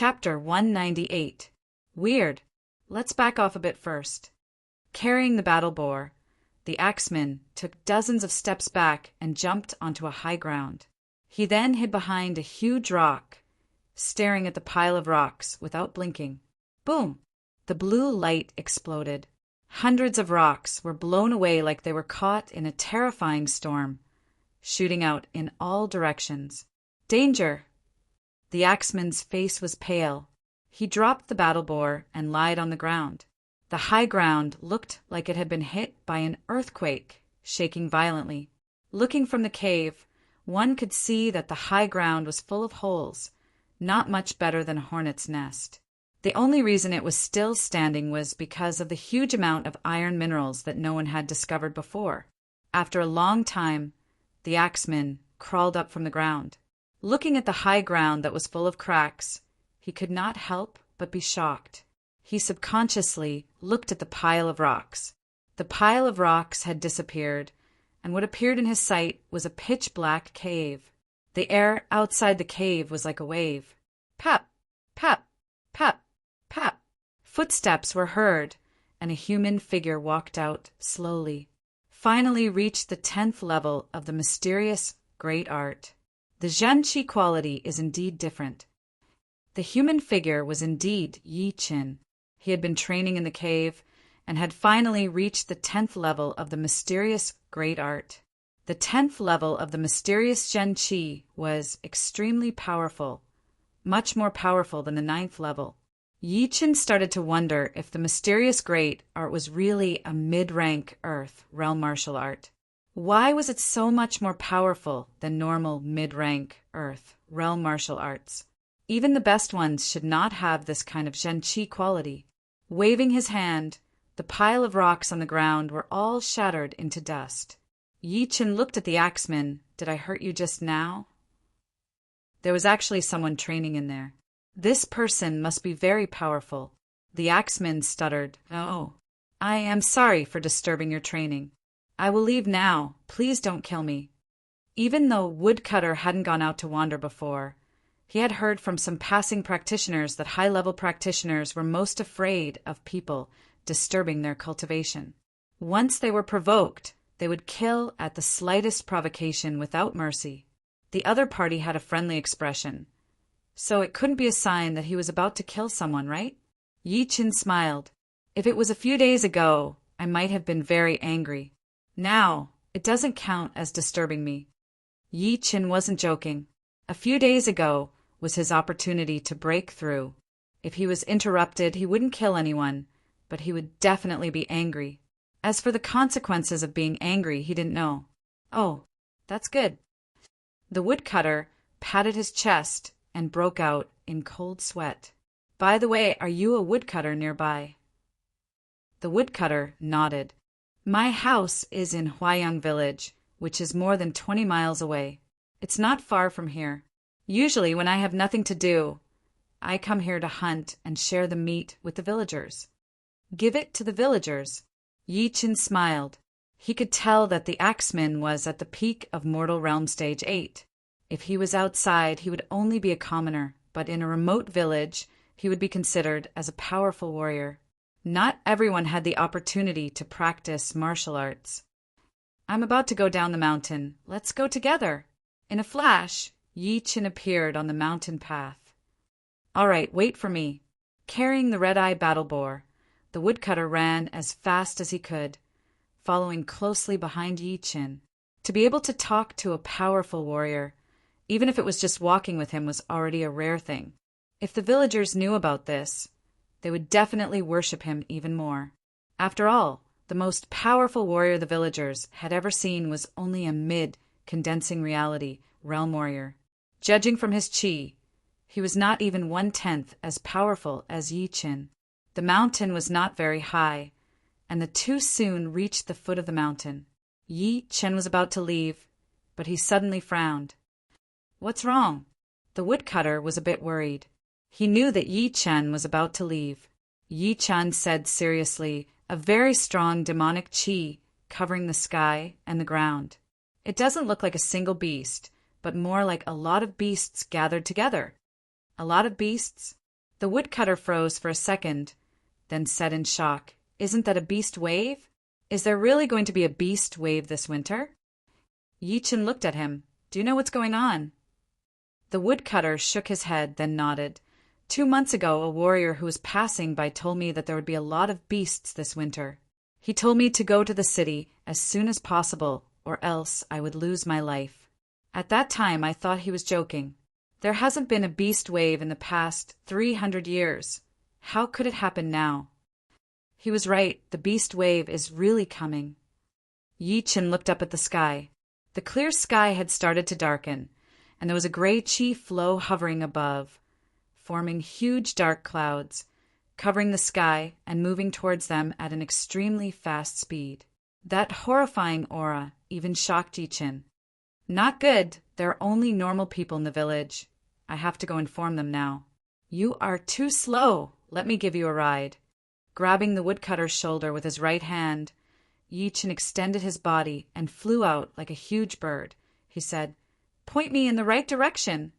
Chapter 198. Weird. Let's back off a bit first. Carrying the battle boar, the axeman took dozens of steps back and jumped onto a high ground. He then hid behind a huge rock, staring at the pile of rocks without blinking. Boom! The blue light exploded. Hundreds of rocks were blown away like they were caught in a terrifying storm, shooting out in all directions. Danger! The axeman's face was pale. He dropped the battle boar and lied on the ground. The high ground looked like it had been hit by an earthquake, shaking violently. Looking from the cave, one could see that the high ground was full of holes, not much better than a hornet's nest. The only reason it was still standing was because of the huge amount of iron minerals that no one had discovered before. After a long time, the axeman crawled up from the ground. Looking at the high ground that was full of cracks, he could not help but be shocked. He subconsciously looked at the pile of rocks. The pile of rocks had disappeared, and what appeared in his sight was a pitch-black cave. The air outside the cave was like a wave. Pap, pap, pap, pap. Footsteps were heard, and a human figure walked out slowly. Finally reached the 10th level of the mysterious great art. The Zhenqi quality is indeed different. The human figure was indeed Yi Qin. He had been training in the cave and had finally reached the 10th level of the mysterious great art. The 10th level of the mysterious Zhenqi was extremely powerful, much more powerful than the 9th level. Yi Qin started to wonder if the mysterious great art was really a mid-rank earth realm martial art. Why was it so much more powerful than normal mid-rank earth realm martial arts? Even the best ones should not have this kind of Zhenqi quality. Waving his hand, the pile of rocks on the ground were all shattered into dust. Yi Qin looked at the axeman. Did I hurt you just now? There was actually someone training in there. This person must be very powerful. The axeman stuttered. Oh, I am sorry for disturbing your training. I will leave now. Please don't kill me. Even though Woodcutter hadn't gone out to wander before, he had heard from some passing practitioners that high-level practitioners were most afraid of people disturbing their cultivation. Once they were provoked, they would kill at the slightest provocation without mercy. The other party had a friendly expression, so it couldn't be a sign that he was about to kill someone, right? Yi Qin smiled. If it was a few days ago, I might have been very angry. Now, it doesn't count as disturbing me. Yi Qin wasn't joking. A few days ago was his opportunity to break through. If he was interrupted, he wouldn't kill anyone, but he would definitely be angry. As for the consequences of being angry, he didn't know. Oh, that's good. The woodcutter patted his chest and broke out in cold sweat. By the way, are you a woodcutter nearby? The woodcutter nodded. My house is in Huayang village, which is more than 20 miles away. It's not far from here. Usually when I have nothing to do, I come here to hunt and share the meat with the villagers. Give it to the villagers. Yi Qin smiled. He could tell that the axeman was at the peak of Mortal Realm Stage 8. If he was outside, he would only be a commoner, but in a remote village, he would be considered as a powerful warrior. Not everyone had the opportunity to practice martial arts. I'm about to go down the mountain. Let's go together. In a flash, Yi Qin appeared on the mountain path. All right, wait for me. Carrying the red-eye battle boar, the woodcutter ran as fast as he could, following closely behind Yi Qin. To be able to talk to a powerful warrior, even if it was just walking with him, was already a rare thing. If the villagers knew about this, they would definitely worship him even more. After all, the most powerful warrior the villagers had ever seen was only a mid-condensing reality realm warrior. Judging from his chi, he was not even 1/10 as powerful as Yi Qin. The mountain was not very high, and the two soon reached the foot of the mountain. Yi Qin was about to leave, but he suddenly frowned. What's wrong? The woodcutter was a bit worried. He knew that Yi Qin was about to leave. Yi Qin said seriously, a very strong demonic chi covering the sky and the ground. It doesn't look like a single beast, but more like a lot of beasts gathered together. A lot of beasts? The woodcutter froze for a second, then said in shock, "Isn't that a beast wave? Is there really going to be a beast wave this winter?" Yi Chen looked at him. "Do you know what's going on?" The woodcutter shook his head, then nodded. 2 months ago, a warrior who was passing by told me that there would be a lot of beasts this winter. He told me to go to the city as soon as possible, or else I would lose my life. At that time, I thought he was joking. There hasn't been a beast wave in the past 300 years. How could it happen now? He was right. The beast wave is really coming. Yi Chen looked up at the sky. The clear sky had started to darken, and there was a gray chi flow hovering above, forming huge dark clouds, covering the sky and moving towards them at an extremely fast speed. That horrifying aura even shocked Yi Chen. "Not good. There are only normal people in the village. I have to go inform them now." "You are too slow. Let me give you a ride." Grabbing the woodcutter's shoulder with his right hand, Yi Chen extended his body and flew out like a huge bird. He said, "Point me in the right direction."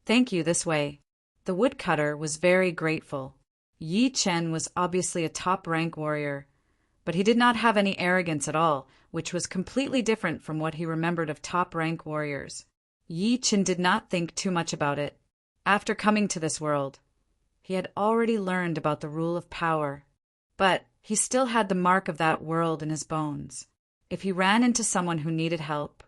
"Thank you, this way." The woodcutter was very grateful. Yi Chen was obviously a top-rank warrior, but he did not have any arrogance at all, which was completely different from what he remembered of top-rank warriors. Yi Chen did not think too much about it. After coming to this world, he had already learned about the rule of power, but he still had the mark of that world in his bones. If he ran into someone who needed help,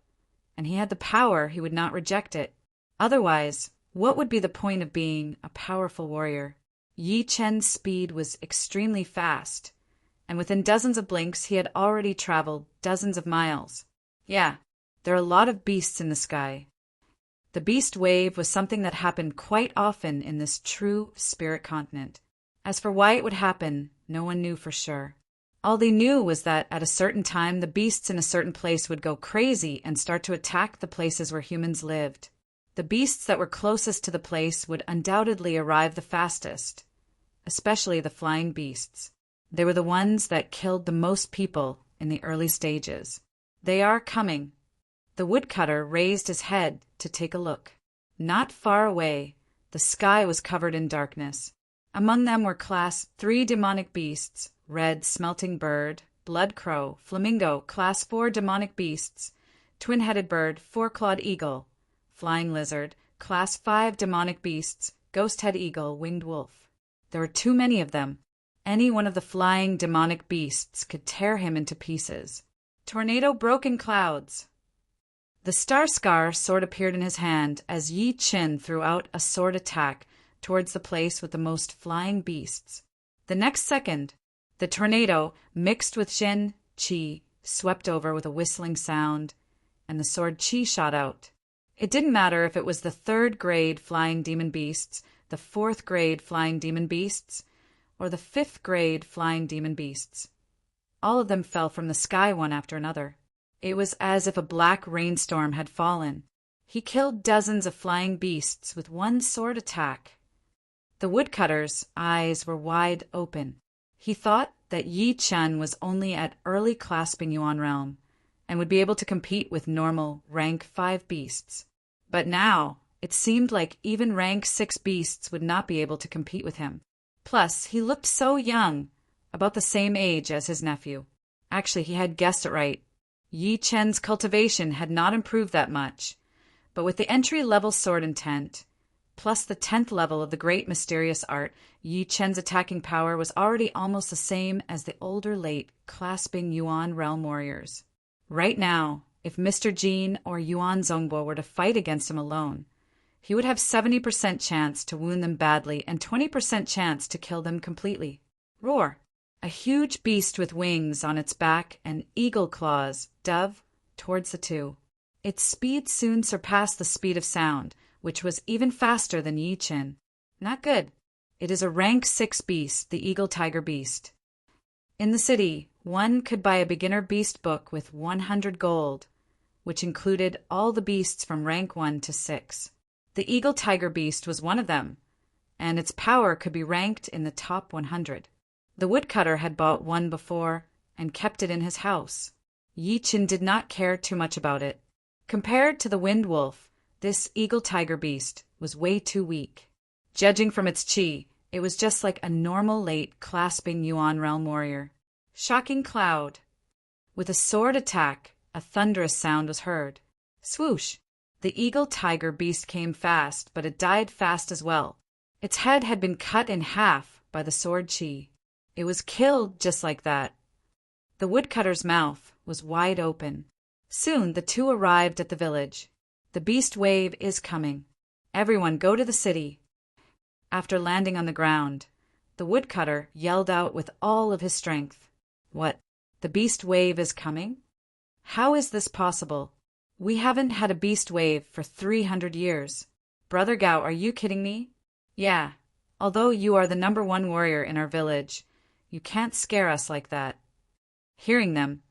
and he had the power, he would not reject it. Otherwise, what would be the point of being a powerful warrior? Yi Chen's speed was extremely fast, and within dozens of blinks he had already traveled dozens of miles. Yeah, there are a lot of beasts in the sky. The beast wave was something that happened quite often in this true spirit continent. As for why it would happen, no one knew for sure. All they knew was that at a certain time the beasts in a certain place would go crazy and start to attack the places where humans lived. The beasts that were closest to the place would undoubtedly arrive the fastest, especially the flying beasts. They were the ones that killed the most people in the early stages. "They are coming." The woodcutter raised his head to take a look. Not far away, the sky was covered in darkness. Among them were Class 3 demonic beasts, red smelting bird, blood crow, flamingo, Class 4 demonic beasts, twin-headed bird, four-clawed eagle, flying lizard, Class 5 demonic beasts, ghost-head eagle, winged wolf. There were too many of them. Any one of the flying demonic beasts could tear him into pieces. Tornado broke in clouds. The star scar sword appeared in his hand as Yi Chen threw out a sword attack towards the place with the most flying beasts. The next second, the tornado, mixed with Shen Qi, swept over with a whistling sound, and the sword Qi shot out. It didn't matter if it was the 3rd grade flying demon beasts, the 4th grade flying demon beasts, or the 5th grade flying demon beasts. All of them fell from the sky one after another. It was as if a black rainstorm had fallen. He killed dozens of flying beasts with one sword attack. The woodcutter's eyes were wide open. He thought that Yi Chen was only at early clasping Yuan realm and would be able to compete with normal rank 5 beasts. But now, it seemed like even rank 6 beasts would not be able to compete with him. Plus, he looked so young, about the same age as his nephew. Actually, he had guessed it right. Yi Chen's cultivation had not improved that much, but with the entry-level sword intent, plus the 10th level of the great mysterious art, Yi Chen's attacking power was already almost the same as the older late clasping Yuan realm warriors. Right now, if Mr. Jin or Yuan Zongbo were to fight against him alone, he would have 70% chance to wound them badly and 20% chance to kill them completely. Roar! A huge beast with wings on its back and eagle claws dove towards the two. Its speed soon surpassed the speed of sound, which was even faster than Yi Chen. Not good. It is a rank 6 beast, the eagle tiger beast. In the city, one could buy a beginner beast book with 100 gold, which included all the beasts from rank 1 to 6. The eagle tiger beast was one of them, and its power could be ranked in the top 100. The woodcutter had bought one before and kept it in his house. Yi Chen did not care too much about it. Compared to the wind wolf, this eagle tiger beast was way too weak. Judging from its chi, It was just like a normal late clasping Yuan realm warrior. Shocking cloud. With a sword attack, a thunderous sound was heard. Swoosh! The eagle tiger beast came fast, but it died fast as well. Its head had been cut in half by the sword chi. It was killed just like that. The woodcutter's mouth was wide open. Soon the two arrived at the village. The beast wave is coming. Everyone go to the city. After landing on the ground, the woodcutter yelled out with all of his strength. What? The beast wave is coming? How is this possible? We haven't had a beast wave for 300 years. Brother Gao, are you kidding me? Yeah. Although you are the #1 warrior in our village, you can't scare us like that. Hearing them,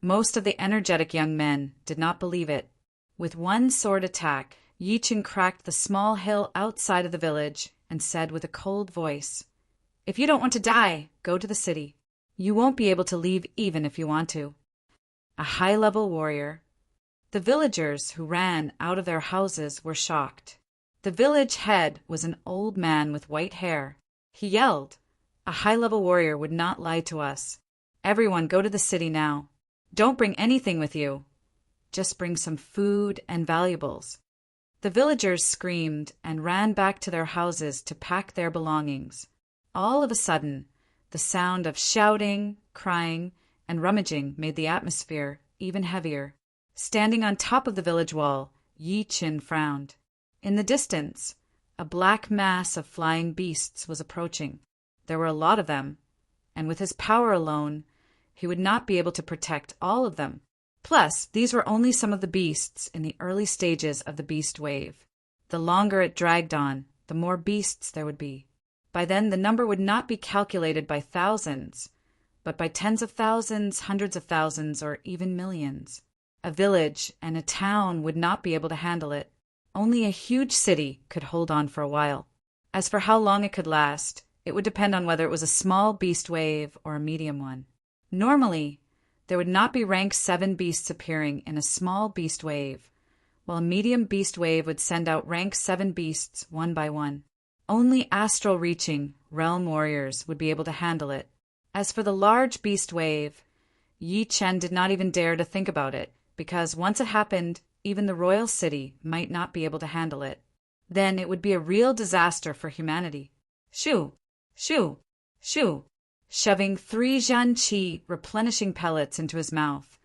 most of the energetic young men did not believe it. With one sword attack, Yi Chen cracked the small hill outside of the village and said with a cold voice, "If you don't want to die, go to the city. You won't be able to leave even if you want to." A high-level warrior. The villagers who ran out of their houses were shocked. The village head was an old man with white hair. He yelled, "A high-level warrior would not lie to us. Everyone go to the city now. Don't bring anything with you. Just bring some food and valuables." The villagers screamed and ran back to their houses to pack their belongings. All of a sudden, the sound of shouting, crying, and rummaging made the atmosphere even heavier. Standing on top of the village wall, Yi Chen frowned. In the distance, a black mass of flying beasts was approaching. There were a lot of them, and with his power alone, he would not be able to protect all of them. Plus, these were only some of the beasts in the early stages of the beast wave. The longer it dragged on, the more beasts there would be. By then, the number would not be calculated by thousands, but by tens of thousands, hundreds of thousands, or even millions. A village and a town would not be able to handle it. Only a huge city could hold on for a while. As for how long it could last, it would depend on whether it was a small beast wave or a medium one. Normally, there would not be rank 7 beasts appearing in a small beast wave, while a medium beast wave would send out rank 7 beasts one by one. Only astral-reaching realm warriors would be able to handle it. As for the large beast wave, Yi Chen did not even dare to think about it, because once it happened, even the royal city might not be able to handle it. Then it would be a real disaster for humanity. Shoo! Shoo! Shoo! Shoving 3 Zhan Qi replenishing pellets into his mouth,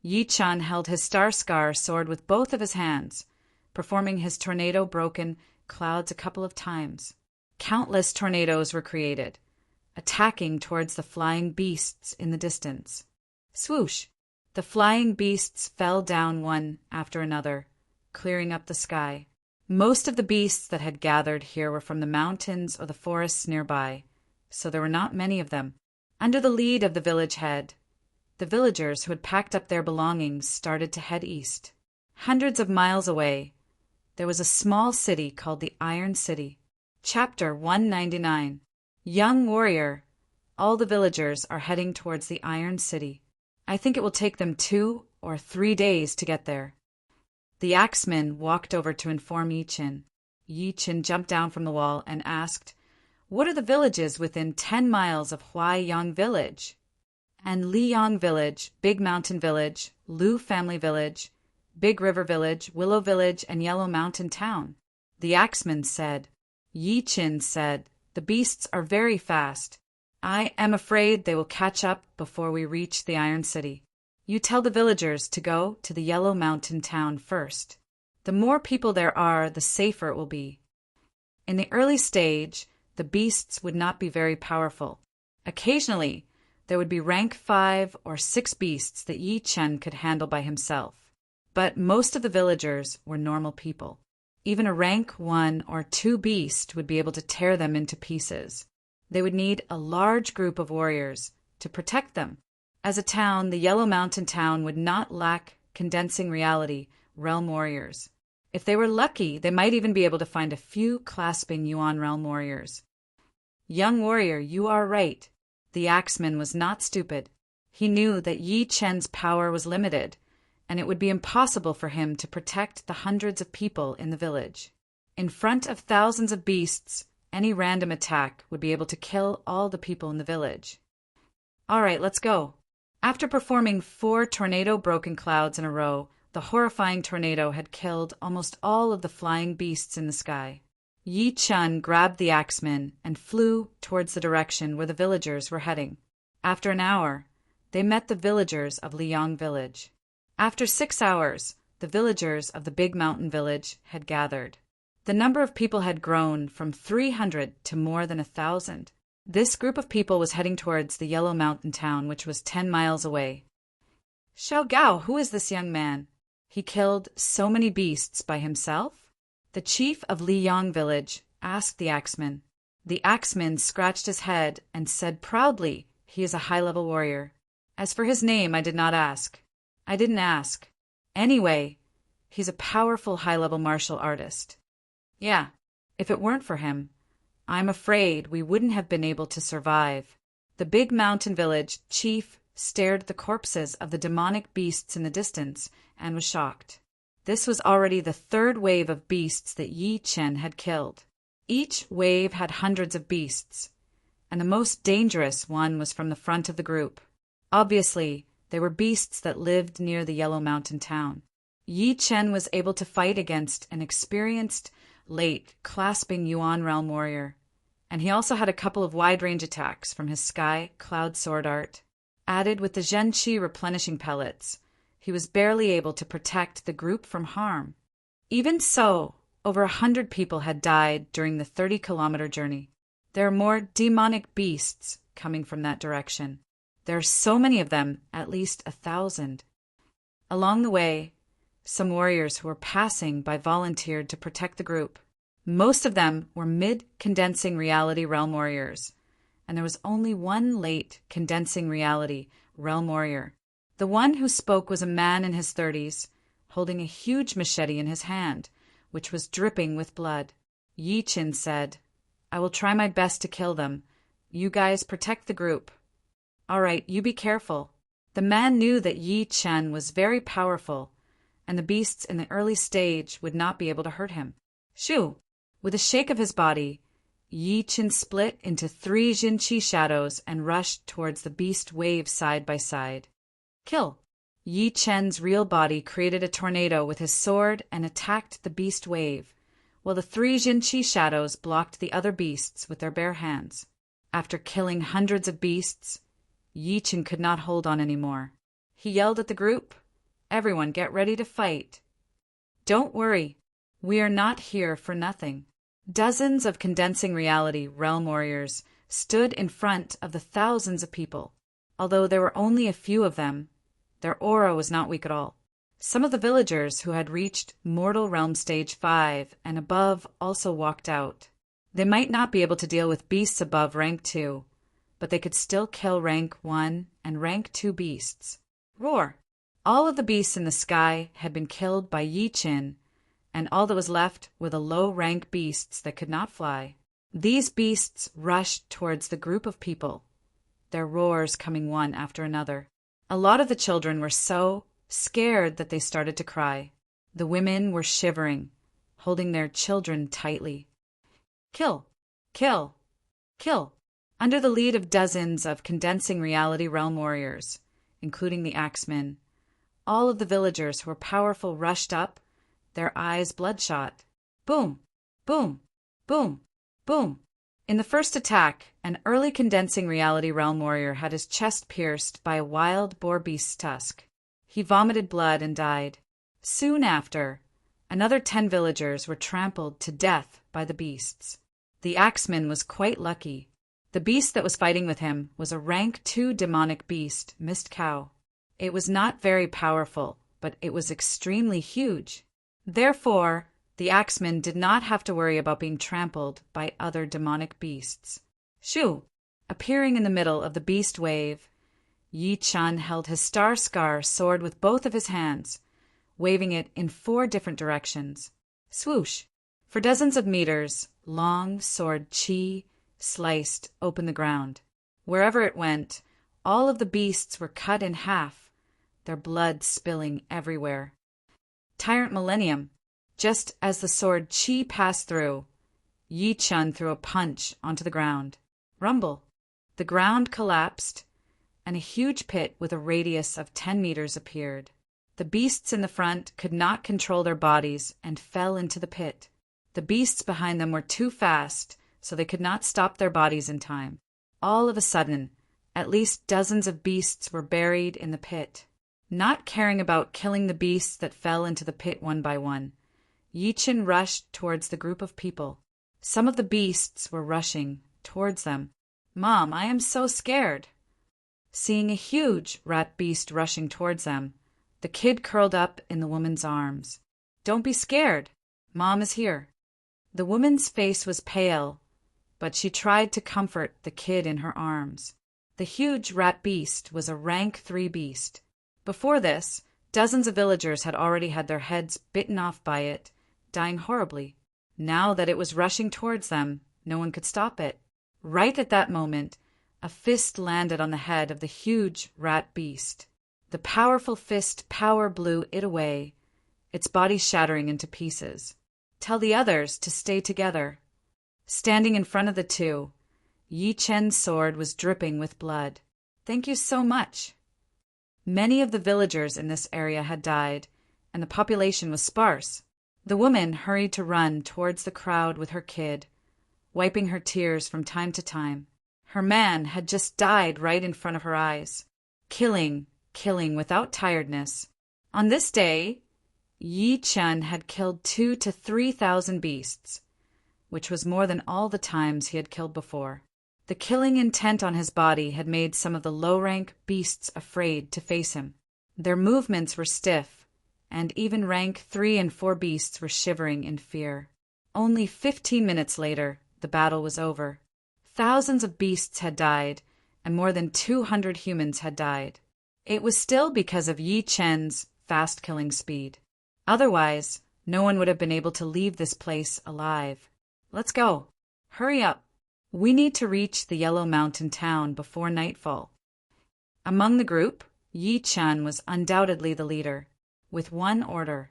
Yi Chen held his star scar sword with both of his hands, performing his tornado-broken clouds a couple of times. Countless tornadoes were created, attacking towards the flying beasts in the distance. Swoosh! The flying beasts fell down one after another, clearing up the sky. Most of the beasts that had gathered here were from the mountains or the forests nearby, so there were not many of them. Under the lead of the village head, the villagers who had packed up their belongings started to head east. Hundreds of miles away, there was a small city called the Iron City. Chapter 199. Young Warrior. All the villagers are heading towards the Iron City. I think it will take them 2 or 3 days to get there. The axeman walked over to inform Yi Chen. Yi Chen jumped down from the wall and asked, "What are the villages within 10 miles of Huaiyang Village?" "And Liyang Village, Big Mountain Village, Lu Family Village, Big River Village, Willow Village, and Yellow Mountain Town," the axeman said. Yi Chen said, "The beasts are very fast. I am afraid they will catch up before we reach the Iron City. You tell the villagers to go to the Yellow Mountain Town first. The more people there are, the safer it will be." In the early stage, the beasts would not be very powerful. Occasionally, there would be rank 5 or 6 beasts that Yi Chen could handle by himself. But most of the villagers were normal people. Even a rank 1 or 2 beast would be able to tear them into pieces. They would need a large group of warriors to protect them. As a town, the Yellow Mountain Town would not lack condensing reality realm warriors. If they were lucky, they might even be able to find a few clasping Yuan realm warriors. Young warrior, you are right. The axeman was not stupid. He knew that Yi Chen's power was limited, and it would be impossible for him to protect the hundreds of people in the village. In front of thousands of beasts, Any random attack would be able to kill all the people in the village. All right, let's go. After performing 4 tornado-broken clouds in a row, the horrifying tornado had killed almost all of the flying beasts in the sky. Yi Chun grabbed the axeman and flew towards the direction where the villagers were heading. After an hour, they met the villagers of Liang village. After 6 hours, the villagers of the big mountain village had gathered. The number of people had grown from 300 to more than 1,000. This group of people was heading towards the Yellow Mountain town, which was 10 miles away. Xiao Gao, who is this young man? He killed so many beasts by himself? The chief of Liang village asked the axeman. The axeman scratched his head and said proudly, he is a high-level warrior. As for his name, I did not ask. I didn't ask. Anyway, he's a powerful high-level martial artist. Yeah, if it weren't for him, I'm afraid we wouldn't have been able to survive. The big mountain village chief stared at the corpses of the demonic beasts in the distance and was shocked. This was already the 3rd wave of beasts that Yi Chen had killed. Each wave had hundreds of beasts, and the most dangerous one was from the front of the group. Obviously, they were beasts that lived near the Yellow Mountain town. Yi Chen was able to fight against an experienced, late, clasping Yuan realm warrior, and he also had a couple of wide-range attacks from his sky cloud sword art. Added with the Zhenqi replenishing pellets, he was barely able to protect the group from harm. Even so, over 100 people had died during the 30-kilometer journey. There are more demonic beasts coming from that direction. There are so many of them, at least 1,000. Along the way, some warriors who were passing by volunteered to protect the group. Most of them were mid-condensing reality realm warriors, and there was only one late condensing reality realm warrior. The one who spoke was a man in his 30s, holding a huge machete in his hand, which was dripping with blood. Yi Chen said, I will try my best to kill them. You guys protect the group. All right, you be careful. The man knew that Yi Chen was very powerful, and the beasts in the early stage would not be able to hurt him. Shoo! With a shake of his body, Yi Chen split into 3 Zhenqi shadows and rushed towards the beast wave side by side. Kill! Yi Chen's real body created a tornado with his sword and attacked the beast wave, while the 3 Zhenqi shadows blocked the other beasts with their bare hands. After killing hundreds of beasts, Yi Chen could not hold on anymore. He yelled at the group, Everyone get ready to fight. Don't worry, we are not here for nothing. Dozens of condensing reality realm warriors stood in front of the thousands of people. Although there were only a few of them, their aura was not weak at all. Some of the villagers who had reached Mortal Realm Stage 5 and above also walked out. They might not be able to deal with beasts above rank 2, but they could still kill rank 1 and rank 2 beasts. Roar! All of the beasts in the sky had been killed by Yi Chen, and all that was left were the low-rank beasts that could not fly. These beasts rushed towards the group of people, their roars coming one after another. A lot of the children were so scared that they started to cry. The women were shivering, holding their children tightly. Kill! Kill! Kill! Under the lead of dozens of condensing reality realm warriors, including the axemen, all of the villagers who were powerful rushed up, their eyes bloodshot. Boom! Boom! Boom! Boom! In the first attack, an early condensing reality realm warrior had his chest pierced by a wild boar beast's tusk. He vomited blood and died. Soon after, another 10 villagers were trampled to death by the beasts. The axeman was quite lucky. The beast that was fighting with him was a rank 2 demonic beast, Mist Cow. It was not very powerful, but it was extremely huge. Therefore, the axeman did not have to worry about being trampled by other demonic beasts. Shoo! Appearing in the middle of the beast wave, Yi Chen held his star scar sword with both of his hands, waving it in 4 different directions. Swoosh! For dozens of meters, long sword qi sliced open the ground. Wherever it went, all of the beasts were cut in half, their blood spilling everywhere. Tyrant Millennium! Just as the sword qi passed through, Yi Chun threw a punch onto the ground. Rumble. The ground collapsed, and a huge pit with a radius of 10 meters appeared. The beasts in the front could not control their bodies and fell into the pit. The beasts behind them were too fast, so they could not stop their bodies in time. All of a sudden, at least dozens of beasts were buried in the pit. Not caring about killing the beasts that fell into the pit one by one, Yi Chun rushed towards the group of people. Some of the beasts were rushing towards them. "Mom, I am so scared." Seeing a huge rat beast rushing towards them, the kid curled up in the woman's arms. "Don't be scared. Mom is here." The woman's face was pale, but she tried to comfort the kid in her arms. The huge rat beast was a rank 3 beast. Before this, dozens of villagers had already had their heads bitten off by it, dying horribly. Now that it was rushing towards them, no one could stop it. Right at that moment, a fist landed on the head of the huge rat beast. The powerful fist power blew it away, its body shattering into pieces. "Tell the others to stay together." Standing in front of the two, Yi Chen's sword was dripping with blood. "Thank you so much." Many of the villagers in this area had died, and the population was sparse. The woman hurried to run towards the crowd with her kid, wiping her tears from time to time. Her man had just died right in front of her eyes. Killing without tiredness. On this day, Yi Chun had killed 2,000 to 3,000 beasts, which was more than all the times he had killed before. The killing intent on his body had made some of the low-rank beasts afraid to face him. Their movements were stiff, and even rank 3 and 4 beasts were shivering in fear. Only 15 minutes later, the battle was over. Thousands of beasts had died, and more than 200 humans had died. It was still because of Yi Chen's fast-killing speed. Otherwise, no one would have been able to leave this place alive. "Let's go. Hurry up. We need to reach the Yellow Mountain town before nightfall." Among the group, Yi Chun was undoubtedly the leader. With one order,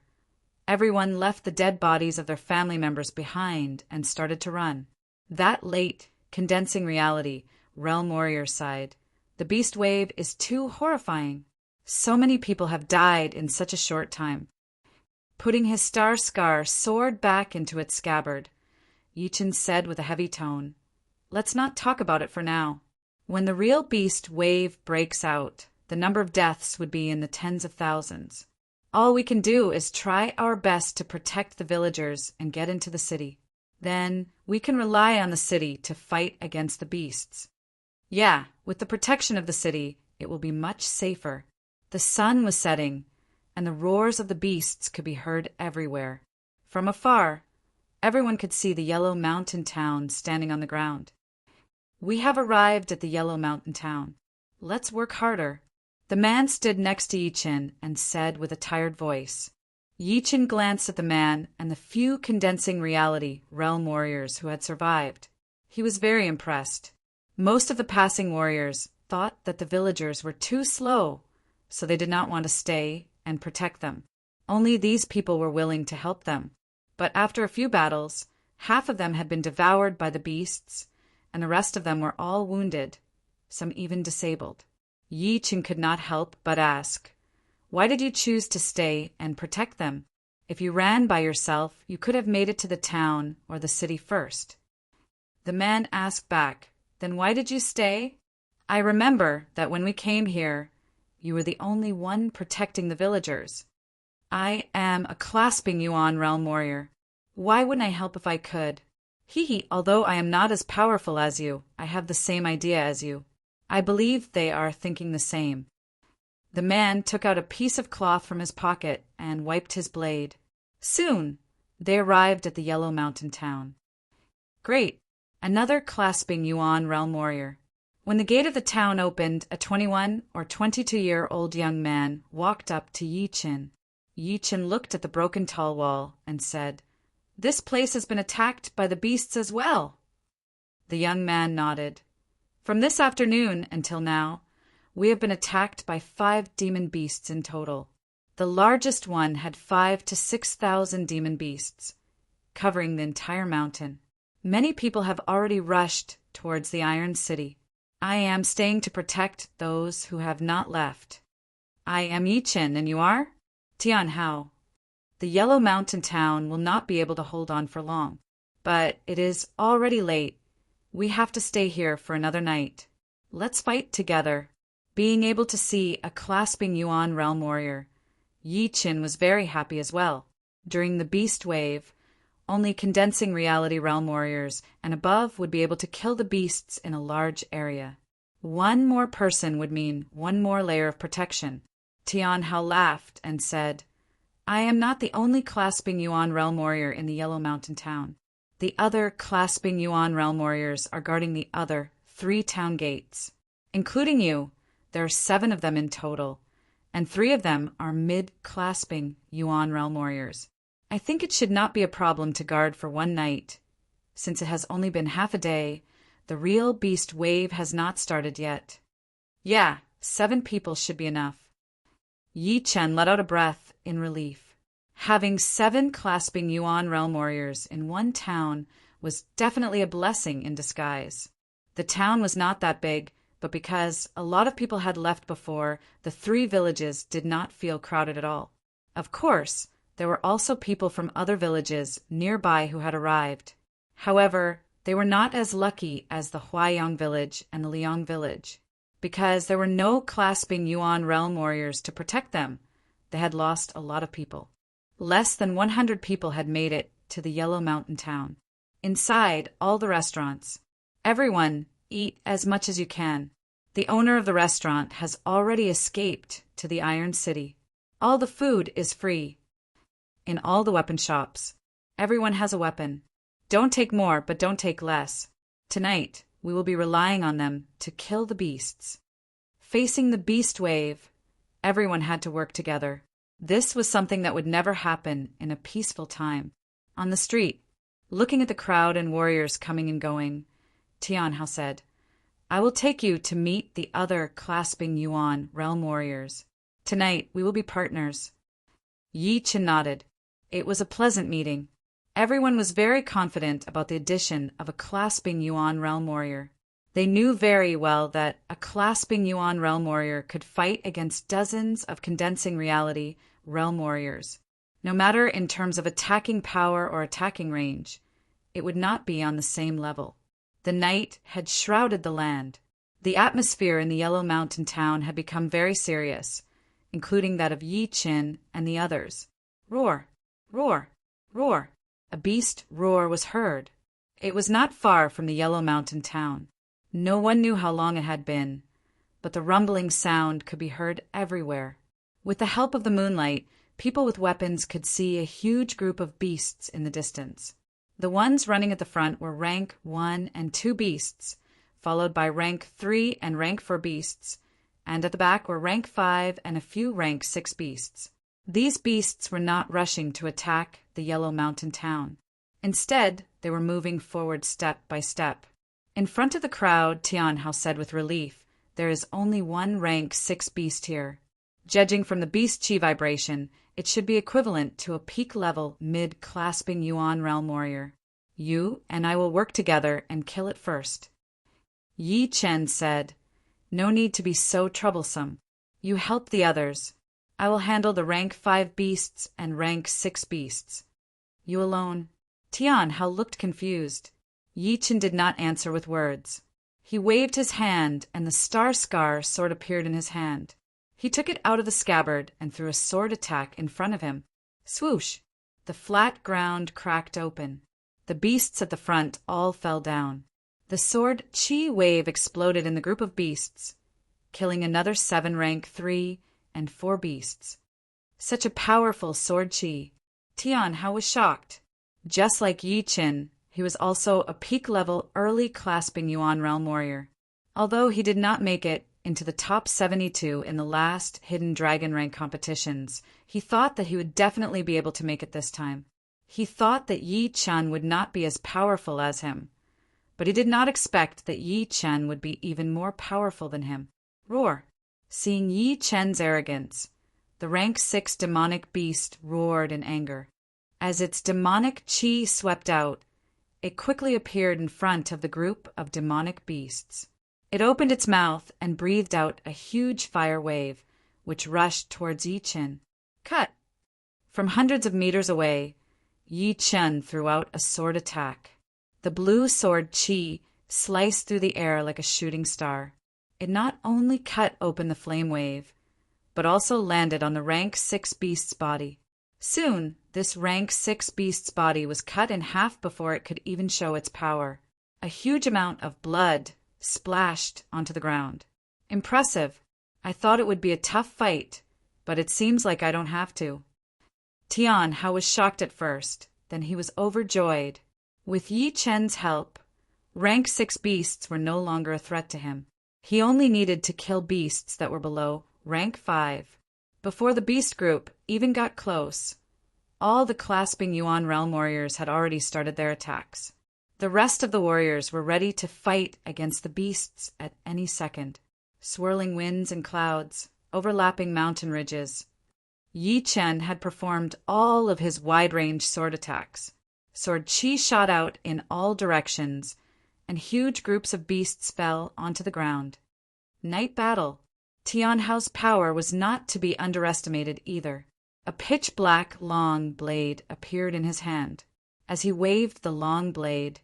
everyone left the dead bodies of their family members behind and started to run. That late, condensing reality, Realm Warrior sighed. "The beast wave is too horrifying. So many people have died in such a short time." Putting his star scar sword back into its scabbard, Yi Chun said with a heavy tone, "Let's not talk about it for now. When the real beast wave breaks out, the number of deaths would be in the tens of thousands. All we can do is try our best to protect the villagers and get into the city. Then we can rely on the city to fight against the beasts. Yeah, with the protection of the city, it will be much safer." The sun was setting, and the roars of the beasts could be heard everywhere. From afar, everyone could see the Yellow Mountain town standing on the ground. "We have arrived at the Yellow Mountain town. Let's work harder." The man stood next to Yi Chun and said with a tired voice. Yi Chun glanced at the man and the few condensing reality realm warriors who had survived. He was very impressed. Most of the passing warriors thought that the villagers were too slow, so they did not want to stay and protect them. Only these people were willing to help them. But after a few battles, half of them had been devoured by the beasts, and the rest of them were all wounded, some even disabled. Yi Chun could not help but ask, "Why did you choose to stay and protect them? If you ran by yourself, you could have made it to the town or the city first." The man asked back, "Then why did you stay?" "I remember that when we came here, you were the only one protecting the villagers. I am a clasping Yuan realm warrior. Why wouldn't I help if I could? Although I am not as powerful as you, I have the same idea as you. I believe they are thinking the same." The man took out a piece of cloth from his pocket and wiped his blade. Soon, they arrived at the Yellow Mountain town. Great! Another clasping Yuan realm warrior. When the gate of the town opened, a 21 or 22-year-old young man walked up to Yi Chun. Yi Chun looked at the broken tall wall and said, "This place has been attacked by the beasts as well." The young man nodded. "From this afternoon until now, we have been attacked by 5 demon beasts in total. The largest one had 5,000 to 6,000 demon beasts, covering the entire mountain. Many people have already rushed towards the Iron City. I am staying to protect those who have not left. I am Yi Chen, and you are? Tian Hao. The Yellow Mountain town will not be able to hold on for long. But it is already late. We have to stay here for another night. Let's fight together. Being able to see a clasping Yuan realm warrior, Yi Chen was very happy as well. During the beast wave, only condensing reality realm warriors and above would be able to kill the beasts in a large area. One more person would mean one more layer of protection. Tian Hao laughed and said, I am not the only clasping Yuan realm warrior in the Yellow Mountain town. The other clasping Yuan realm warriors are guarding the other 3 town gates. Including you, there are 7 of them in total, and 3 of them are mid-clasping Yuan realm warriors. I think it should not be a problem to guard for one night. Since it has only been half a day, the real beast wave has not started yet. Yeah, 7 people should be enough. Yi Chen let out a breath in relief. Having 7 clasping Yuan realm warriors in one town was definitely a blessing in disguise. The town was not that big, but because a lot of people had left before, the 3 villages did not feel crowded at all. Of course, there were also people from other villages nearby who had arrived. However, they were not as lucky as the Huayang village and the Liang village. Because there were no clasping Yuan realm warriors to protect them, they had lost a lot of people. Less than 100 people had made it to the Yellow Mountain town. Inside all the restaurants, everyone eat as much as you can. The owner of the restaurant has already escaped to the Iron City. All the food is free. In all the weapon shops, everyone has a weapon. Don't take more, but don't take less. Tonight, we will be relying on them to kill the beasts. Facing the beast wave, everyone had to work together. This was something that would never happen in a peaceful time. On the street, looking at the crowd and warriors coming and going, Tian Hao said, I will take you to meet the other clasping Yuan realm warriors. Tonight, we will be partners. Yi Chen nodded. It was a pleasant meeting. Everyone was very confident about the addition of a clasping Yuan realm warrior. They knew very well that a clasping Yuan realm warrior could fight against dozens of condensing reality realm warriors. No matter in terms of attacking power or attacking range, it would not be on the same level. The night had shrouded the land. The atmosphere in the Yellow Mountain town had become very serious, including that of Yi Chen and the others. Roar, roar, roar. A beast roar was heard. It was not far from the Yellow Mountain town. No one knew how long it had been, but the rumbling sound could be heard everywhere. With the help of the moonlight, people with weapons could see a huge group of beasts in the distance. The ones running at the front were rank 1 and 2 beasts, followed by rank 3 and rank 4 beasts, and at the back were rank 5 and a few rank 6 beasts. These beasts were not rushing to attack the Yellow Mountain town. Instead, they were moving forward step by step. In front of the crowd, Tian Hao said with relief, there is only one rank 6 beast here. Judging from the beast chi vibration, it should be equivalent to a peak-level mid-clasping Yuan realm warrior. You and I will work together and kill it first. Yi Chen said, no need to be so troublesome. You help the others. I will handle the rank 5 beasts and rank 6 beasts. You alone. Tian Hao looked confused. Yi Chen did not answer with words. He waved his hand, and the star scar sword appeared in his hand. He took it out of the scabbard and threw a sword attack in front of him. Swoosh! The flat ground cracked open. The beasts at the front all fell down. The sword chi wave exploded in the group of beasts, killing another 7 rank 3 and 4 beasts. Such a powerful sword chi. Tian Hao was shocked. Just like Yi Chen, he was also a peak-level early clasping Yuan realm warrior. Although he did not make it into the top 72 in the last Hidden Dragon rank competitions, he thought that he would definitely be able to make it this time. He thought that Yi Chen would not be as powerful as him, but he did not expect that Yi Chen would be even more powerful than him. Roar! Seeing Yi Chen's arrogance, the rank 6 demonic beast roared in anger. As its demonic chi swept out, it quickly appeared in front of the group of demonic beasts. It opened its mouth and breathed out a huge fire wave, which rushed towards Yi Chen. Cut! From hundreds of meters away, Yi Chen threw out a sword attack. The blue sword Qi sliced through the air like a shooting star. It not only cut open the flame wave, but also landed on the rank 6 beast's body. Soon, this rank 6 beast's body was cut in half before it could even show its power. A huge amount of blood splashed onto the ground. Impressive. I thought it would be a tough fight, but it seems like I don't have to. Tian Hao was shocked at first, then he was overjoyed. With Yi Chen's help, rank 6 beasts were no longer a threat to him. He only needed to kill beasts that were below rank 5. Before the beast group even got close, all the clasping Yuan realm warriors had already started their attacks. The rest of the warriors were ready to fight against the beasts at any second. Swirling winds and clouds, overlapping mountain ridges. Yi Chen had performed all of his wide-range sword attacks. Sword Qi shot out in all directions, and huge groups of beasts fell onto the ground. Night battle. Tian Hao's power was not to be underestimated either. A pitch-black long blade appeared in his hand. As he waved the long blade,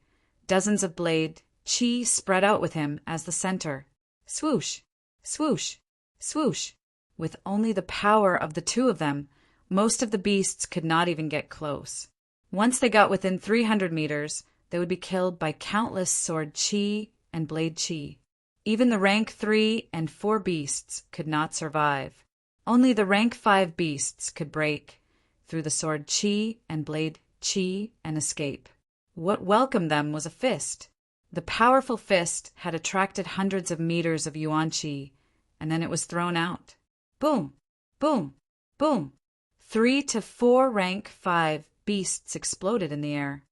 dozens of blade Qi spread out with him as the center. Swoosh, swoosh, swoosh. With only the power of the two of them, most of the beasts could not even get close. Once they got within 300 meters, they would be killed by countless sword Qi and blade Qi. Even the rank 3 and 4 beasts could not survive. Only the rank 5 beasts could break through the sword Qi and blade Qi and escape. What welcomed them was a fist. The powerful fist had attracted hundreds of meters of Yuan Qi, and then it was thrown out. Boom, boom, boom. 3 to 4 rank 5 beasts exploded in the air.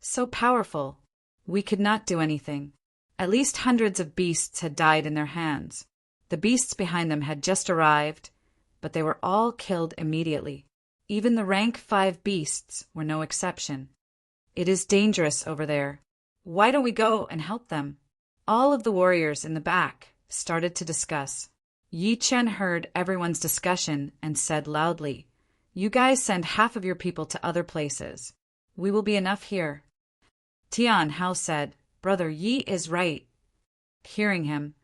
So powerful, we could not do anything. At least hundreds of beasts had died in their hands. The beasts behind them had just arrived, but they were all killed immediately. Even the rank 5 beasts were no exception. It is dangerous over there. Why don't we go and help them? All of the warriors in the back started to discuss. Yi Chen heard everyone's discussion and said loudly, "You guys send half of your people to other places. We will be enough here." Tian Hao said, "Brother Yi is right." Hearing him,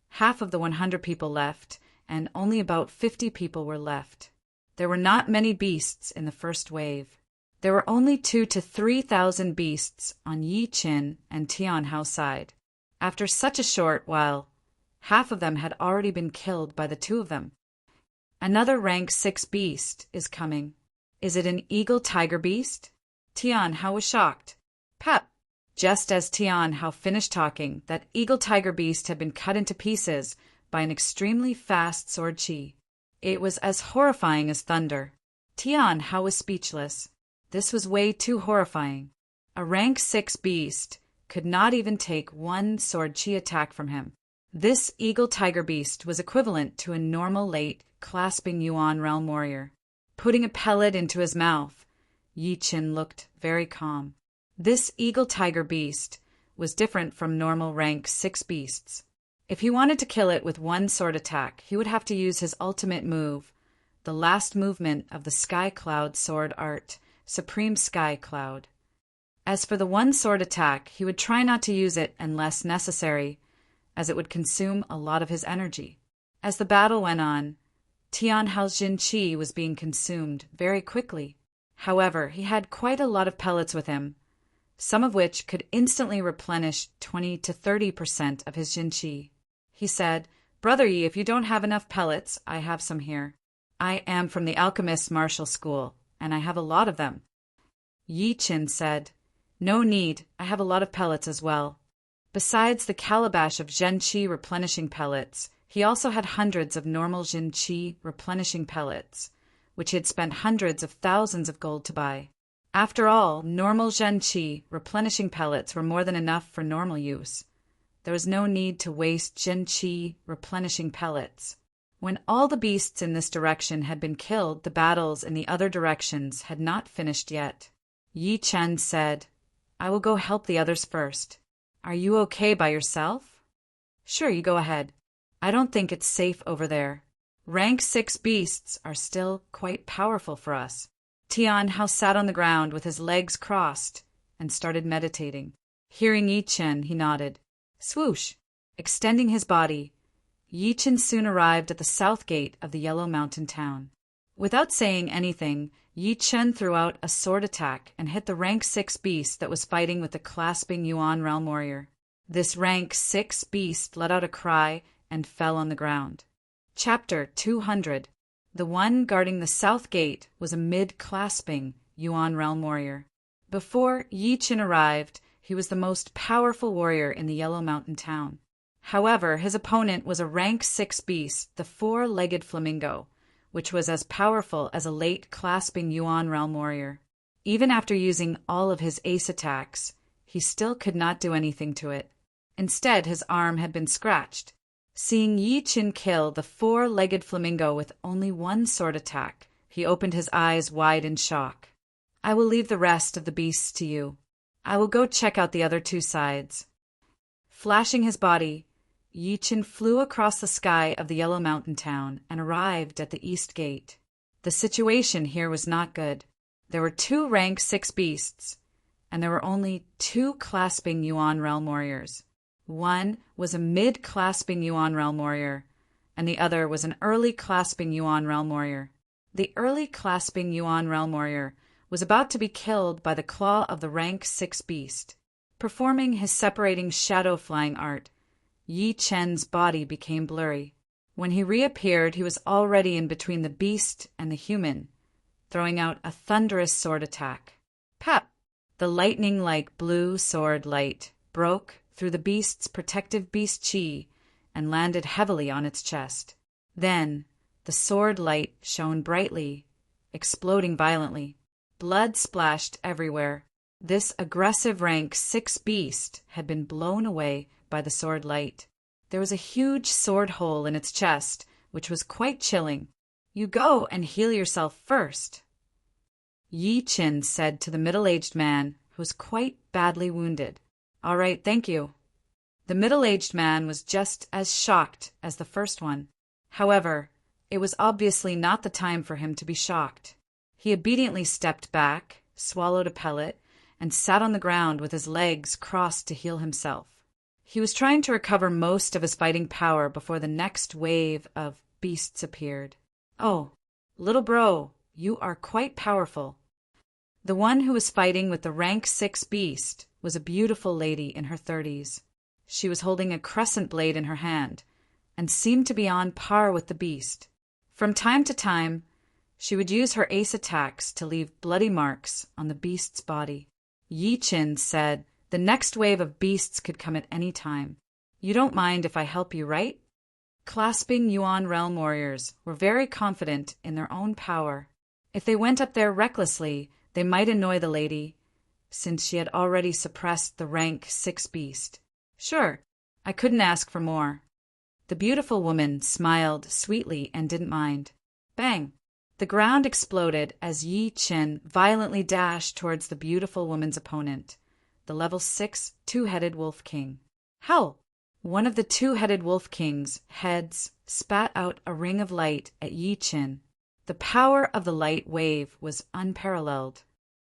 half of the 100 people left, and only about 50 people were left. There were not many beasts in the first wave. There were only 2,000 to 3,000 beasts on Yi Chen and Tian Hao's side. After such a short while, half of them had already been killed by the two of them. Another rank 6 beast is coming. Is it an eagle-tiger beast? Tian Hao was shocked. Pep! Just as Tian Hao finished talking, that eagle-tiger beast had been cut into pieces by an extremely fast sword Qi. It was as horrifying as thunder. Tian Hao was speechless. This was way too horrifying. A rank 6 beast could not even take one sword Qi attack from him. This eagle-tiger beast was equivalent to a normal late clasping Yuan realm warrior. Putting a pellet into his mouth, Yi Chen looked very calm. This eagle-tiger beast was different from normal rank 6 beasts. If he wanted to kill it with one sword attack, he would have to use his ultimate move, the last movement of the Sky Cloud sword art, Supreme Sky Cloud. As for the one sword attack, he would try not to use it unless necessary, as it would consume a lot of his energy. As the battle went on, Tian Hao's Jin Qi was being consumed very quickly. However, he had quite a lot of pellets with him, some of which could instantly replenish 20 to 30% of his Jin Qi. He said, "Brother Yi, if you don't have enough pellets, I have some here. I am from the alchemist's martial school, and I have a lot of them." Yi Chen said, "No need, I have a lot of pellets as well." Besides the calabash of Jin Qi replenishing pellets, he also had hundreds of normal Jin Qi replenishing pellets, which he had spent hundreds of thousands of gold to buy. After all, normal Jin Qi replenishing pellets were more than enough for normal use. There was no need to waste Jin Qi replenishing pellets. When all the beasts in this direction had been killed, the battles in the other directions had not finished yet. Yi Chen said, I will go help the others first. Are you okay by yourself? Sure, you go ahead. I don't think it's safe over there. Rank 6 beasts are still quite powerful for us. Tian Hao sat on the ground with his legs crossed and started meditating. Hearing Yi Chen, he nodded. Swoosh! Extending his body, Yi Chen soon arrived at the south gate of the Yellow Mountain town. Without saying anything, Yi Chen threw out a sword attack and hit the rank 6 beast that was fighting with the clasping Yuan realm warrior. This rank 6 beast let out a cry and fell on the ground. Chapter 200. The one guarding the south gate was a mid-clasping Yuan realm warrior. Before Yi Chen arrived, he was the most powerful warrior in the Yellow Mountain town. However, his opponent was a rank 6 beast, the 4-legged flamingo, which was as powerful as a late clasping Yuan realm warrior. Even after using all of his ace attacks, he still could not do anything to it. Instead, his arm had been scratched. Seeing Yi Chen kill the 4-legged flamingo with only one sword attack, he opened his eyes wide in shock. I will leave the rest of the beasts to you. I will go check out the other 2 sides. Flashing his body, Yi Chen flew across the sky of the Yellow Mountain town and arrived at the east gate. The situation here was not good. There were 2 rank 6 beasts, and there were only 2 clasping Yuan realm warriors. One was a mid-clasping Yuan realm warrior, and the other was an early clasping Yuan realm warrior. The early clasping Yuan realm warrior was about to be killed by the claw of the rank 6 beast. Performing his separating shadow flying art, Yi Chen's body became blurry. When he reappeared, he was already in between the beast and the human, throwing out a thunderous sword attack. Pap! The lightning-like blue sword light broke through the beast's protective beast chi and landed heavily on its chest. Then, the sword light shone brightly, exploding violently. Blood splashed everywhere. This aggressive rank 6 beast had been blown away by the sword light. There was a huge sword hole in its chest, which was quite chilling. You go and heal yourself first, Yi Chen said to the middle-aged man, who was quite badly wounded. All right, thank you. The middle-aged man was just as shocked as the first one. However, it was obviously not the time for him to be shocked. He obediently stepped back, swallowed a pellet, and sat on the ground with his legs crossed to heal himself. He was trying to recover most of his fighting power before the next wave of beasts appeared. Oh, little bro, you are quite powerful. The one who was fighting with the rank 6 beast was a beautiful lady in her 30s. She was holding a crescent blade in her hand and seemed to be on par with the beast. From time to time, she would use her ace attacks to leave bloody marks on the beast's body. Yi Chen said, the next wave of beasts could come at any time. You don't mind if I help you, right? Clasping Yuan realm warriors were very confident in their own power. If they went up there recklessly, they might annoy the lady, since she had already suppressed the rank 6 beast. Sure, I couldn't ask for more. The beautiful woman smiled sweetly and didn't mind. Bang! The ground exploded as Yi Chen violently dashed towards the beautiful woman's opponent, the level 6 two-headed wolf king. Howl! One of the two-headed wolf king's heads spat out a ring of light at Yi Chen. The power of the light wave was unparalleled.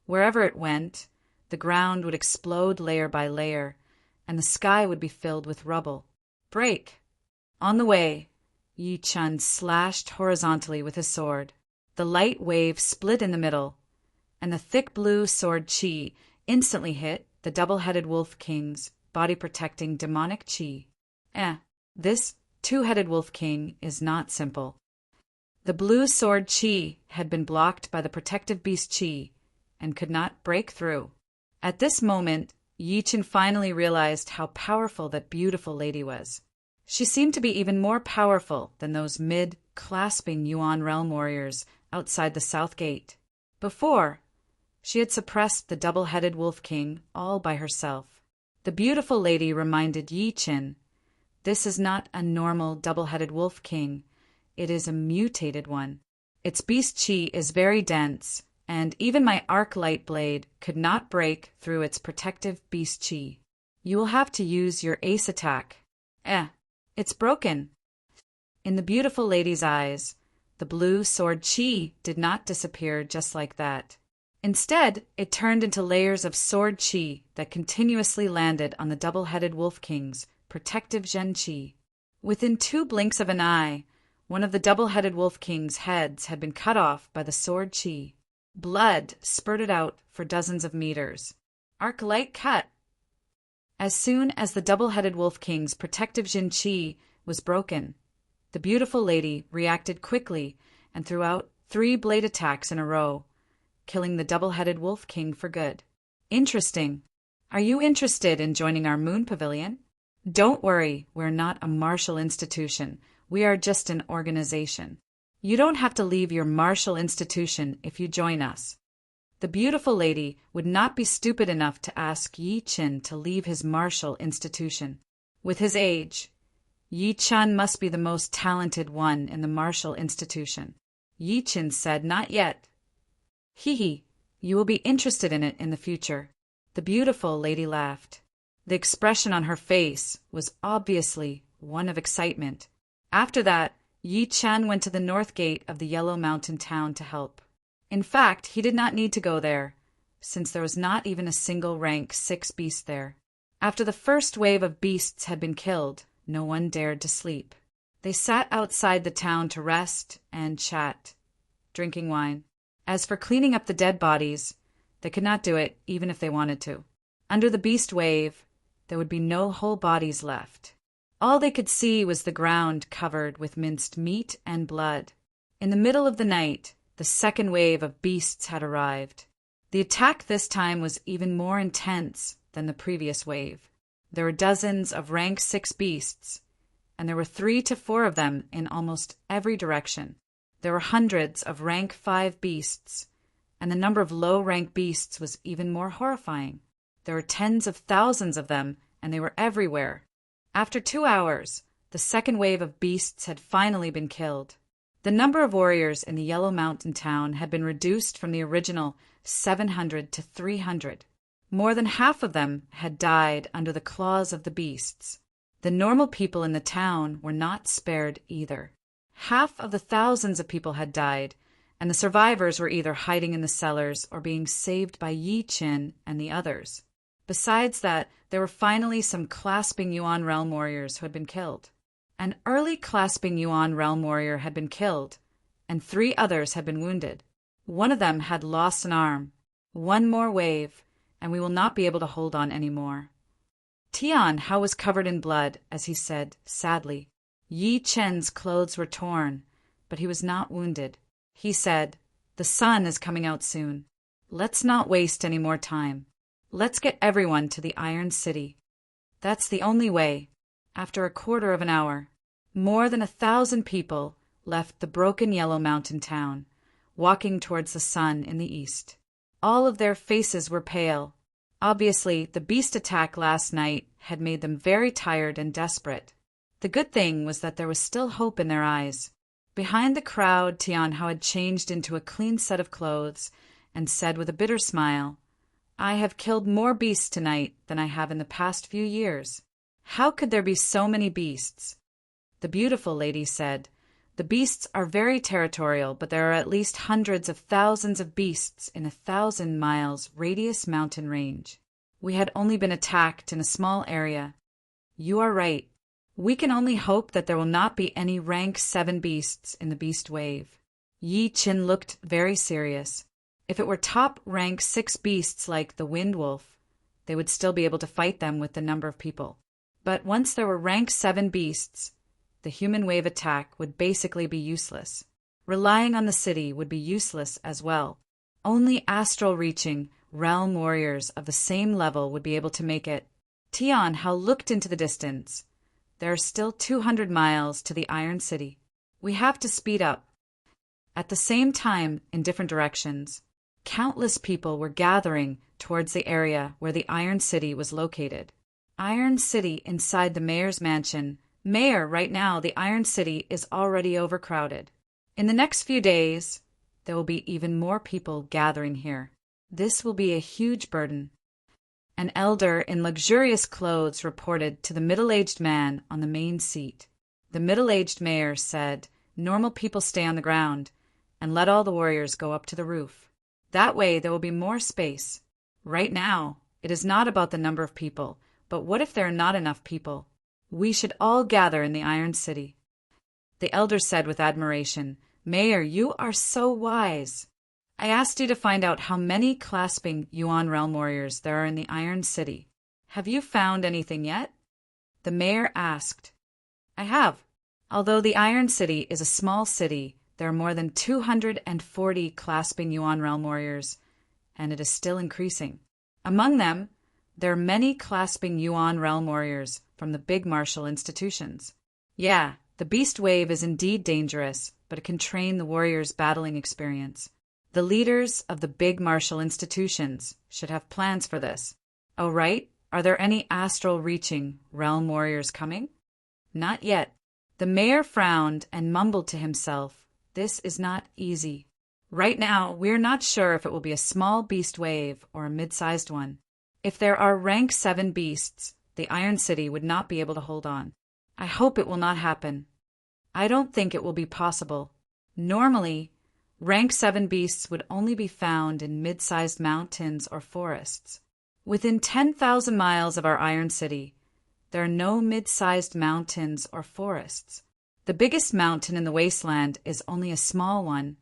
Wherever it went, the ground would explode layer by layer, and the sky would be filled with rubble. Break! On the way, Yi Chen slashed horizontally with his sword. The light wave split in the middle, and the thick blue sword chi instantly hit the double-headed wolf king's body-protecting demonic chi. This two-headed wolf king is not simple. The blue sword chi had been blocked by the protective beast chi and could not break through. At this moment, Yi Chen finally realized how powerful that beautiful lady was. She seemed to be even more powerful than those mid-clasping Yuan realm warriors outside the south gate. Before, she had suppressed the double-headed wolf king all by herself. The beautiful lady reminded Yi Chen, this is not a normal double-headed wolf king, it is a mutated one. Its beast chi is very dense and even my arc light blade could not break through its protective beast chi. You will have to use your ace attack. It's broken. In the beautiful lady's eyes, the blue sword chi did not disappear just like that. Instead, it turned into layers of sword chi that continuously landed on the double-headed wolf king's protective Zhen chi. Within 2 blinks of an eye, one of the double-headed wolf king's heads had been cut off by the sword chi. Blood spurted out for dozens of meters. Arc light cut. As soon as the double-headed wolf king's protective Zhen chi was broken, the beautiful lady reacted quickly and threw out 3 blade attacks in a row, killing the double-headed wolf king for good. Interesting. Are you interested in joining our moon pavilion? Don't worry, we're not a martial institution. We are just an organization. You don't have to leave your martial institution if you join us. The beautiful lady would not be stupid enough to ask Yi Qin to leave his martial institution. With his age, Yi Chen must be the most talented one in the martial institution. Yi Qin said, "Not yet." "Hee, you will be interested in it in the future." The beautiful lady laughed. The expression on her face was obviously one of excitement. After that, Yi Chen went to the north gate of the Yellow Mountain town to help. In fact, he did not need to go there, since there was not even a single rank 6 beast there. After the first wave of beasts had been killed, no one dared to sleep. They sat outside the town to rest and chat, drinking wine. As for cleaning up the dead bodies, they could not do it even if they wanted to. Under the beast wave, there would be no whole bodies left. All they could see was the ground covered with minced meat and blood. In the middle of the night, the second wave of beasts had arrived. The attack this time was even more intense than the previous wave. There were dozens of rank 6 beasts, and there were 3 to 4 of them in almost every direction. There were hundreds of rank 5 beasts, and the number of low-rank beasts was even more horrifying. There were tens of thousands of them, and they were everywhere. After 2 hours, the second wave of beasts had finally been killed. The number of warriors in the Yellow Mountain town had been reduced from the original 700 to 300. More than half of them had died under the claws of the beasts. The normal people in the town were not spared either. Half of the thousands of people had died, and the survivors were either hiding in the cellars or being saved by Yi Qin and the others. Besides that, there were finally some clasping Yuan realm warriors who had been killed. An early clasping Yuan realm warrior had been killed, and 3 others had been wounded. One of them had lost an arm. 1 more wave, and we will not be able to hold on anymore. Tian Hao was covered in blood, as he said, sadly. Yi Chen's clothes were torn, but he was not wounded. He said, "The sun is coming out soon. Let's not waste any more time. Let's get everyone to the Iron City. That's the only way." After a quarter of an hour, more than 1,000 people left the broken Yellow Mountain town, walking towards the sun in the east. All of their faces were pale. Obviously, the beast attack last night had made them very tired and desperate. The good thing was that there was still hope in their eyes. Behind the crowd, Tian Hao had changed into a clean set of clothes and said with a bitter smile, "I have killed more beasts tonight than I have in the past few years. How could there be so many beasts?" The beautiful lady said, "The beasts are very territorial, but there are at least hundreds of thousands of beasts in 1,000 miles radius mountain range. We had only been attacked in a small area. You are right. We can only hope that there will not be any rank 7 beasts in the beast wave." Yi Qin looked very serious. If it were top rank 6 beasts like the wind wolf, they would still be able to fight them with the number of people. But once there were rank 7 beasts, the human wave attack would basically be useless. Relying on the city would be useless as well. Only astral-reaching realm warriors of the same level would be able to make it. Tian Hao looked into the distance. There are still 200 miles to the Iron City. We have to speed up. At the same time, in different directions, countless people were gathering towards the area where the Iron City was located. Iron City inside the mayor's mansion. "Mayor, right now the Iron City is already overcrowded. In the next few days, There will be even more people gathering here. This will be a huge burden. An elder in luxurious clothes reported to the middle-aged man on the main seat. The middle-aged mayor said, "Normal people stay on the ground, and let all the warriors go up to the roof. That way there will be more space. Right now, it is not about the number of people, but what if there are not enough people? We should all gather in the Iron City." The elder said with admiration, "Mayor, you are so wise. I asked you to find out how many clasping Yuan realm warriors there are in the Iron City. Have you found anything yet?" The mayor asked. "I have. Although the Iron City is a small city, there are more than 240 clasping Yuan realm warriors, and it is still increasing. Among them, there are many clasping Yuan realm warriors from the big martial institutions. Yeah, the beast wave is indeed dangerous, but it can train the warriors' battling experience. The leaders of the big martial institutions should have plans for this. Oh, right? Are there any astral-reaching realm warriors coming?" "Not yet." The mayor frowned and mumbled to himself, "This is not easy. Right now, we are not sure if it will be a small beast wave or a mid-sized one. If there are rank 7 beasts, the Iron City would not be able to hold on. I hope it will not happen. I don't think it will be possible. Normally, rank 7 beasts would only be found in mid-sized mountains or forests. Within 10,000 miles of our Iron City, there are no mid-sized mountains or forests. The biggest mountain in the wasteland is only a small one,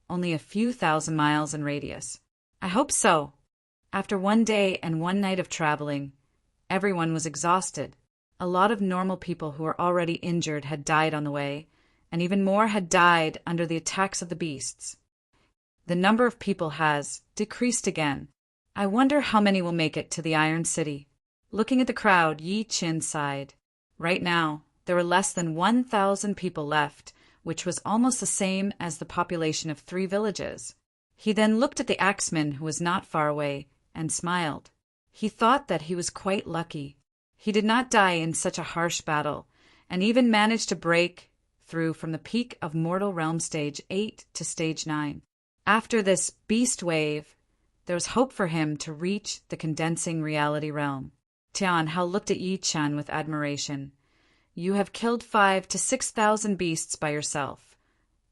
only a few thousand miles in radius. I hope so." After one day and one night of traveling, everyone was exhausted. A lot of normal people who were already injured had died on the way, and even more had died under the attacks of the beasts. The number of people has decreased again. I wonder how many will make it to the Iron City. Looking at the crowd, Yi Qin sighed. Right now, there were less than 1,000 people left, which was almost the same as the population of 3 villages. He then looked at the axeman who was not far away and smiled. He thought that he was quite lucky. He did not die in such a harsh battle, and even managed to break through from the peak of Mortal Realm Stage 8 to Stage 9. After this beast wave, there was hope for him to reach the condensing reality realm. Tian Hao looked at Yi Chen with admiration. "You have killed 5,000 to 6,000 beasts by yourself,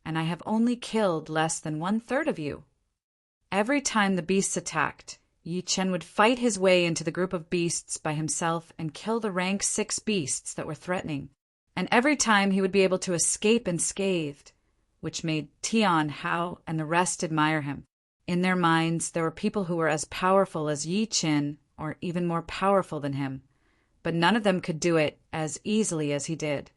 and I have only killed less than 1/3 of you." Every time the beasts attacked, Yi Chen would fight his way into the group of beasts by himself and kill the rank 6 beasts that were threatening. And every time he would be able to escape unscathed, which made Tian Hao and the rest admire him. In their minds, there were people who were as powerful as Yi Chen or even more powerful than him, but none of them could do it as easily as he did.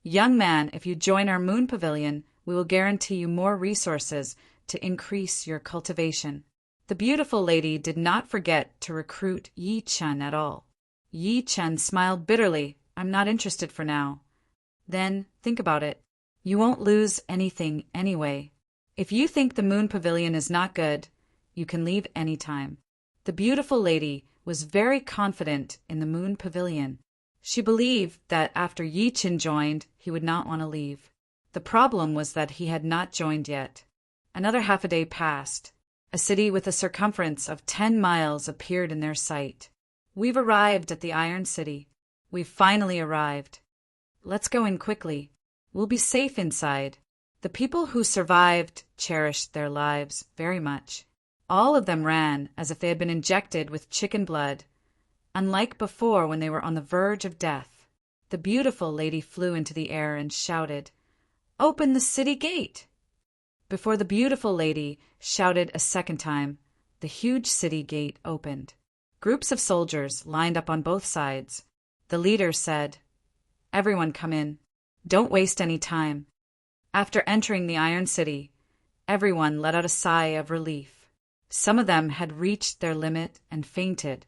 "Young man, if you join our moon pavilion, we will guarantee you more resources to increase your cultivation." The beautiful lady did not forget to recruit Yi Chen at all. Yi Chen smiled bitterly. "I'm not interested for now." "Then, think about it. You won't lose anything anyway. If you think the moon pavilion is not good, you can leave any time." The beautiful lady was very confident in the moon pavilion. She believed that after Yi Chen joined, he would not want to leave. The problem was that he had not joined yet. Another half a day passed. A city with a circumference of 10 miles appeared in their sight. "We've arrived at the Iron City. We've finally arrived. Let's go in quickly. We'll be safe inside." The people who survived cherished their lives very much. All of them ran as if they had been injected with chicken blood, unlike before when they were on the verge of death. The beautiful lady flew into the air and shouted, "Open the city gate!" Before the beautiful lady shouted a second time, the huge city gate opened. Groups of soldiers lined up on both sides. The leader said, "Everyone come in. Don't waste any time." After entering the Iron City, everyone let out a sigh of relief. Some of them had reached their limit and fainted.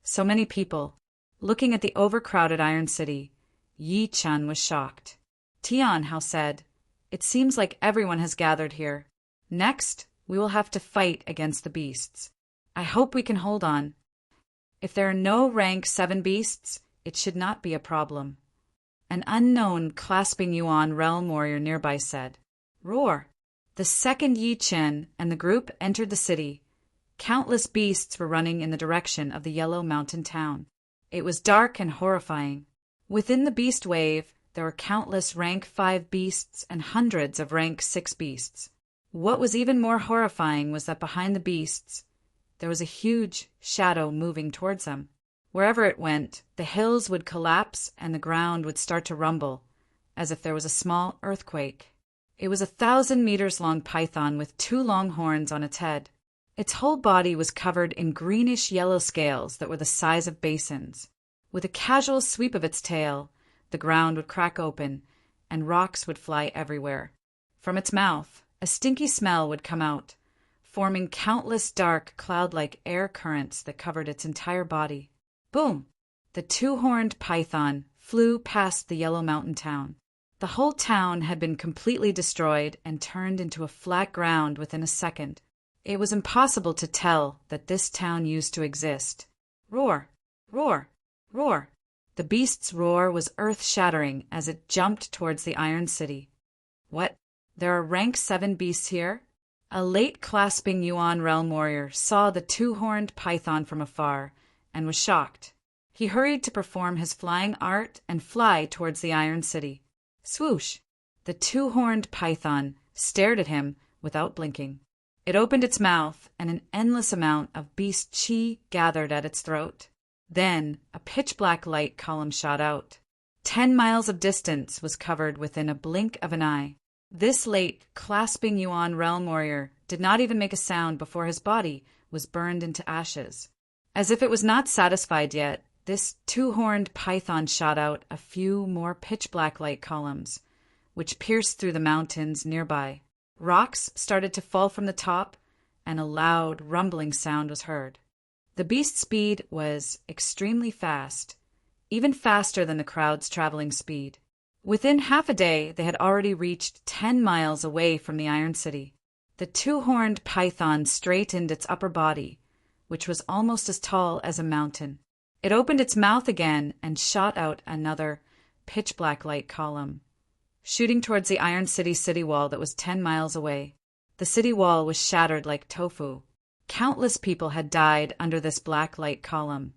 So many people. Looking at the overcrowded Iron City, Yi Chen was shocked. Tian Hao said, "It seems like everyone has gathered here. Next, we will have to fight against the beasts. I hope we can hold on. If there are no rank 7 beasts, it should not be a problem." An unknown clasping Yuan realm warrior nearby said, "Roar." The second Yi Chen and the group entered the city, countless beasts were running in the direction of the yellow mountain town. It was dark and horrifying. Within the beast wave, there were countless rank 5 beasts and hundreds of rank 6 beasts. What was even more horrifying was that behind the beasts, there was a huge shadow moving towards them. Wherever it went, the hills would collapse and the ground would start to rumble, as if there was a small earthquake. It was a 1,000-meters-long python with 2 long horns on its head. Its whole body was covered in greenish-yellow scales that were the size of basins. With a casual sweep of its tail, the ground would crack open, and rocks would fly everywhere. From its mouth, a stinky smell would come out, forming countless dark, cloud-like air currents that covered its entire body. Boom! The 2-horned python flew past the yellow mountain town. The whole town had been completely destroyed and turned into a flat ground within a second. It was impossible to tell that this town used to exist. Roar! Roar! Roar! The beast's roar was earth-shattering as it jumped towards the Iron City. What? There are rank 7 beasts here? A late clasping Yuan realm warrior saw the 2-horned python from afar and was shocked. He hurried to perform his flying art and fly towards the Iron City. Swoosh! The 2-horned python stared at him without blinking. It opened its mouth, and an endless amount of beast chi gathered at its throat. Then a pitch-black light column shot out. 10 miles of distance was covered within a blink of an eye. This late, clasping Yuan realm warrior did not even make a sound before his body was burned into ashes. As if it was not satisfied yet, this 2-horned python shot out a few more pitch-black light columns, which pierced through the mountains nearby. Rocks started to fall from the top, and a loud, rumbling sound was heard. The beast's speed was extremely fast, even faster than the crowd's traveling speed. Within half a day, they had already reached 10 miles away from the Iron City. The 2-horned python straightened its upper body, which was almost as tall as a mountain. It opened its mouth again and shot out another pitch-black light column, shooting towards the Iron City city wall that was 10 miles away. The city wall was shattered like tofu. Countless people had died under this black light column,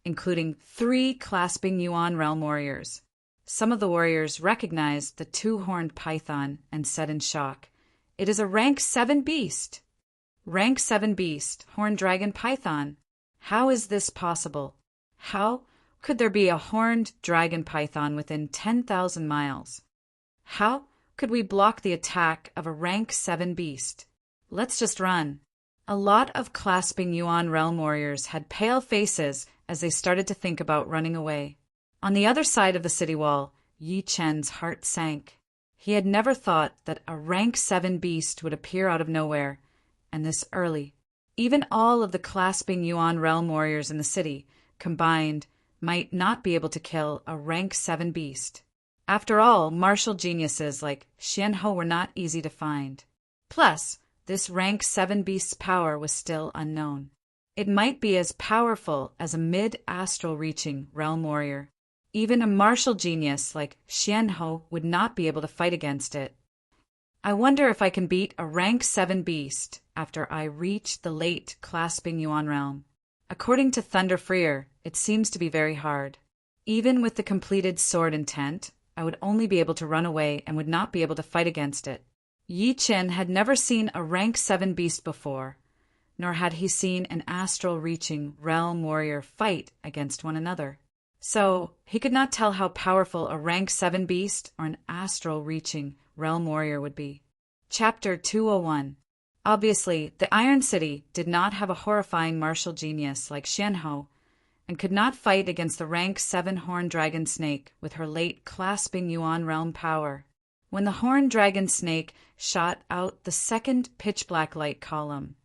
including 3 clasping Yuan realm warriors. Some of the warriors recognized the 2-horned python and said in shock, "It is a rank 7 beast." Rank 7 beast, horned dragon python. How is this possible? How could there be a horned dragon python within 10,000 miles? How could we block the attack of a rank 7 beast? Let's just run. A lot of clasping Yuan realm warriors had pale faces as they started to think about running away. On the other side of the city wall, Yi Chen's heart sank. He had never thought that a rank 7 beast would appear out of nowhere, and this early. Even all of the clasping Yuan realm warriors in the city, combined, might not be able to kill a rank 7 beast. After all, martial geniuses like Xianhou were not easy to find. Plus, this rank 7 beast's power was still unknown. It might be as powerful as a mid-astral reaching realm warrior. Even a martial genius like Xianhou would not be able to fight against it. I wonder if I can beat a rank 7 beast after I reach the late clasping Yuan realm. According to Thunder Freer, it seems to be very hard. Even with the completed sword intent, I would only be able to run away and would not be able to fight against it. Yi Chen had never seen a rank 7 beast before, nor had he seen an astral-reaching realm warrior fight against one another. So, he could not tell how powerful a rank 7 beast or an astral-reaching realm warrior would be. Chapter 201. Obviously, the Iron City did not have a horrifying martial genius like Xianhou, and could not fight against the rank 7 horned dragon snake with her late clasping Yuan realm power. When the horned dragon snake shot out the second pitch-black light column,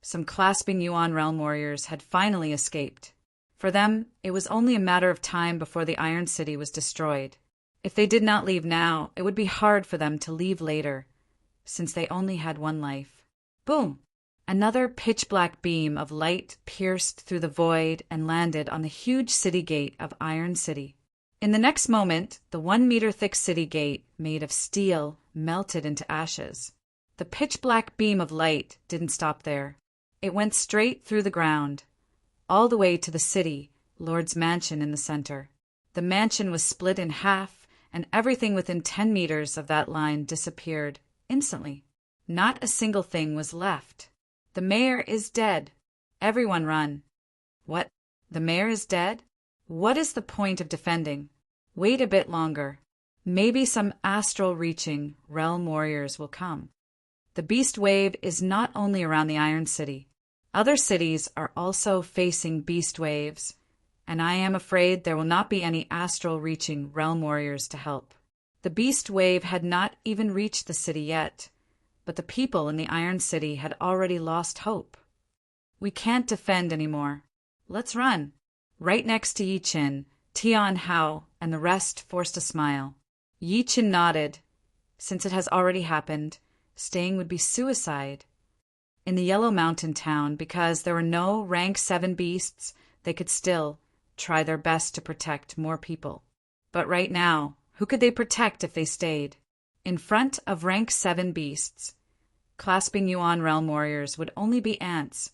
some clasping Yuan realm warriors had finally escaped. For them, it was only a matter of time before the Iron City was destroyed. If they did not leave now, it would be hard for them to leave later, since they only had one life. Boom! Another pitch-black beam of light pierced through the void and landed on the huge city gate of Iron City. In the next moment, the 1-meter-thick city gate, made of steel, melted into ashes. The pitch-black beam of light didn't stop there. It went straight through the ground, all the way to the city, Lord's mansion in the center. The mansion was split in half, and everything within 10 meters of that line disappeared instantly. Not a single thing was left. The mayor is dead. Everyone run. What? The mayor is dead? What is the point of defending? Wait a bit longer. Maybe some astral-reaching realm warriors will come. The beast wave is not only around the Iron City. Other cities are also facing beast waves, and I am afraid there will not be any astral-reaching realm warriors to help. The beast wave had not even reached the city yet, but the people in the Iron City had already lost hope. We can't defend anymore. Let's run. Right next to Yi Qin, Tian Hao and the rest forced a smile. Yi Qin nodded. Since it has already happened, staying would be suicide. In the Yellow Mountain town, because there were no rank 7 beasts, they could still try their best to protect more people. But right now, who could they protect if they stayed? In front of rank 7 beasts, clasping Yuan realm warriors would only be ants,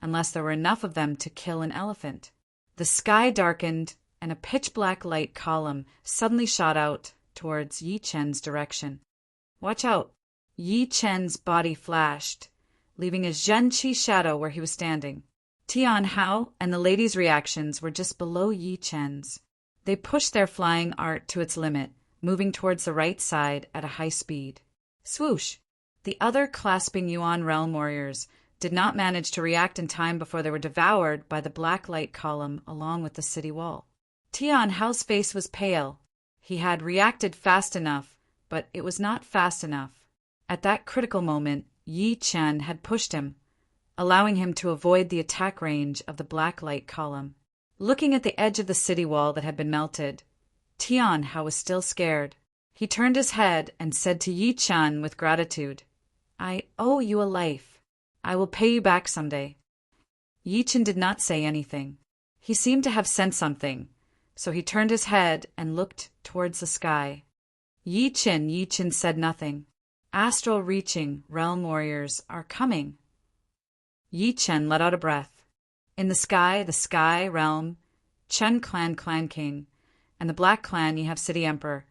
unless there were enough of them to kill an elephant. The sky darkened, and a pitch-black light column suddenly shot out towards Yi Chen's direction. Watch out! Yi Chen's body flashed, leaving a Zhenqi shadow where he was standing. Tian Hao and the ladies' reactions were just below Yi Chen's. They pushed their flying art to its limit, moving towards the right side at a high speed. Swoosh! The other clasping Yuan realm warriors did not manage to react in time before they were devoured by the black light column along with the city wall. Tian Hao's face was pale. He had reacted fast enough, but it was not fast enough. At that critical moment, Yi Chen had pushed him, allowing him to avoid the attack range of the black light column. Looking at the edge of the city wall that had been melted, Tian Hao was still scared. He turned his head and said to Yi Chen with gratitude, "I owe you a life. I will pay you back someday." Yi Chen did not say anything. He seemed to have sensed something, so he turned his head and looked towards the sky. Yi Chen said nothing. Astral-reaching realm warriors are coming. Yi Chen let out a breath. In the sky realm, Chen clan king, and the black clan ye have city emperor,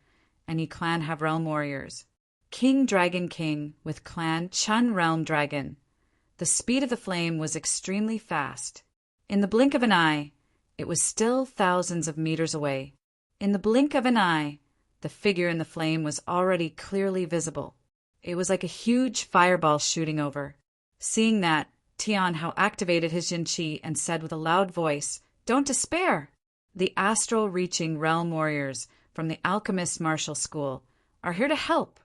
and ye clan have realm warriors. King Dragon King with clan Chen realm dragon. The speed of the flame was extremely fast. In the blink of an eye, it was still thousands of meters away. In the blink of an eye, the figure in the flame was already clearly visible. It was like a huge fireball shooting over. Seeing that, Tian Hao activated his Jinqi and said with a loud voice, "Don't despair! The astral-reaching realm warriors from the Alchemist Martial School are here to help."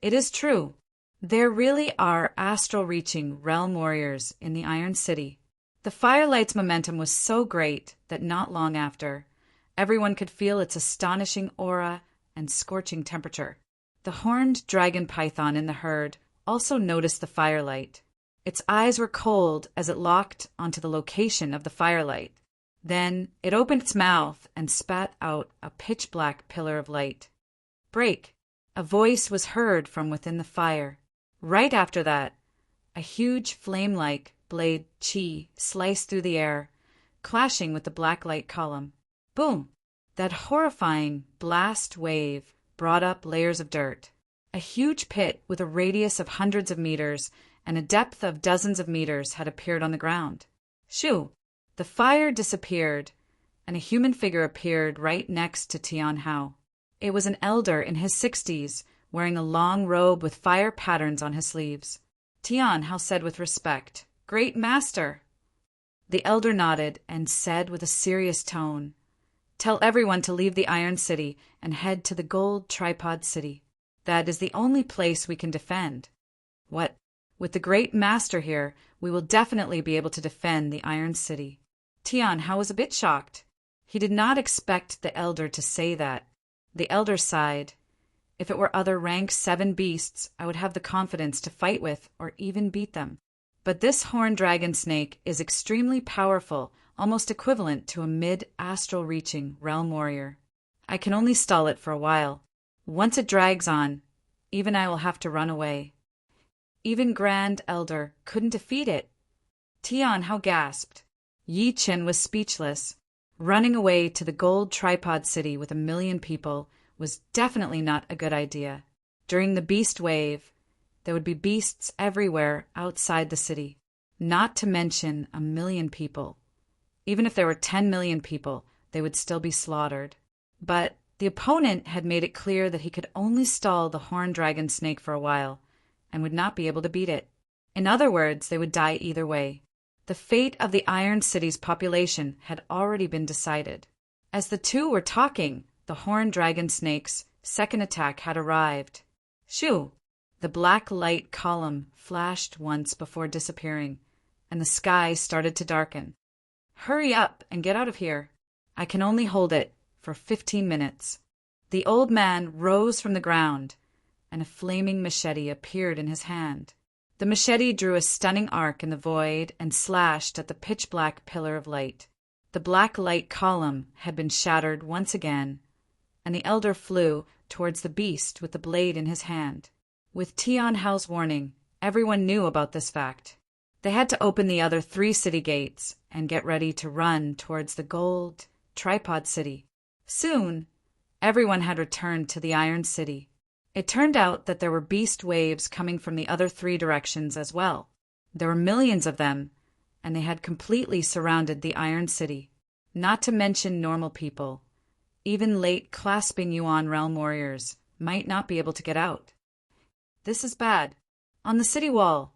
It is true. There really are astral-reaching realm warriors in the Iron City. The firelight's momentum was so great that not long after, everyone could feel its astonishing aura and scorching temperature. The horned dragon python in the herd also noticed the firelight. Its eyes were cold as it locked onto the location of the firelight. Then it opened its mouth and spat out a pitch-black pillar of light. "Break!" A voice was heard from within the fire. Right after that, a huge flame-like blade qi sliced through the air, clashing with the black light column. Boom! That horrifying blast wave brought up layers of dirt. A huge pit with a radius of hundreds of meters and a depth of dozens of meters had appeared on the ground. Shoo! The fire disappeared, and a human figure appeared right next to Tian Hao. It was an elder in his 60s, wearing a long robe with fire patterns on his sleeves. Tian Hao said with respect, "Great master." The elder nodded and said with a serious tone, "Tell everyone to leave the Iron City and head to the Gold Tripod City. That is the only place we can defend." "What? With the great master here, we will definitely be able to defend the Iron City." Tian Hao was a bit shocked. He did not expect the elder to say that. The elder sighed. "If it were other rank 7 beasts, I would have the confidence to fight with or even beat them. But this horned dragon snake is extremely powerful, almost equivalent to a mid-astral reaching realm warrior. I can only stall it for a while. Once it drags on, even I will have to run away." Even Grand Elder couldn't defeat it. Tian Hao gasped. Yi Qin was speechless. Running away to the gold tripod city with 1,000,000 people was definitely not a good idea. During the beast wave, there would be beasts everywhere outside the city, not to mention 1,000,000 people. Even if there were 10 million people, they would still be slaughtered. But the opponent had made it clear that he could only stall the horned dragon snake for a while, and would not be able to beat it. In other words, they would die either way. The fate of the Iron City's population had already been decided. As the two were talking, the horned dragon snake's second attack had arrived. Shoo! The black light column flashed once before disappearing, and the sky started to darken. Hurry up and get out of here. I can only hold it for 15 minutes. The old man rose from the ground, and a flaming machete appeared in his hand. The machete drew a stunning arc in the void and slashed at the pitch-black pillar of light. The black light column had been shattered once again, and the elder flew towards the beast with the blade in his hand. With Tian Hao's warning, everyone knew about this fact. They had to open the other 3 city gates and get ready to run towards the gold tripod city. Soon, everyone had returned to the Iron City. It turned out that there were beast waves coming from the other 3 directions as well. There were millions of them, and they had completely surrounded the Iron City. Not to mention normal people. Even late clasping Yuan realm warriors might not be able to get out. This is bad. On the city wall,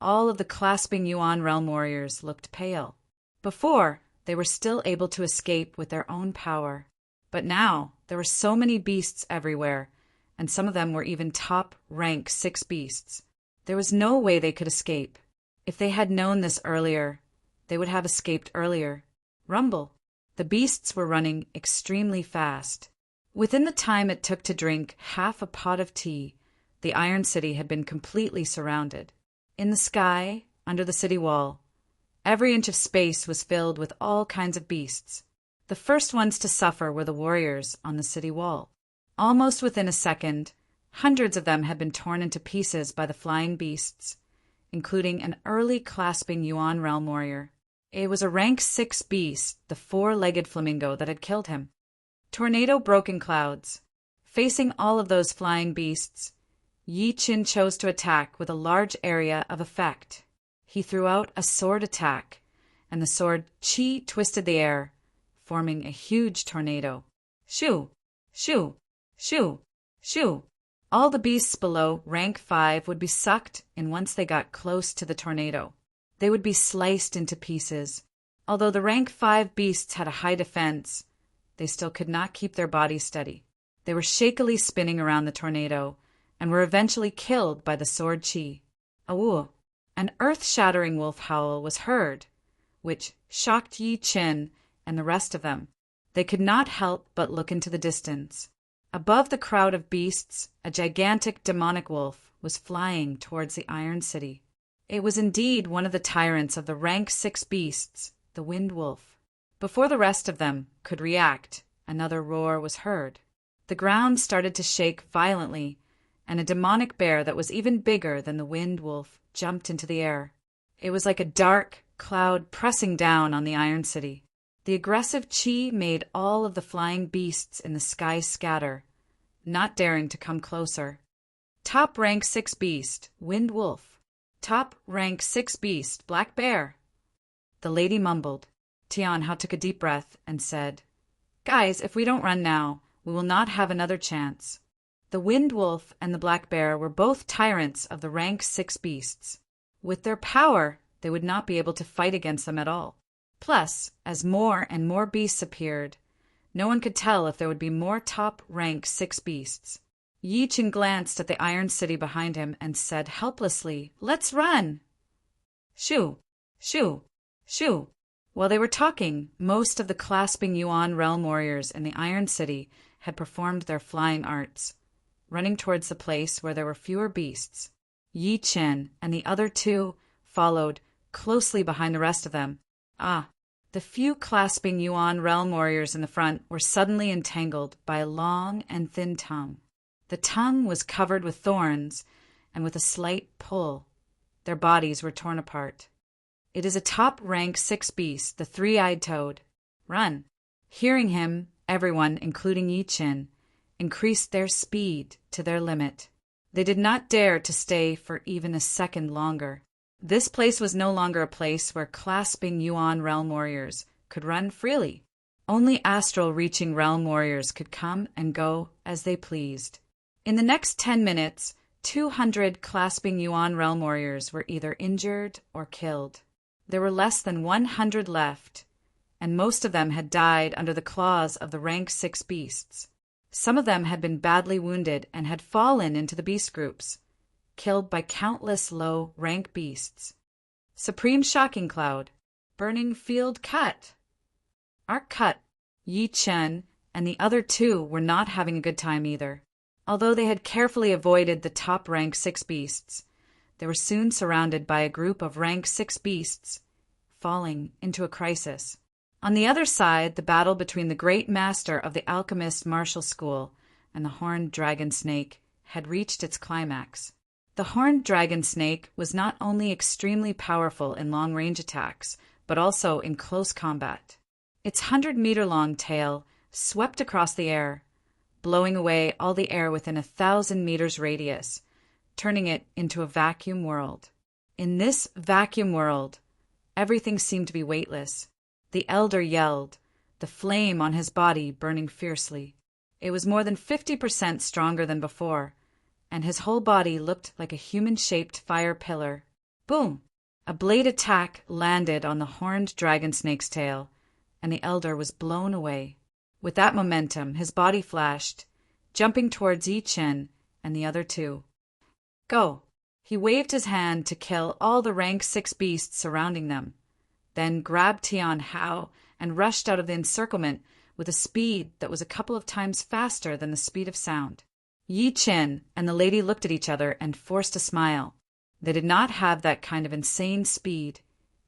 all of the clasping Yuan realm warriors looked pale. Before, they were still able to escape with their own power. But now, there were so many beasts everywhere, and some of them were even top rank 6 beasts. There was no way they could escape. If they had known this earlier, they would have escaped earlier. Rumble. The beasts were running extremely fast. Within the time it took to drink half a pot of tea, the Iron City had been completely surrounded. In the sky, under the city wall, every inch of space was filled with all kinds of beasts. The first ones to suffer were the warriors on the city wall. Almost within a second, hundreds of them had been torn into pieces by the flying beasts, including an early clasping Yuan realm warrior. It was a rank 6 beast, the 4-legged flamingo, that had killed him. Tornado broke in clouds. Facing all of those flying beasts, Yi Qin chose to attack with a large area of effect. He threw out a sword attack, and the sword Qi twisted the air, forming a huge tornado. Shoo! Shoo! Shoo! Shoo! All the beasts below rank 5 would be sucked in once they got close to the tornado. They would be sliced into pieces. Although the rank 5 beasts had a high defense, they still could not keep their bodies steady. They were shakily spinning around the tornado and were eventually killed by the sword Qi. Awoo! An earth-shattering wolf howl was heard, which shocked Yi Qin and the rest of them. They could not help but look into the distance. Above the crowd of beasts, a gigantic demonic wolf was flying towards the Iron City. It was indeed one of the tyrants of the rank 6 beasts, the Wind Wolf. Before the rest of them could react, another roar was heard. The ground started to shake violently, and a demonic bear that was even bigger than the Wind Wolf jumped into the air. It was like a dark cloud pressing down on the Iron City. The aggressive Qi made all of the flying beasts in the sky scatter, not daring to come closer. Top rank 6 beast, Wind Wolf. Top rank 6 beast, Black Bear. The lady mumbled. Tian Hao took a deep breath and said, "Guys, if we don't run now, we will not have another chance." The Wind Wolf and the Black Bear were both tyrants of the rank 6 beasts. With their power, they would not be able to fight against them at all. Plus, as more and more beasts appeared, no one could tell if there would be more top rank 6 beasts. Yi Qin glanced at the Iron City behind him and said helplessly, "Let's run!" Shoo! Shoo! Shoo! While they were talking, most of the clasping Yuan realm warriors in the Iron City had performed their flying arts, running towards the place where there were fewer beasts. Yi Qin and the other 2 followed closely behind the rest of them. The few clasping Yuan realm warriors in the front were suddenly entangled by a long and thin tongue. The tongue was covered with thorns, and with a slight pull, their bodies were torn apart. "It is a top rank 6 beast, the three-eyed toad. Run!" Hearing him, everyone, including Yi Qin, increased their speed to their limit. They did not dare to stay for even a second longer. This place was no longer a place where clasping Yuan realm warriors could run freely. Only astral-reaching realm warriors could come and go as they pleased. In the next 10 minutes, 200 clasping Yuan realm warriors were either injured or killed. There were less than 100 left, and most of them had died under the claws of the rank 6 beasts. Some of them had been badly wounded and had fallen into the beast groups, killed by countless low-rank beasts. Supreme Shocking Cloud. Burning Field Cut. Arc Cut. Yi Chen and the other 2 were not having a good time either. Although they had carefully avoided the top rank 6 beasts, they were soon surrounded by a group of rank 6 beasts, falling into a crisis. On the other side, the battle between the great master of the alchemist martial school and the horned dragon snake had reached its climax. The horned dragon snake was not only extremely powerful in long-range attacks, but also in close combat. Its 100-meter-long tail swept across the air, blowing away all the air within 1,000 meters radius, turning it into a vacuum world. In this vacuum world, everything seemed to be weightless. The elder yelled, the flame on his body burning fiercely. It was more than 50% stronger than before, and his whole body looked like a human-shaped fire pillar. Boom! A blade attack landed on the horned dragon snake's tail, and the elder was blown away. With that momentum, his body flashed, jumping towards Yi Chen and the other 2. Go! He waved his hand to kill all the rank 6 beasts surrounding them, then grabbed Tian Hao and rushed out of the encirclement with a speed that was a couple of times faster than the speed of sound. Yi Chen and the lady looked at each other and forced a smile. They did not have that kind of insane speed,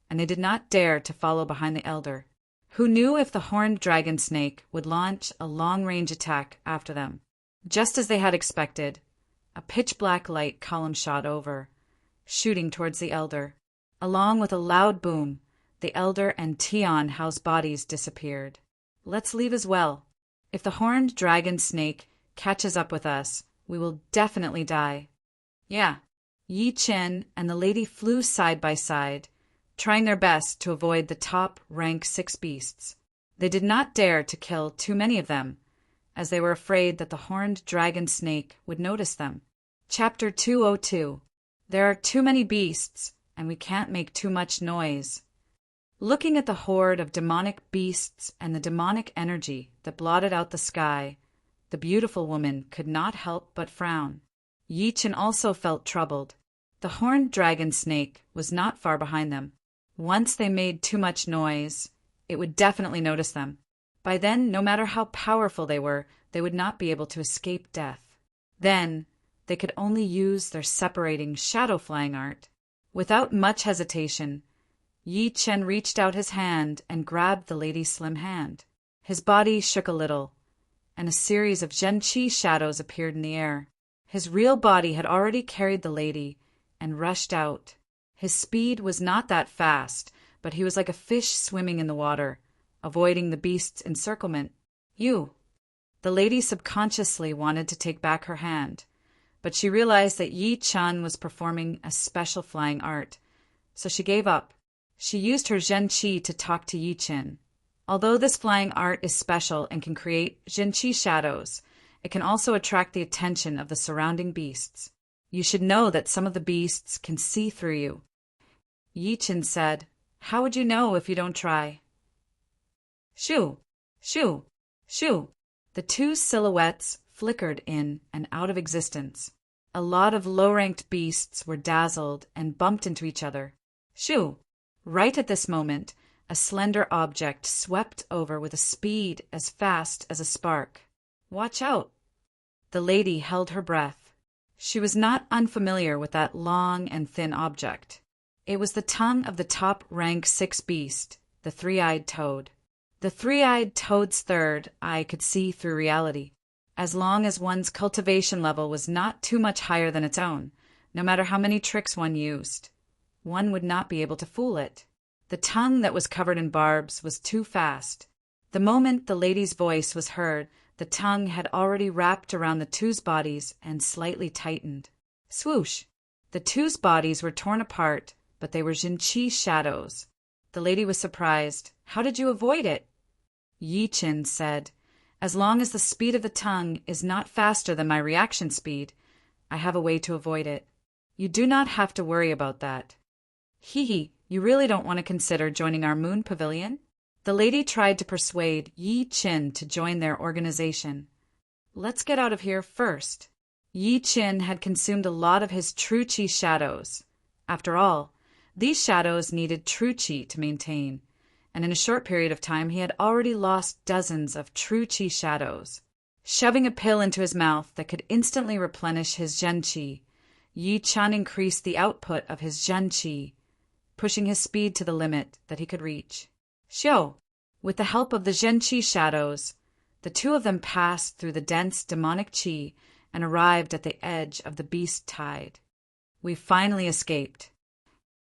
and they did not dare to follow behind the elder. Who knew if the horned dragon snake would launch a long-range attack after them? Just as they had expected, a pitch-black light column shot over, shooting towards the elder. Along with a loud boom, the elder and Tian Hao's bodies disappeared. Let's leave as well. If the horned dragon snake catches up with us, we will definitely die. Yeah. Yi Chen and the lady flew side by side, trying their best to avoid the top rank 6 beasts. They did not dare to kill too many of them, as they were afraid that the horned dragon snake would notice them. Chapter 202. There are too many beasts, and we can't make too much noise. Looking at the horde of demonic beasts and the demonic energy that blotted out the sky, the beautiful woman could not help but frown. Yi Chen also felt troubled. The horned dragon snake was not far behind them. Once they made too much noise, it would definitely notice them. By then, no matter how powerful they were, they would not be able to escape death. Then, they could only use their separating shadow flying art. Without much hesitation, Yi Chen reached out his hand and grabbed the lady's slim hand. His body shook a little, and a series of Zhenqi shadows appeared in the air. His real body had already carried the lady and rushed out. His speed was not that fast, but he was like a fish swimming in the water, avoiding the beast's encirclement. You. The lady subconsciously wanted to take back her hand, but she realized that Yi Chen was performing a special flying art, so she gave up. She used her Zhenqi to talk to Yi Chen. Although this flying art is special and can create Zhenqi shadows, it can also attract the attention of the surrounding beasts. You should know that some of the beasts can see through you. Yi Chen said, "How would you know if you don't try?" Shoo! Shoo! Shoo! The 2 silhouettes flickered in and out of existence. A lot of low-ranked beasts were dazzled and bumped into each other. Shoo! Right at this moment, a slender object swept over with a speed as fast as a spark. Watch out! The lady held her breath. She was not unfamiliar with that long and thin object. It was the tongue of the top rank 6 beast, the three-eyed toad. The three-eyed toad's third eye could see through reality. As long as one's cultivation level was not too much higher than its own, No matter how many tricks one used, one would not be able to fool it. The tongue that was covered in barbs was too fast. The moment the lady's voice was heard, the tongue had already wrapped around the two's bodies and slightly tightened. Swoosh! The two's bodies were torn apart, but they were Jinqi's shadows. The lady was surprised. How did you avoid it? Yi Qin said, as long as the speed of the tongue is not faster than my reaction speed, I have a way to avoid it. You do not have to worry about that. Hee, you really don't want to consider joining our moon pavilion? The lady tried to persuade Yi Qin to join their organization. Let's get out of here first. Yi Qin had consumed a lot of his true qi shadows. After all, these shadows needed true qi to maintain, and in a short period of time he had already lost dozens of true qi shadows. Shoving a pill into his mouth that could instantly replenish his zhen qi, Yi Qin increased the output of his zhen qi, pushing his speed to the limit that he could reach. Xiao, with the help of the zhen qi shadows, the two of them passed through the dense demonic qi and arrived at the edge of the beast tide. We finally escaped.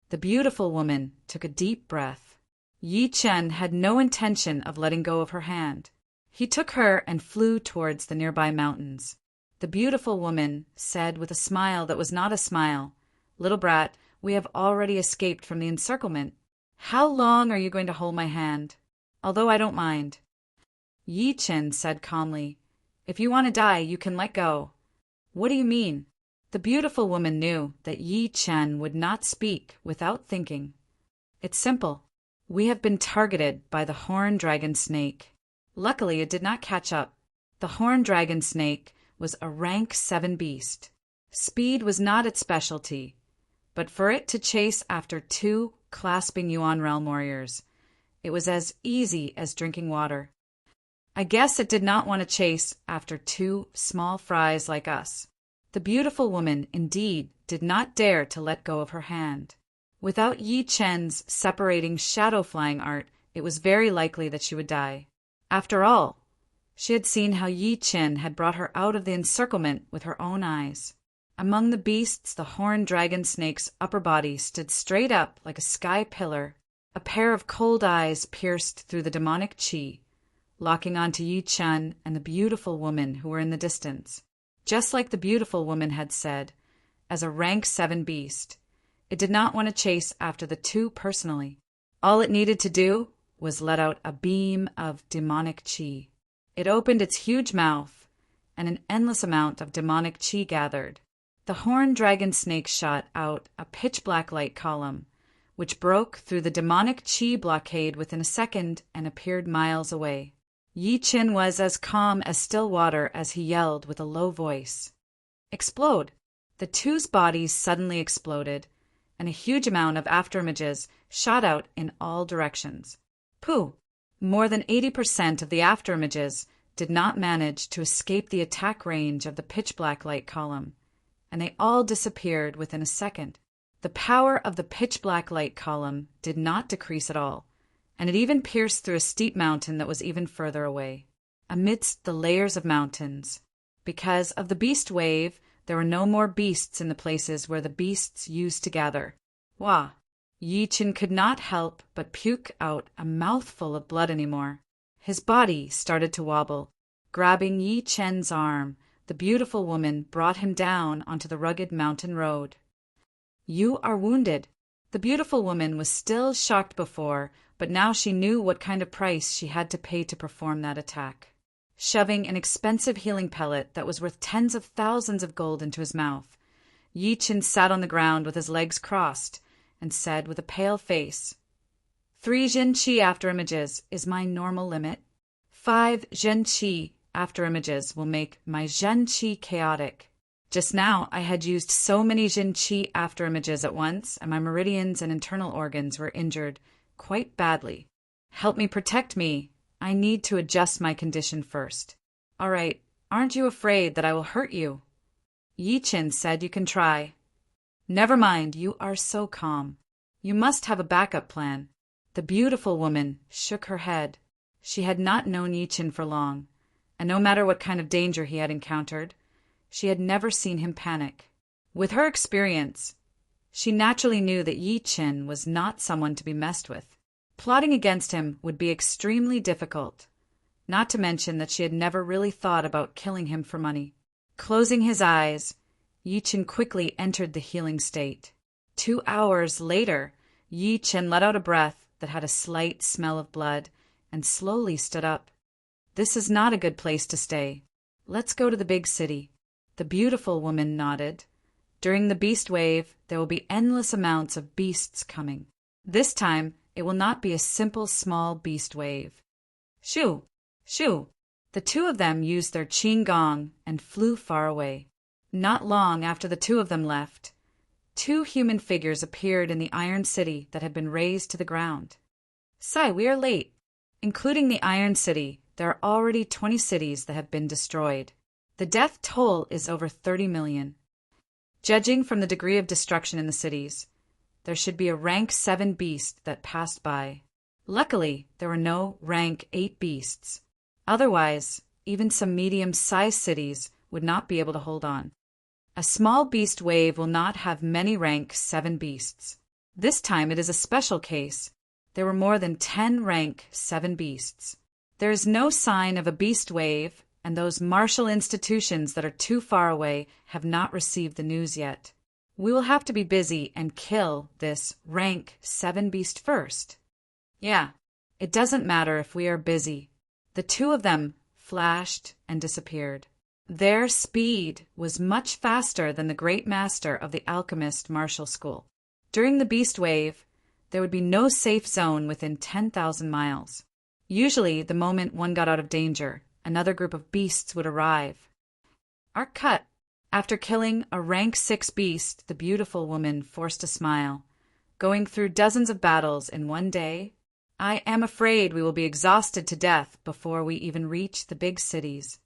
The beautiful woman took a deep breath. Yi Qin had no intention of letting go of her hand. He took her and flew towards the nearby mountains. The beautiful woman said with a smile that was not a smile, "Little brat, we have already escaped from the encirclement. How long are you going to hold my hand? Although I don't mind." Yi Qin said calmly, "If you want to die, you can let go." "What do you mean?" The beautiful woman knew that Yi Qin would not speak without thinking. "It's simple. We have been targeted by the horned dragon snake." Luckily, it did not catch up. The horned dragon snake was a rank 7 beast. Speed was not its specialty, but for it to chase after 2 clasping Yuan realm warriors, it was as easy as drinking water. I guess it did not want to chase after 2 small fries like us. The beautiful woman, indeed, did not dare to let go of her hand. Without Yi Qin's separating shadow flying art, it was very likely that she would die. After all, she had seen how Yi Qin had brought her out of the encirclement with her own eyes. Among the beasts, the horned dragon snake's upper body stood straight up like a sky pillar. A pair of cold eyes pierced through the demonic qi, locking onto Yi Qin and the beautiful woman who were in the distance. Just like the beautiful woman had said, as a rank 7 beast, it did not want to chase after the 2 personally. All it needed to do was let out a beam of demonic qi. It opened its huge mouth, and an endless amount of demonic qi gathered. The horned dragon snake shot out a pitch-black light column, which broke through the demonic qi blockade within a second and appeared miles away. Yi Qin was as calm as still water as he yelled with a low voice, "Explode!" The 2's bodies suddenly exploded, and a huge amount of afterimages shot out in all directions. Pooh! More than 80% of the afterimages did not manage to escape the attack range of the pitch-black light column, and they all disappeared within a second. The power of the pitch-black light column did not decrease at all, and it even pierced through a steep mountain that was even further away. Amidst the layers of mountains, because of the beast wave, there were no more beasts in the places where the beasts used to gather. Wah! Yi Qin could not help but puke out a mouthful of blood anymore. His body started to wobble. Grabbing Yi Qin's arm, the beautiful woman brought him down onto the rugged mountain road. "You are wounded." The beautiful woman was still shocked before, but now she knew what kind of price she had to pay to perform that attack. Shoving an expensive healing pellet that was worth tens of thousands of gold into his mouth, Yi Qin sat on the ground with his legs crossed and said with a pale face, 3 Zhen Qi afterimages is my normal limit. 5 Zhen Qi afterimages will make my Zhen Qi chaotic. Just now I had used so many Zhen Qi afterimages at once, and my meridians and internal organs were injured quite badly. Help me protect me. I need to adjust my condition first. All right, aren't you afraid that I will hurt you? Yi Qin said you can try. Never mind, you are so calm. You must have a backup plan. The beautiful woman shook her head. She had not known Yi Qin for long, and no matter what kind of danger he had encountered, she had never seen him panic. With her experience, she naturally knew that Yi Qin was not someone to be messed with. Plotting against him would be extremely difficult, not to mention that she had never really thought about killing him for money. Closing his eyes, Yi Qin quickly entered the healing state. 2 hours later, Yi Qin let out a breath that had a slight smell of blood and slowly stood up. This is not a good place to stay. Let's go to the big city. The beautiful woman nodded. During the beast wave, there will be endless amounts of beasts coming. This time, it will not be a simple small beast wave. Shoo! Shoo! The two of them used their qing gong and flew far away. Not long after the two of them left, 2 human figures appeared in the Iron City that had been razed to the ground. Sai, we are late. Including the Iron City, there are already 20 cities that have been destroyed. The death toll is over 30 million. Judging from the degree of destruction in the cities, there should be a rank 7 beast that passed by. Luckily, there were no rank 8 beasts. Otherwise, even some medium-sized cities would not be able to hold on. A small beast wave will not have many rank 7 beasts. This time it is a special case. There were more than 10 rank 7 beasts. There is no sign of a beast wave, and those martial institutions that are too far away have not received the news yet. We will have to be busy and kill this rank 7 beast first. Yeah, it doesn't matter if we are busy. The two of them flashed and disappeared. Their speed was much faster than the great master of the alchemist martial school. During the beast wave, there would be no safe zone within 10,000 miles. Usually, the moment one got out of danger, another group of beasts would arrive. Our cut. After killing a rank 6 beast, the beautiful woman forced a smile. Going through dozens of battles in one day, I am afraid we will be exhausted to death before we even reach the big cities.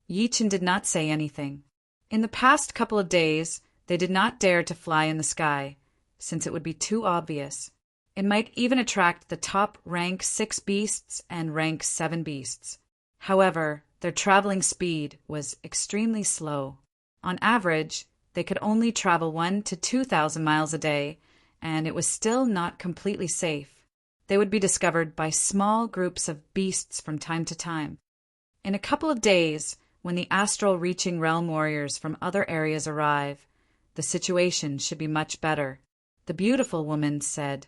Yi Qin did not say anything. In the past couple of days, they did not dare to fly in the sky, since it would be too obvious. It might even attract the top rank 6 beasts and rank 7 beasts. However, their traveling speed was extremely slow. On average, they could only travel 1,000 to 2,000 miles a day, and it was still not completely safe. They would be discovered by small groups of beasts from time to time. In a couple of days, when the astral reaching realm warriors from other areas arrive, the situation should be much better. The beautiful woman said.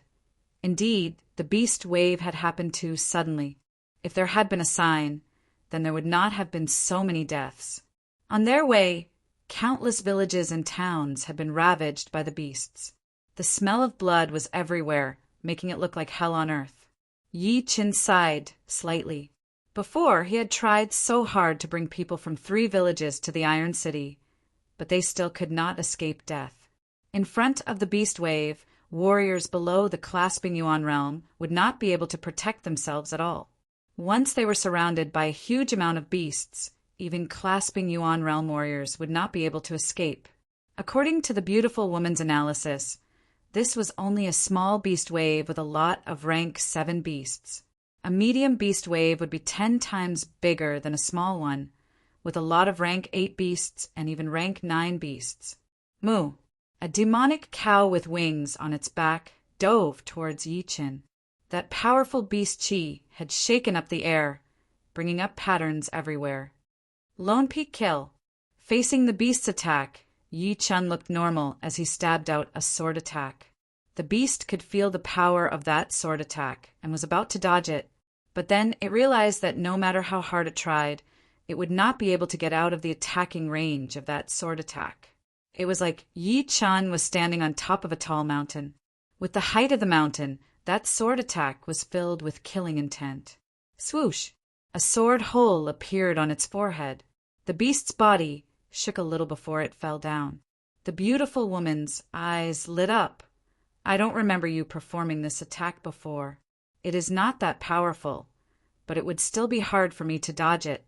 Indeed, the beast wave had happened too suddenly. If there had been a sign, then there would not have been so many deaths. On their way, countless villages and towns had been ravaged by the beasts. The smell of blood was everywhere, making it look like hell on earth. Yi Qin sighed slightly. Before, he had tried so hard to bring people from 3 villages to the Iron City, but they still could not escape death. In front of the beast wave, warriors below the clasping Yuan realm would not be able to protect themselves at all. Once they were surrounded by a huge amount of beasts, even clasping Yuan realm warriors would not be able to escape. According to the beautiful woman's analysis, this was only a small beast wave with a lot of rank 7 beasts. A medium beast wave would be 10 times bigger than a small one, with a lot of rank 8 beasts and even rank 9 beasts. Moo, a demonic cow with wings on its back, dove towards Yi Qin. That powerful beast Qi had shaken up the air, bringing up patterns everywhere. Lone peak kill. Facing the beast's attack, Yi Qin looked normal as he stabbed out a sword attack. The beast could feel the power of that sword attack and was about to dodge it, but then it realized that no matter how hard it tried, it would not be able to get out of the attacking range of that sword attack. It was like Yi Qin was standing on top of a tall mountain. With the height of the mountain, that sword attack was filled with killing intent. Swoosh! A sword hole appeared on its forehead. The beast's body shook a little before it fell down. The beautiful woman's eyes lit up. I don't remember you performing this attack before. It is not that powerful, but it would still be hard for me to dodge it.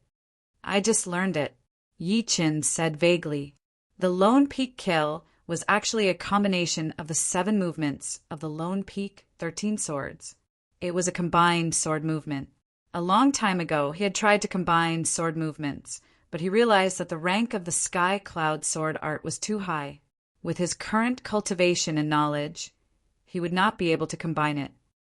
I just learned it, Yi Qin said vaguely. The Lone Peak kill was actually a combination of the 7 movements of the Lone Peak 13 swords. It was a combined sword movement. A long time ago, he had tried to combine sword movements, but he realized that the rank of the Sky Cloud sword art was too high. With his current cultivation and knowledge, he would not be able to combine it.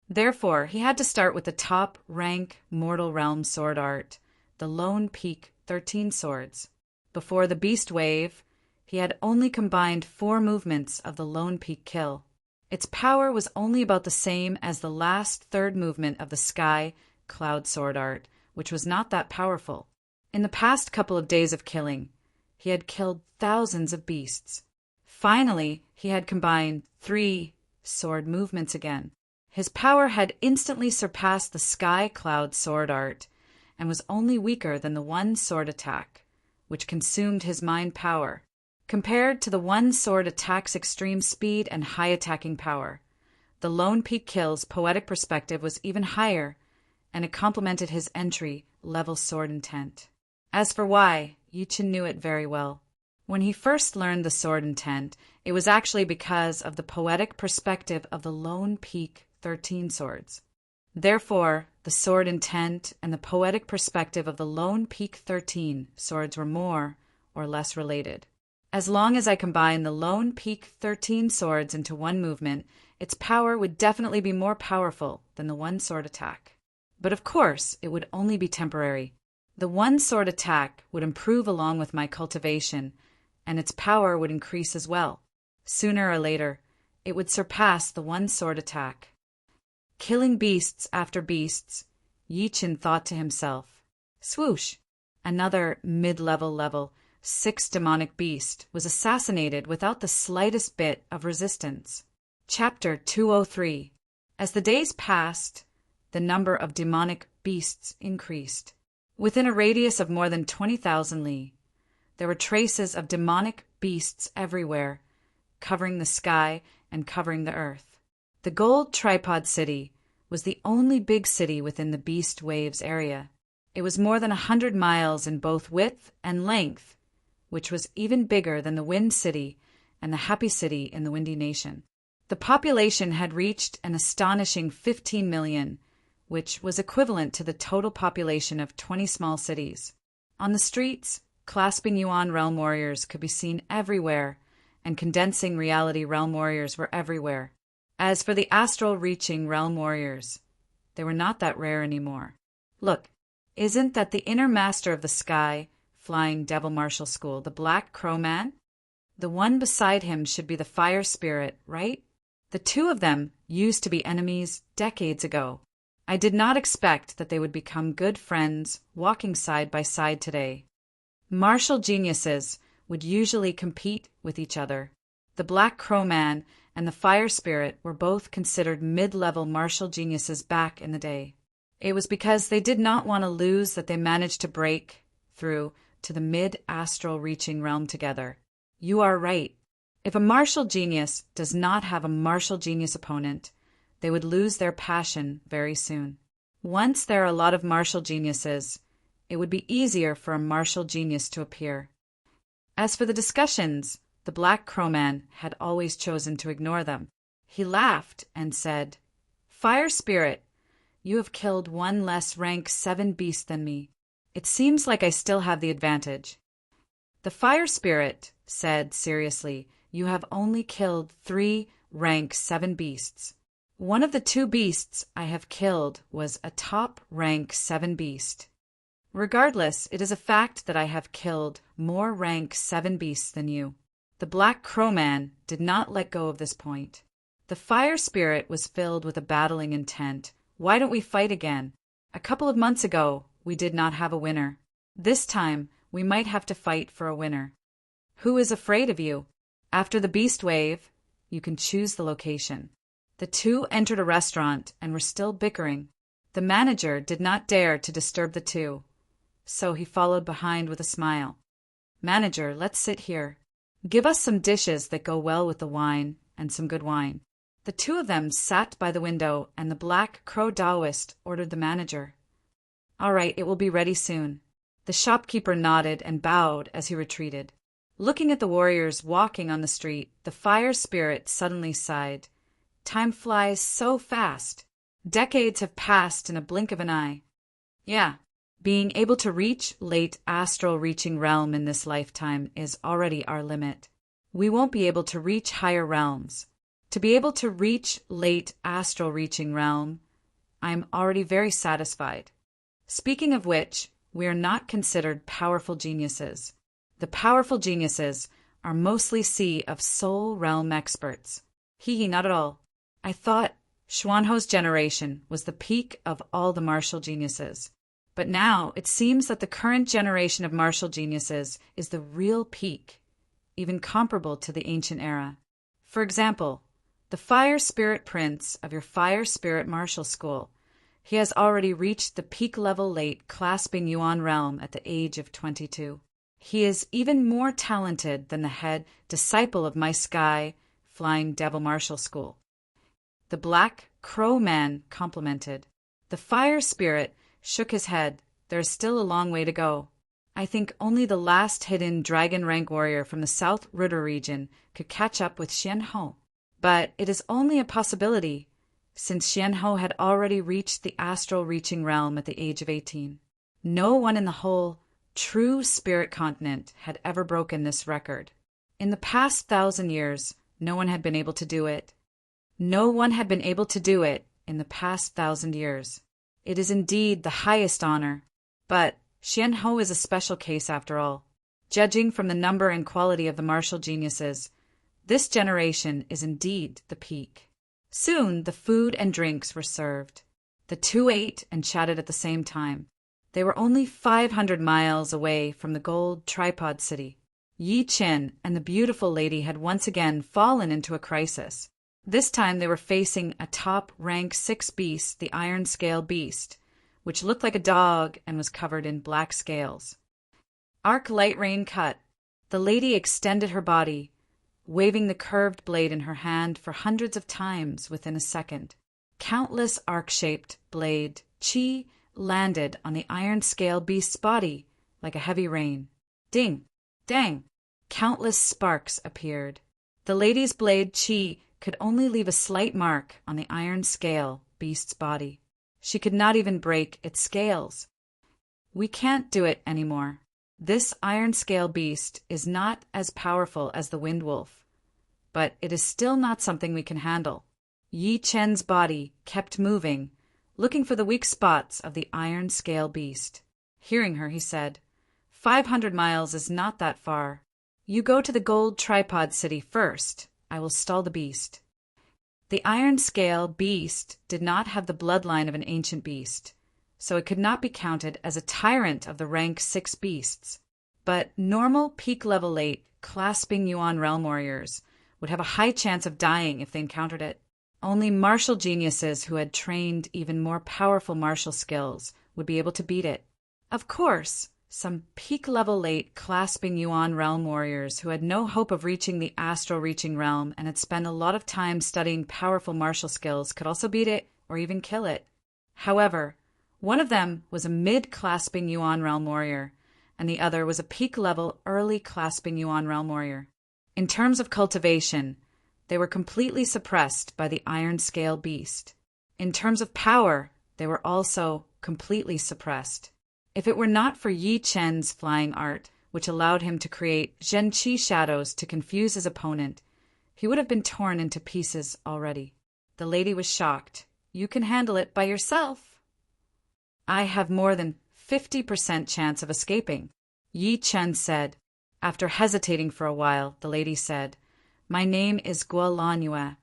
Therefore, he had to start with the top-rank Mortal Realm sword art, the Lone Peak 13 swords. Before the Beast Wave, he had only combined 4 movements of the Lone Peak Kill. Its power was only about the same as the last 3rd movement of the Sky Cloud sword art, which was not that powerful. In the past couple of days of killing, he had killed thousands of beasts. Finally, he had combined 3 sword movements again. His power had instantly surpassed the Sky Cloud sword art and was only weaker than the one sword attack, which consumed his mind power. Compared to the one sword attack's extreme speed and high attacking power, the Lone Peak Kill's poetic perspective was even higher, and it complemented his entry-level sword intent. As for why, Yichen knew it very well. When he first learned the sword intent, it was actually because of the poetic perspective of the Lone Peak 13 swords. Therefore, the sword intent and the poetic perspective of the Lone Peak 13 swords were more or less related. As long as I combined the Lone Peak 13 swords into one movement, its power would definitely be more powerful than the one sword attack. But of course, it would only be temporary. The one sword attack would improve along with my cultivation, and its power would increase as well. Sooner or later, it would surpass the one sword attack. Killing beasts after beasts, Yichen thought to himself. Swoosh! Another mid-level 6 demonic beast was assassinated without the slightest bit of resistance. Chapter 203. As the days passed, the number of demonic beasts increased. Within a radius of more than 20,000 li, there were traces of demonic beasts everywhere, covering the sky and covering the earth. The Gold Tripod City was the only big city within the Beast Waves area. It was more than 100 miles in both width and length, which was even bigger than the Wind City and the Happy City in the Windy Nation. The population had reached an astonishing 15 million, which was equivalent to the total population of 20 small cities. On the streets, clasping Yuan realm warriors could be seen everywhere, and condensing reality realm warriors were everywhere. As for the astral reaching realm warriors, they were not that rare anymore. Look, isn't that the inner master of the sky flying devil martial school, the Black Crow Man? The one beside him should be the fire spirit, right? The two of them used to be enemies decades ago. I did not expect that they would become good friends, walking side by side today. Martial geniuses would usually compete with each other. The Black Crow Man and the Fire Spirit were both considered mid-level martial geniuses back in the day. It was because they did not want to lose that they managed to break through to the mid-astral reaching realm together. You are right. If a martial genius does not have a martial genius opponent, they would lose their passion very soon. Once there are a lot of martial geniuses, it would be easier for a martial genius to appear. As for the discussions, the Black Crow Man had always chosen to ignore them. He laughed and said, "Fire Spirit, you have killed one less rank 7 beast than me. It seems like I still have the advantage." The Fire Spirit said seriously, "You have only killed 3 rank 7 beasts. One of the 2 beasts I have killed was a top rank 7 beast. Regardless, it is a fact that I have killed more rank 7 beasts than you." The Black Crow Man did not let go of this point. The Fire Spirit was filled with a battling intent. Why don't we fight again? A couple of months ago, we did not have a winner. This time, we might have to fight for a winner. Who is afraid of you? After the Beast Wave, you can choose the location. The two entered a restaurant and were still bickering. The manager did not dare to disturb the two, so he followed behind with a smile. "Manager, let's sit here. Give us some dishes that go well with the wine and some good wine." The two of them sat by the window, and the Black Crow Taoist ordered the manager. "All right, it will be ready soon." The shopkeeper nodded and bowed as he retreated. Looking at the warriors walking on the street, the Fire Spirit suddenly sighed. Time flies so fast. Decades have passed in a blink of an eye. Yeah, being able to reach late astral reaching realm in this lifetime is already our limit. we won't be able to reach higher realms. To be able to reach late astral reaching realm, I am already very satisfied. Speaking of which, we are not considered powerful geniuses. The powerful geniuses are mostly of soul realm experts. Not at all. I thought Xuanho's generation was the peak of all the martial geniuses. But now it seems that the current generation of martial geniuses is the real peak, even comparable to the ancient era. For example, the Fire Spirit Prince of your Fire Spirit Martial School. He has already reached the peak level late clasping Yuan realm at the age of 22. He is even more talented than the head disciple of my Sky Flying Devil Martial School. The Black Crow Man complimented. The Fire Spirit shook his head. There is still a long way to go. I think only the last hidden dragon rank warrior from the South Ritter region could catch up with Xuanho. But it is only a possibility, since Xuanho had already reached the astral reaching realm at the age of 18. No one in the whole true spirit continent had ever broken this record. In the past 1,000 years, no one had been able to do it. No one had been able to do it in the past 1,000 years. It is indeed the highest honor, but Xuanho is a special case after all. Judging from the number and quality of the martial geniuses, this generation is indeed the peak. Soon the food and drinks were served. The two ate and chatted at the same time. They were only 500 miles away from the gold tripod city. Yi Qin and the beautiful lady had once again fallen into a crisis. This time they were facing a top rank 6 beast, the Iron Scale Beast, which looked like a dog and was covered in black scales. Arc light rain cut. The lady extended her body, waving the curved blade in her hand for hundreds of times within a second. Countless arc-shaped blade chi landed on the Iron Scale Beast's body like a heavy rain. Ding! Dang! Countless sparks appeared. The lady's blade chi could only leave a slight mark on the Iron Scale Beast's body. She could not even break its scales. We can't do it anymore. This Iron Scale Beast is not as powerful as the Wind Wolf, but it is still not something we can handle. Yi Chen's body kept moving, looking for the weak spots of the Iron Scale Beast. Hearing her, he said, 500 miles is not that far. You go to the gold tripod city first. I will stall the beast. The Iron Scale Beast did not have the bloodline of an ancient beast, so it could not be counted as a tyrant of the rank 6 beasts. But normal peak level 8 clasping Yuan realm warriors would have a high chance of dying if they encountered it. Only martial geniuses who had trained even more powerful martial skills would be able to beat it. Of course, some peak level 8 clasping Yuan realm warriors who had no hope of reaching the astral reaching realm and had spent a lot of time studying powerful martial skills could also beat it or even kill it. However, one of them was a mid-clasping Yuan realm warrior, and the other was a peak level early clasping Yuan realm warrior. In terms of cultivation, they were completely suppressed by the Iron Scale Beast. In terms of power, they were also completely suppressed. If it were not for Yi Chen's flying art, which allowed him to create Zhenqi shadows to confuse his opponent, he would have been torn into pieces already. The lady was shocked. You can handle it by yourself. I have more than 50% chance of escaping, Yi Chen said. After hesitating for a while, the lady said, My name is Guo Lanue,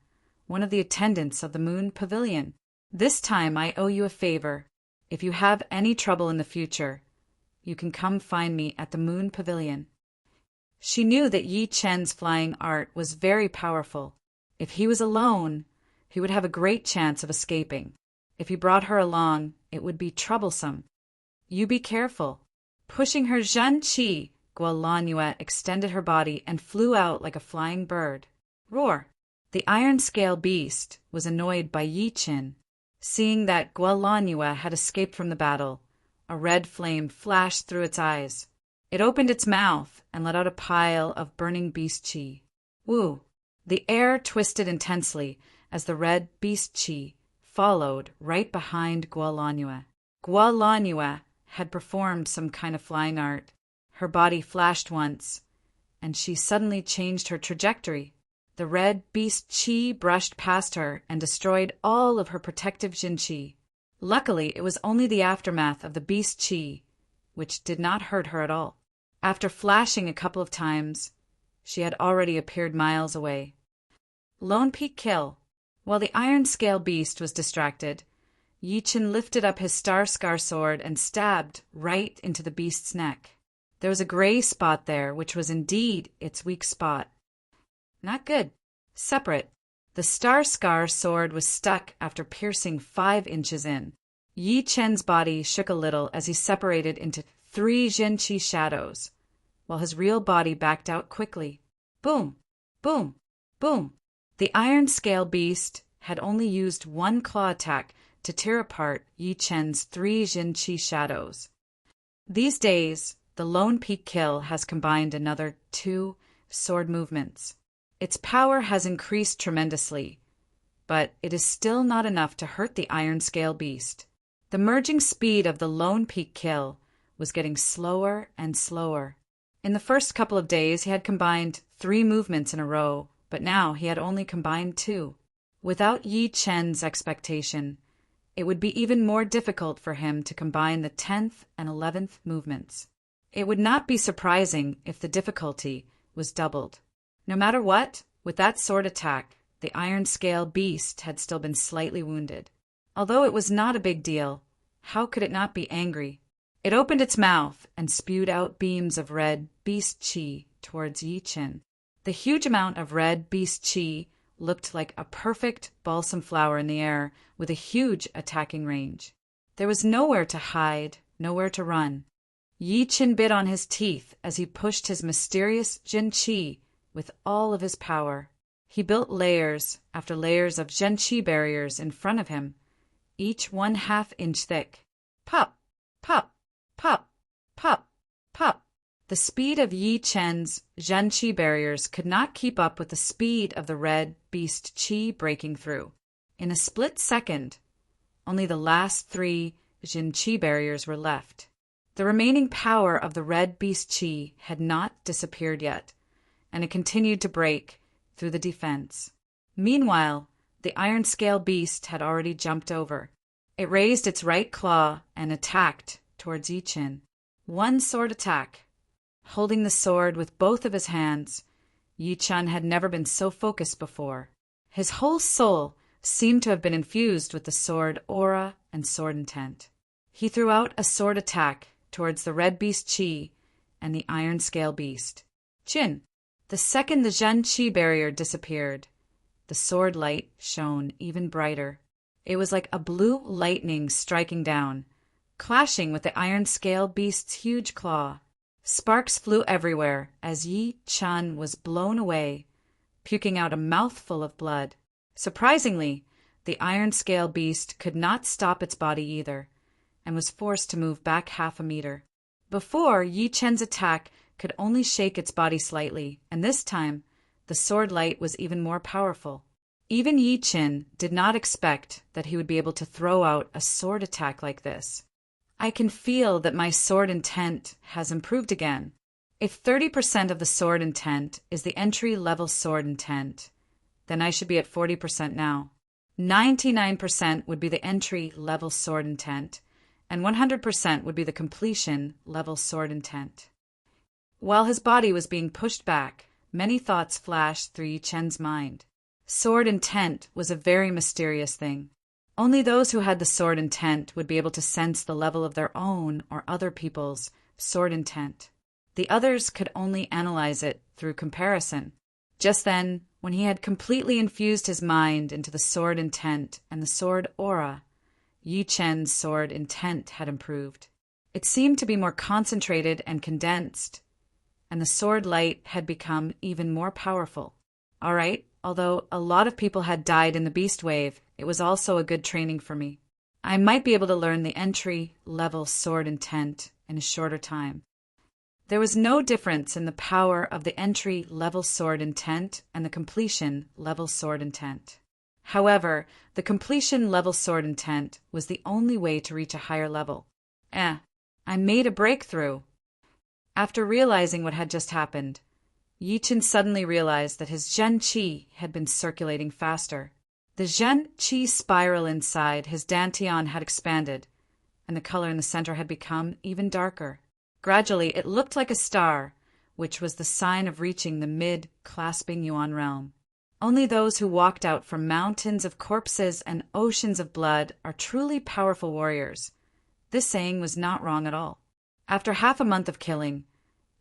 one of the attendants of the Moon Pavilion. This time I owe you a favor. If you have any trouble in the future, you can come find me at the Moon Pavilion. She knew that Yi Chen's flying art was very powerful. If he was alone, he would have a great chance of escaping. If he brought her along, it would be troublesome. You be careful. Pushing her Zhenqi, Guo Lanue extended her body and flew out like a flying bird. Roar! The Iron Scale Beast was annoyed by Yi Chen. Seeing that Guo Lanue had escaped from the battle, a red flame flashed through its eyes. It opened its mouth and let out a pile of burning beast chi. Woo! The air twisted intensely as the red beast chi followed right behind Guo Lanue. Guo Lanue had performed some kind of flying art. Her body flashed once, and she suddenly changed her trajectory. The red beast chi brushed past her and destroyed all of her protective Jin chi. Luckily, it was only the aftermath of the beast chi, which did not hurt her at all. After flashing a couple of times, she had already appeared miles away. Lone Peak Kill. While the Iron Scale Beast was distracted, Yi Chen lifted up his Star Scar sword and stabbed right into the beast's neck. There was a gray spot there, which was indeed its weak spot. Not good. Separate. The Star Scar sword was stuck after piercing 5 inches in. Yi Chen's body shook a little as he separated into 3 Jin Chi shadows, while his real body backed out quickly. Boom! Boom! Boom! The Iron Scale Beast had only used 1 claw attack to tear apart Yi Chen's 3 Jin Chi shadows. These days, the Lone Peak Kill has combined another 2 sword movements. Its power has increased tremendously, but it is still not enough to hurt the Iron Scale Beast. The merging speed of the Lone Peak Kill was getting slower and slower. In the first couple of days, he had combined 3 movements in a row, but now he had only combined 2. Without Yi Chen's expectation, it would be even more difficult for him to combine the 10th and 11th movements. It would not be surprising if the difficulty was doubled. No matter what, with that sword attack, the Iron Scale Beast had still been slightly wounded. Although it was not a big deal, how could it not be angry? It opened its mouth and spewed out beams of red beast chi towards Yi Chen. The huge amount of red beast chi looked like a perfect balsam flower in the air with a huge attacking range. There was nowhere to hide, nowhere to run. Yi Chen bit on his teeth as he pushed his mysterious Jin Chi with all of his power. He built layers after layers of Jin Chi barriers in front of him, each 1/2 inch thick. Pop! Pop! Pop! Pop! Pop! The speed of Yi Chen's Jin Chi barriers could not keep up with the speed of the red beast chi breaking through. In a split second, only the last 3 Jin Chi barriers were left. The remaining power of the red beast chi had not disappeared yet, and it continued to break through the defense. Meanwhile, the Iron Scale Beast had already jumped over. It raised its right claw and attacked towards Yi Chen. 1 sword attack. Holding the sword with both of his hands, Yi Chen had never been so focused before. His whole soul seemed to have been infused with the sword aura and sword intent. He threw out a sword attack towards the red beast chi and the Iron Scale Beast. Chin! The second the Jin Chi barrier disappeared, the sword light shone even brighter. It was like a blue lightning striking down, clashing with the Iron Scale Beast's huge claw. Sparks flew everywhere as Yi Chen was blown away, puking out a mouthful of blood. Surprisingly, the Iron Scale Beast could not stop its body either, and was forced to move back 1/2 meter. Before, Yi Chen's attack could only shake its body slightly, and this time, the sword light was even more powerful. Even Yi Chen did not expect that he would be able to throw out a sword attack like this. I can feel that my sword intent has improved again. If 30% of the sword intent is the entry-level sword intent, then I should be at 40% now. 99% would be the entry-level sword intent, and 100% would be the completion-level sword intent. While his body was being pushed back, many thoughts flashed through Yi Chen's mind. Sword intent was a very mysterious thing. Only those who had the sword intent would be able to sense the level of their own or other people's sword intent. The others could only analyze it through comparison. Just then, when he had completely infused his mind into the sword intent and the sword aura, Yi Chen's sword intent had improved. It seemed to be more concentrated and condensed, and the sword light had become even more powerful. All right, although a lot of people had died in the beast wave, it was also a good training for me. I might be able to learn the entry-level sword intent in a shorter time. There was no difference in the power of the entry-level sword intent and the completion-level sword intent. However, the completion-level sword intent was the only way to reach a higher level. I made a breakthrough. After realizing what had just happened, Yi Chen suddenly realized that his Zhen Qi had been circulating faster. The Zhen Qi spiral inside his dantian had expanded, and the color in the center had become even darker. Gradually, it looked like a star, which was the sign of reaching the mid-clasping Yuan realm. Only those who walked out from mountains of corpses and oceans of blood are truly powerful warriors. This saying was not wrong at all. After half a month of killing,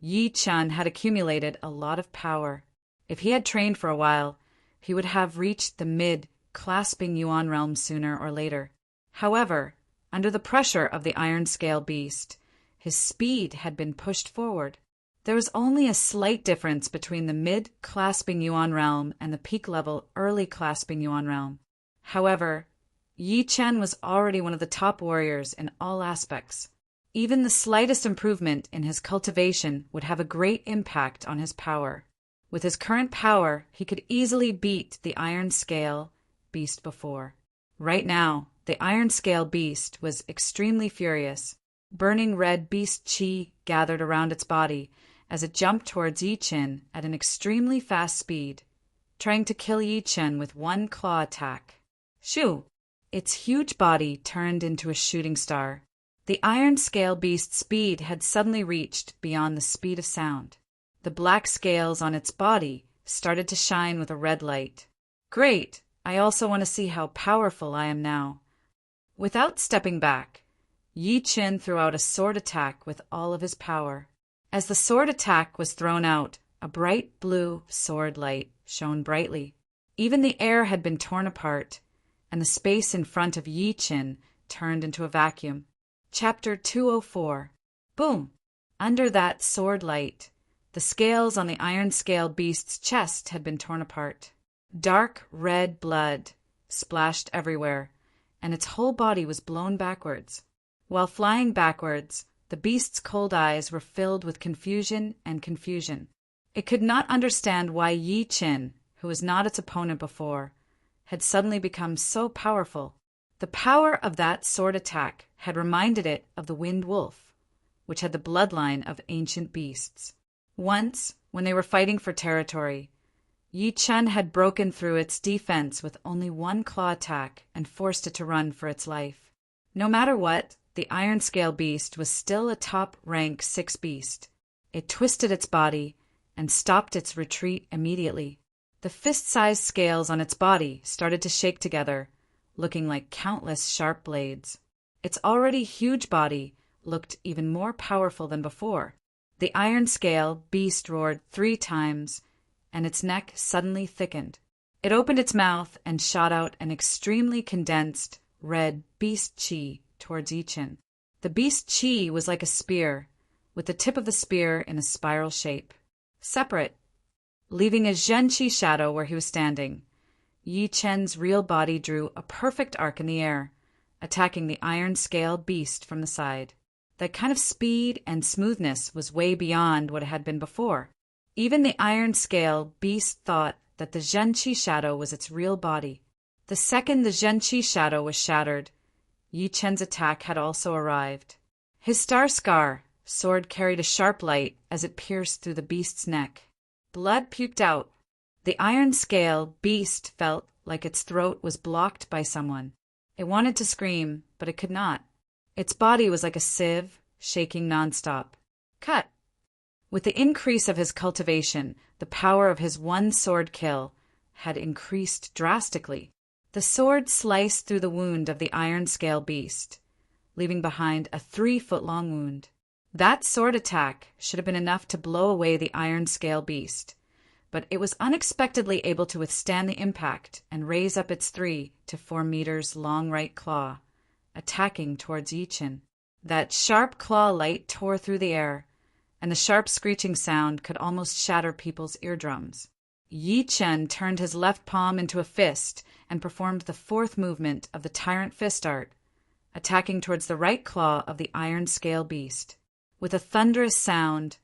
Yi Chen had accumulated a lot of power. If he had trained for a while, he would have reached the mid-clasping Yuan realm sooner or later. However, under the pressure of the iron scale beast, his speed had been pushed forward. There was only a slight difference between the mid-clasping Yuan realm and the peak-level early-clasping Yuan realm. However, Yi Chen was already one of the top warriors in all aspects. Even the slightest improvement in his cultivation would have a great impact on his power. With his current power, he could easily beat the iron scale beast before. Right now, the iron scale beast was extremely furious. Burning red beast qi gathered around its body as it jumped towards Yi Chen at an extremely fast speed, trying to kill Yi Chen with one claw attack. Shoo! Its huge body turned into a shooting star. The iron scale beast's speed had suddenly reached beyond the speed of sound. The black scales on its body started to shine with a red light. Great! I also want to see how powerful I am now. Without stepping back, Yi Chen threw out a sword attack with all of his power. As the sword attack was thrown out, a bright blue sword light shone brightly. Even the air had been torn apart, and the space in front of Yi Chen turned into a vacuum. Chapter 204. Boom! Under that sword light, the scales on the iron scale beast's chest had been torn apart. Dark red blood splashed everywhere, and its whole body was blown backwards. While flying backwards, the beast's cold eyes were filled with confusion and confusion. It could not understand why Yi Chen, who was not its opponent before, had suddenly become so powerful. The power of that sword attack had reminded it of the wind wolf, which had the bloodline of ancient beasts. Once, when they were fighting for territory, Yi Chen had broken through its defense with only one claw attack and forced it to run for its life. No matter what, the iron scale beast was still a top-rank 6 beast. It twisted its body and stopped its retreat immediately. The fist-sized scales on its body started to shake together, looking like countless sharp blades. Its already huge body looked even more powerful than before. The iron scale beast roared 3 times, and its neck suddenly thickened. It opened its mouth and shot out an extremely condensed, red beast qi towards Yi Chen. The beast qi was like a spear, with the tip of the spear in a spiral shape. Separate, leaving a Zhen Qi shadow where he was standing, Yi Chen's real body drew a perfect arc in the air, attacking the iron scale beast from the side. That kind of speed and smoothness was way beyond what it had been before. Even the iron scale beast thought that the Zhen Qi shadow was its real body. The second the Zhen Qi shadow was shattered, Yi Chen's attack had also arrived. His star scar sword carried a sharp light as it pierced through the beast's neck. Blood puked out. The iron scale beast felt like its throat was blocked by someone. It wanted to scream, but it could not. Its body was like a sieve, shaking nonstop. Cut! With the increase of his cultivation, the power of his one sword kill had increased drastically. The sword sliced through the wound of the iron scale beast, leaving behind a 3-foot-long wound. That sword attack should have been enough to blow away the iron scale beast, but it was unexpectedly able to withstand the impact and raise up its 3 to 4 meters long right claw, attacking towards Yi Chen. That sharp claw light tore through the air, and the sharp screeching sound could almost shatter people's eardrums. Yi Chen turned his left palm into a fist and performed the 4th movement of the Tyrant Fist art, attacking towards the right claw of the iron scale beast. With a thunderous sound,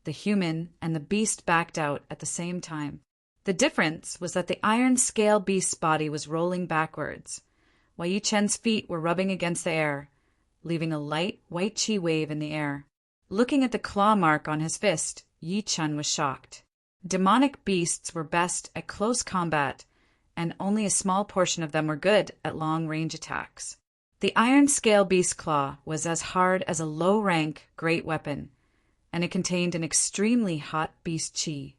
the human and the beast backed out at the same time. The difference was that the iron scale beast's body was rolling backwards, while Yi Chen's feet were rubbing against the air, leaving a light white qi wave in the air. Looking at the claw mark on his fist, Yi Chen was shocked. Demonic beasts were best at close combat, and only a small portion of them were good at long-range attacks. The iron scale beast claw was as hard as a low-rank great weapon, and it contained an extremely hot beast chi.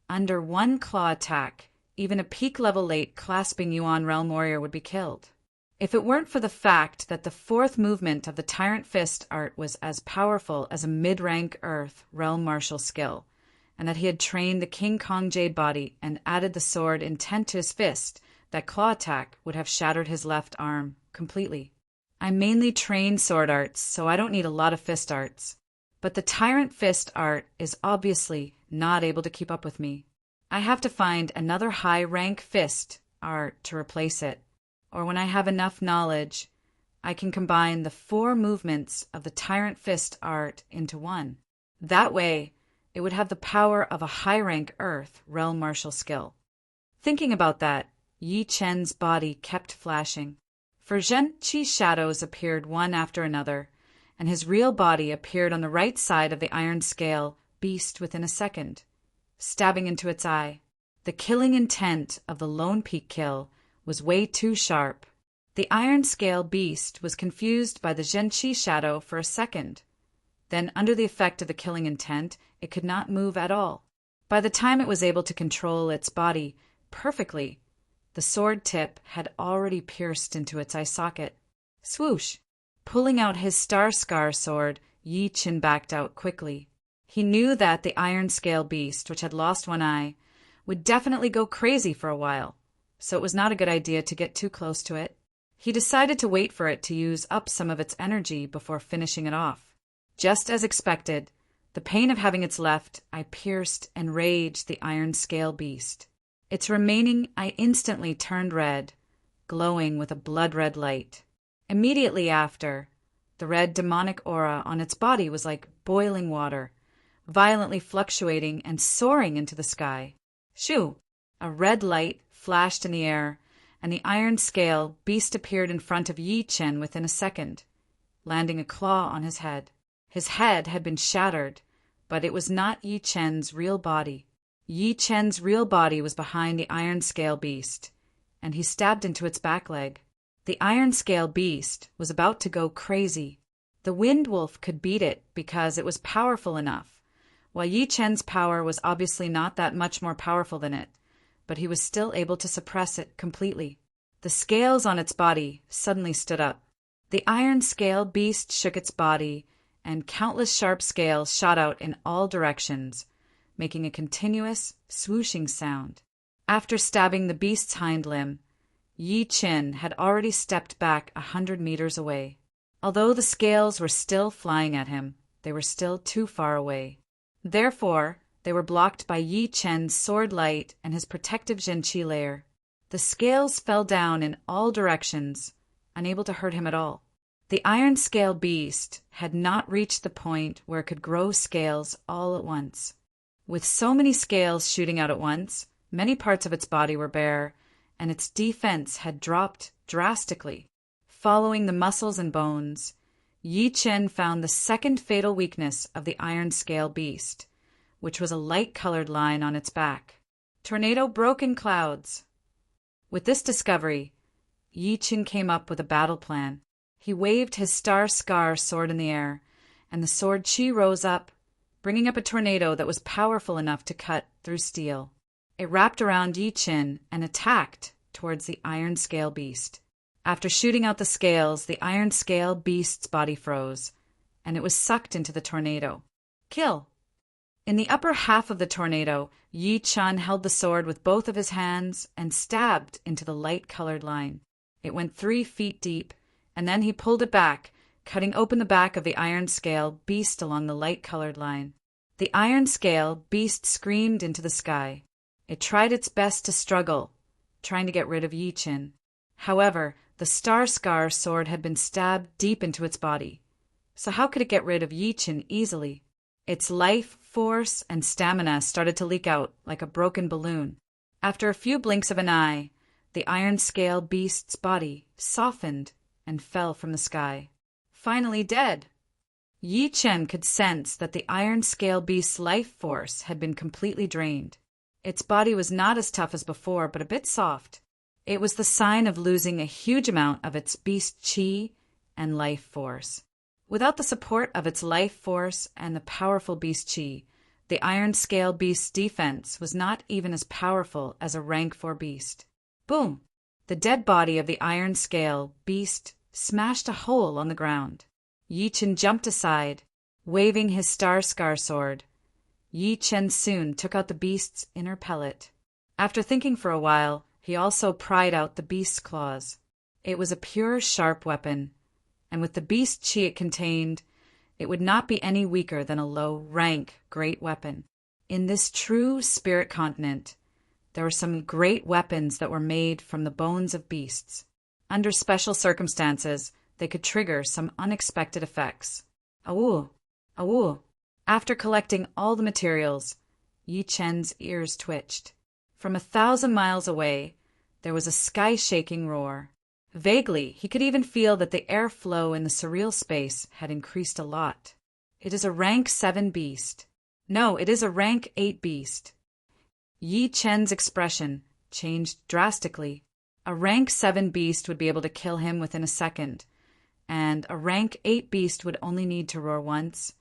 Under one claw attack, even a peak-level late clasping Yuan Realm Warrior would be killed. If it weren't for the fact that the fourth movement of the Tyrant Fist art was as powerful as a mid-rank Earth Realm Martial skill, and that he had trained the King Kong Jade body and added the sword intent to his fist, that claw attack would have shattered his left arm completely. I mainly train sword arts, so I don't need a lot of fist arts. But the Tyrant Fist art is obviously not able to keep up with me. I have to find another high-rank fist art to replace it, or when I have enough knowledge, I can combine the 4 movements of the Tyrant Fist art into one. That way, it would have the power of a high-rank Earth Realm Martial skill. Thinking about that, Yi Chen's body kept flashing. For Zhen Qi's shadows appeared one after another, and his real body appeared on the right side of the iron scale beast within a second, stabbing into its eye. The killing intent of the lone peak kill was way too sharp. The iron scale beast was confused by the Zhen Qi shadow for a second. Then, under the effect of the killing intent, it could not move at all. By the time it was able to control its body perfectly, the sword tip had already pierced into its eye socket. Swoosh! Pulling out his star scar sword, Yi Chen backed out quickly. He knew that the iron scale beast, which had lost one eye, would definitely go crazy for a while, so it was not a good idea to get too close to it. He decided to wait for it to use up some of its energy before finishing it off. Just as expected, the pain of having its left eye pierced enraged the iron scale beast. Its remaining eye instantly turned red, glowing with a blood-red light. Immediately after, the red demonic aura on its body was like boiling water, violently fluctuating and soaring into the sky. Shoo! A red light flashed in the air, and the iron scale beast appeared in front of Yi Chen within a second, landing a claw on his head. His head had been shattered, but it was not Yi Chen's real body. Yi Chen's real body was behind the iron scale beast, and he stabbed into its back leg. The iron scale beast was about to go crazy. The wind wolf could beat it because it was powerful enough, while Yi Chen's power was obviously not that much more powerful than it, but he was still able to suppress it completely. The scales on its body suddenly stood up. The iron scale beast shook its body, and countless sharp scales shot out in all directions, making a continuous, swooshing sound. After stabbing the beast's hind limb, Yi Chen had already stepped back 100 meters away. Although the scales were still flying at him, they were still too far away. Therefore, they were blocked by Yi Chen's sword light and his protective Zhen Qi layer. The scales fell down in all directions, unable to hurt him at all. The iron scale beast had not reached the point where it could grow scales all at once. With so many scales shooting out at once, many parts of its body were bare, and its defense had dropped drastically. Following the muscles and bones, Yi Chen found the second fatal weakness of the iron scale beast, which was a light-colored line on its back. Tornado broke in clouds. With this discovery, Yi Chen came up with a battle plan. He waved his star scar sword in the air, and the sword Qi rose up, bringing up a tornado that was powerful enough to cut through steel. It wrapped around Yi Chen and attacked towards the iron scale beast. After shooting out the scales, the iron scale beast's body froze, and it was sucked into the tornado. Kill! In the upper half of the tornado, Yi Chen held the sword with both of his hands and stabbed into the light-colored line. It went 3 feet deep, and then he pulled it back, cutting open the back of the iron scale beast along the light-colored line. The iron scale beast screamed into the sky. It tried its best to struggle, trying to get rid of Yi Chen. However, the star scar sword had been stabbed deep into its body, so how could it get rid of Yi Chen easily? Its life, force, and stamina started to leak out like a broken balloon. After a few blinks of an eye, the iron scale beast's body softened and fell from the sky. Finally dead. Yi Chen could sense that the iron scale beast's life force had been completely drained. Its body was not as tough as before, but a bit soft. It was the sign of losing a huge amount of its beast chi and life force. Without the support of its life force and the powerful beast chi, the Iron Scale beast's defense was not even as powerful as a rank 4 beast. Boom! The dead body of the Iron Scale beast smashed a hole on the ground. Yi Chen jumped aside, waving his star scar sword. Yi Chen soon took out the beast's inner pellet. After thinking for a while, he also pried out the beast's claws. It was a pure, sharp weapon, and with the beast chi it contained, it would not be any weaker than a low-rank great weapon. In this true spirit continent, there were some great weapons that were made from the bones of beasts. Under special circumstances, they could trigger some unexpected effects. Awoo! Awoo! After collecting all the materials, Yi Chen's ears twitched. From 1,000 miles away, there was a sky-shaking roar. Vaguely, he could even feel that the airflow in the surreal space had increased a lot. It is a rank 7 beast. No, it is a rank 8 beast. Yi Chen's expression changed drastically. A rank 7 beast would be able to kill him within a second, and a rank 8 beast would only need to roar once,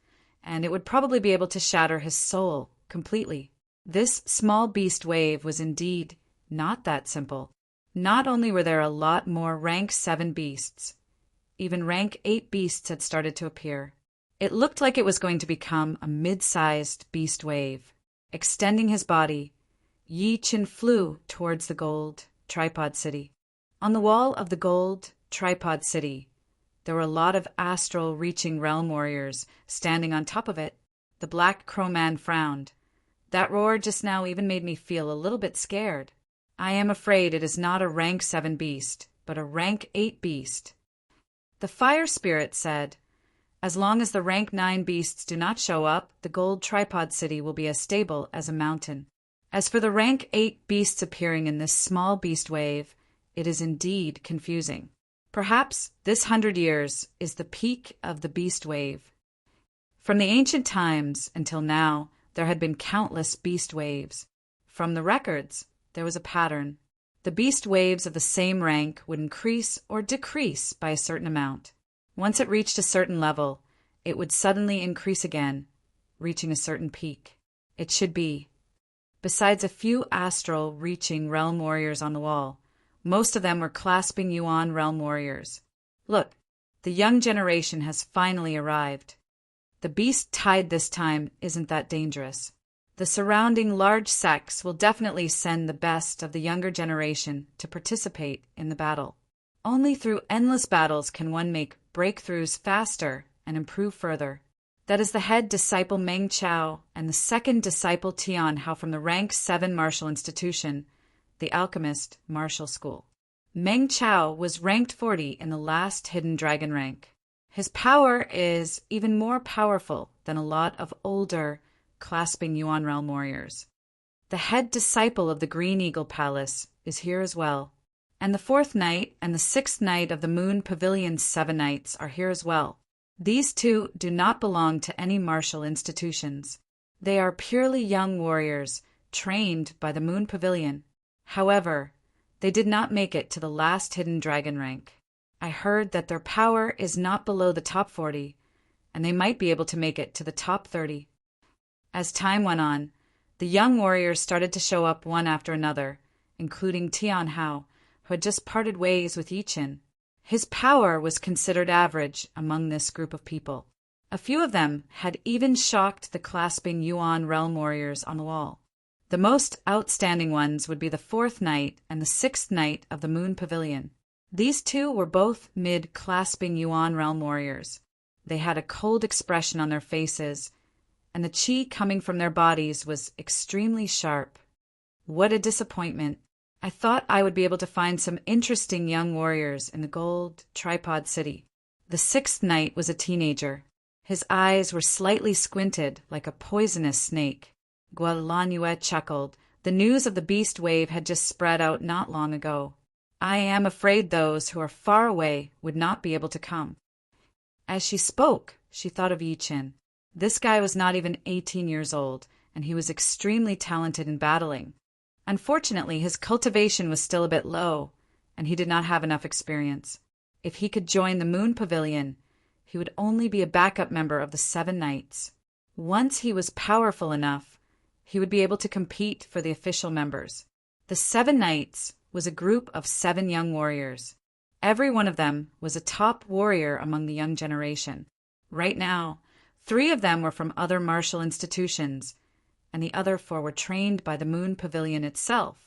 and it would probably be able to shatter his soul completely. This small beast wave was indeed not that simple. Not only were there a lot more rank 7 beasts, even rank 8 beasts had started to appear. It looked like it was going to become a mid-sized beast wave. Extending his body, Yi Chen flew towards the gold tripod city. On the wall of the gold tripod city, there were a lot of astral reaching realm warriors standing on top of it. The Black Crow Man frowned. That roar just now even made me feel a little bit scared. I am afraid it is not a rank 7 beast, but a rank 8 beast. The fire spirit said, as long as the rank 9 beasts do not show up, the gold tripod city will be as stable as a mountain. As for the rank 8 beasts appearing in this small beast wave, it is indeed confusing. Perhaps this 100 years is the peak of the beast wave. From the ancient times until now, there had been countless beast waves. From the records, there was a pattern. The beast waves of the same rank would increase or decrease by a certain amount. Once it reached a certain level, it would suddenly increase again, reaching a certain peak. It should be. Besides a few astral reaching realm warriors on the wall, most of them were clasping Yuan realm warriors. Look, the young generation has finally arrived. The beast tide this time isn't that dangerous. The surrounding large sects will definitely send the best of the younger generation to participate in the battle. Only through endless battles can one make breakthroughs faster and improve further. That is the head disciple Meng Chao and the second disciple Tian Hao from the rank 7 martial institution, the Alchemist Martial School. Meng Chao was ranked 40 in the last hidden dragon rank. His power is even more powerful than a lot of older, clasping Yuan realm warriors. The head disciple of the Green Eagle Palace is here as well, and the 4th Knight and the 6th Knight of the Moon Pavilion's 7 Knights are here as well. These two do not belong to any martial institutions. They are purely young warriors, trained by the Moon Pavilion. However, they did not make it to the last hidden dragon rank. I heard that their power is not below the top 40, and they might be able to make it to the top 30. As time went on, the young warriors started to show up one after another, including Tian Hao, who had just parted ways with Yi Chen. His power was considered average among this group of people. A few of them had even shocked the clasping Yuan realm warriors on the wall. The most outstanding ones would be the 4th Knight and the 6th Knight of the Moon Pavilion. These two were both mid-clasping Yuan realm warriors. They had a cold expression on their faces, and the chi coming from their bodies was extremely sharp. What a disappointment. I thought I would be able to find some interesting young warriors in the gold tripod city. The 6th Knight was a teenager. His eyes were slightly squinted like a poisonous snake. Guadalupe chuckled. The news of the beast wave had just spread out not long ago. I am afraid those who are far away would not be able to come. As she spoke, she thought of Yi Chen. This guy was not even 18 years old, and he was extremely talented in battling. Unfortunately, his cultivation was still a bit low, and he did not have enough experience. If he could join the Moon Pavilion, he would only be a backup member of the 7 Knights. Once he was powerful enough, he would be able to compete for the official members. The 7 Knights was a group of 7 young warriors. Every one of them was a top warrior among the young generation. Right now, 3 of them were from other martial institutions, and the other 4 were trained by the Moon Pavilion itself.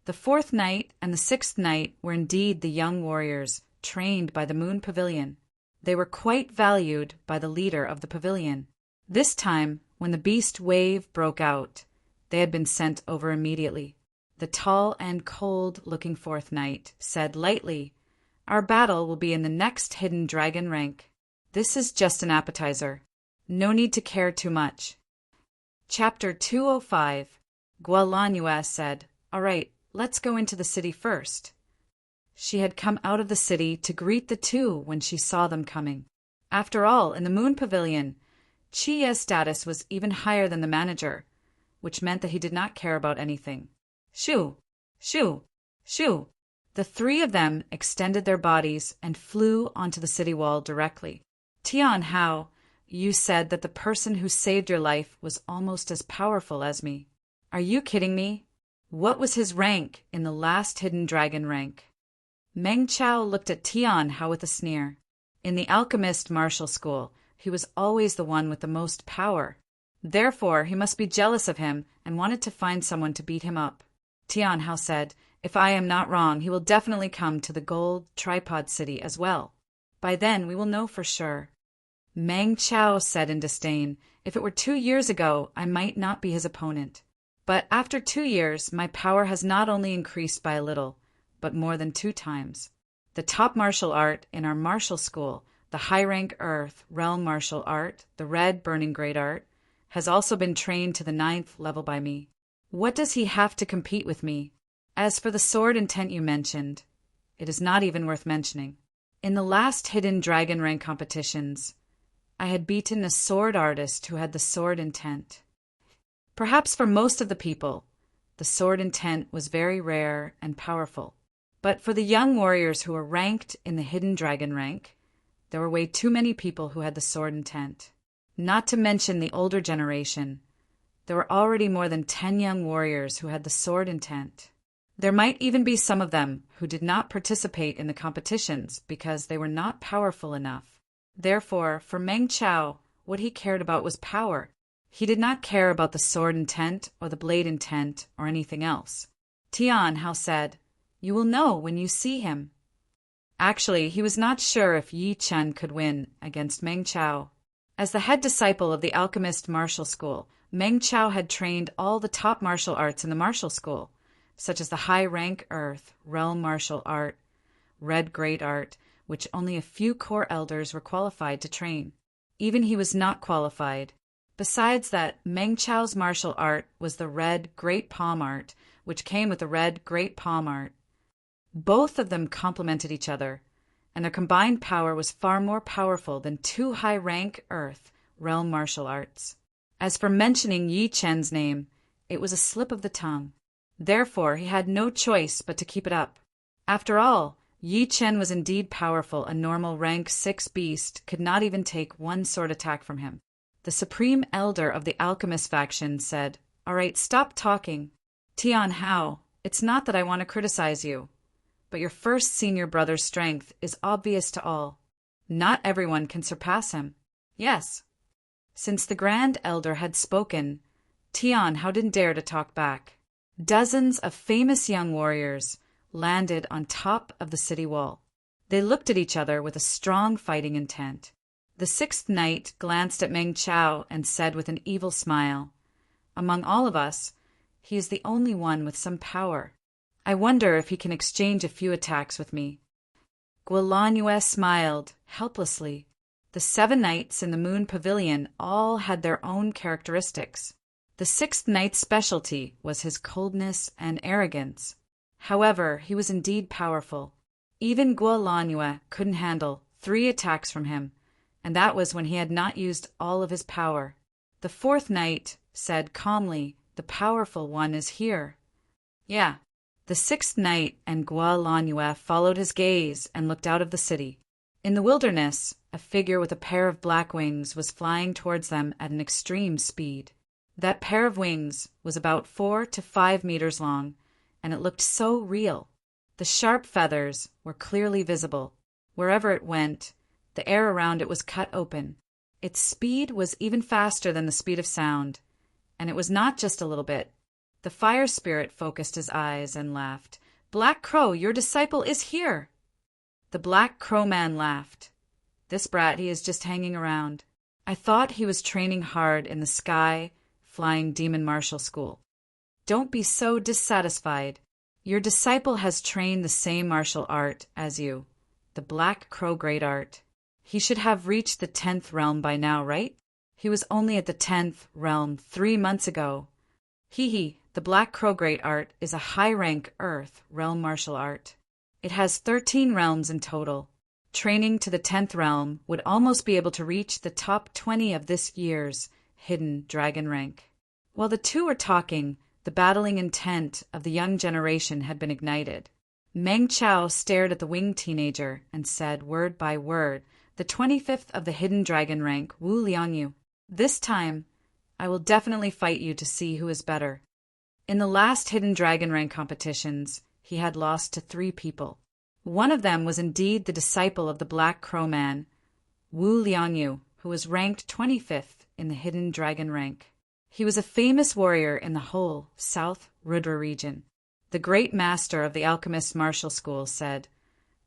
The 4th Knight and the 6th Knight were indeed the young warriors trained by the Moon Pavilion. They were quite valued by the leader of the pavilion. This time, when the beast wave broke out, they had been sent over immediately. The tall and cold-looking 4th Knight said lightly, "Our battle will be in the next hidden dragon rank. This is just an appetizer. No need to care too much." Chapter 205. Gualanua said, "All right, let's go into the city first." She had come out of the city to greet the 2 when she saw them coming. After all, in the Moon Pavilion, Chia's status was even higher than the manager, which meant that he did not care about anything. Shoo! Shoo! Shoo! The 3 of them extended their bodies and flew onto the city wall directly. "Tian Hao, you said that the person who saved your life was almost as powerful as me. Are you kidding me? What was his rank in the last hidden dragon rank?" Meng Chao looked at Tian Hao with a sneer. In the alchemist martial school, he was always the one with the most power. Therefore, he must be jealous of him and wanted to find someone to beat him up. Tian Hao said, "If I am not wrong, he will definitely come to the gold tripod city as well. By then, we will know for sure." Meng Chao said in disdain, "If it were 2 years ago, I might not be his opponent. But after 2 years, my power has not only increased by a little, but more than 2 times. The top martial art in our martial school, the high-rank Earth Realm martial art, the Red Burning Great Art, has also been trained to the 9th level by me. What does he have to compete with me? As for the sword intent you mentioned, it is not even worth mentioning. In the last hidden dragon rank competitions, I had beaten a sword artist who had the sword intent. Perhaps for most of the people, the sword intent was very rare and powerful. But for the young warriors who were ranked in the hidden dragon rank, there were way too many people who had the sword intent. Not to mention the older generation, there were already more than 10 young warriors who had the sword intent. There might even be some of them who did not participate in the competitions because they were not powerful enough. Therefore, for Meng Chao, what he cared about was power. He did not care about the sword intent or the blade intent or anything else. Tian Hao said, "You will know when you see him." Actually, he was not sure if Yi Chen could win against Meng Chao. As the head disciple of the alchemist martial school, Meng Chao had trained all the top martial arts in the martial school, such as the high-rank Earth Realm martial art, Red Great Art, which only a few core elders were qualified to train. Even he was not qualified. Besides that, Meng Chao's martial art was the Red Great Palm Art, which came with the Red Great Palm Art. Both of them complemented each other, and their combined power was far more powerful than 2 high-rank Earth Realm martial arts. As for mentioning Yi Chen's name, it was a slip of the tongue. Therefore, he had no choice but to keep it up. After all, Yi Chen was indeed powerful. A normal rank 6 beast could not even take 1 sword attack from him. The supreme elder of the alchemist faction said, "All right, stop talking. Tian Hao, it's not that I want to criticize you, but your first senior brother's strength is obvious to all. Not everyone can surpass him." Yes. Since the Grand Elder had spoken, Tian Hao didn't dare to talk back. Dozens of famous young warriors landed on top of the city wall. They looked at each other with a strong fighting intent. The 6th Knight glanced at Meng Chao and said with an evil smile, "Among all of us, he is the only one with some power. I wonder if he can exchange a few attacks with me." Gualanua smiled, helplessly. The 7 Knights in the Moon Pavilion all had their own characteristics. The 6th Knight's specialty was his coldness and arrogance. However, he was indeed powerful. Even Gualanua couldn't handle 3 attacks from him, and that was when he had not used all of his power. The 4th Knight said calmly, "The powerful one is here." Yeah. The sixth knight and Gua Lanue followed his gaze and looked out of the city. In the wilderness, a figure with a pair of black wings was flying towards them at an extreme speed. That pair of wings was about 4 to 5 meters long, and it looked so real. The sharp feathers were clearly visible. Wherever it went, the air around it was cut open. Its speed was even faster than the speed of sound, and it was not just a little bit. The fire spirit focused his eyes and laughed. "Black Crow, your disciple is here!" The Black Crow man laughed. "This brat, he is just hanging around. I thought he was training hard in the sky, flying demon martial school." "Don't be so dissatisfied. Your disciple has trained the same martial art as you, the Black Crow Great Art. He should have reached the 10th realm by now, right? He was only at the 10th realm 3 months ago. Hee. The Black Crow Great Art is a high-rank Earth realm martial art. It has 13 realms in total. Training to the 10th realm would almost be able to reach the top 20 of this year's hidden dragon rank." While the two were talking, the battling intent of the young generation had been ignited. Meng Chao stared at the winged teenager and said, word by word, "The 25th of the hidden dragon rank, Wu Liangyu. This time, I will definitely fight you to see who is better." In the last hidden dragon rank competitions, he had lost to 3 people. One of them was indeed the disciple of the Black Crow man, Wu Liangyu, who was ranked 25th in the hidden dragon rank. He was a famous warrior in the whole South Rudra region. The great master of the alchemist martial school said,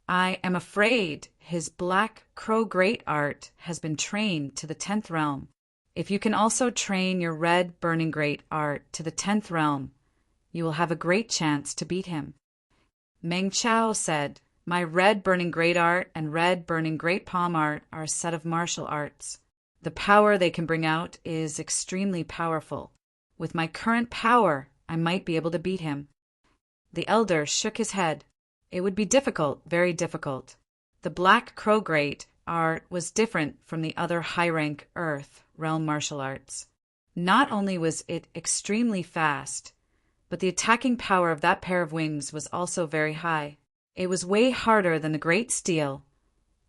"I am afraid his Black Crow Great Art has been trained to the 10th realm. If you can also train your Red Burning Great Art to the 10th realm, you will have a great chance to beat him." Meng Chao said, "My Red Burning Great Art and Red Burning Great Palm Art are a set of martial arts. The power they can bring out is extremely powerful. With my current power, I might be able to beat him." The elder shook his head. It would be difficult, very difficult. The Black Crow Great Art was different from the other high-rank Earth realm martial arts. Not only was it extremely fast, but the attacking power of that pair of wings was also very high. It was way harder than the Great Steel,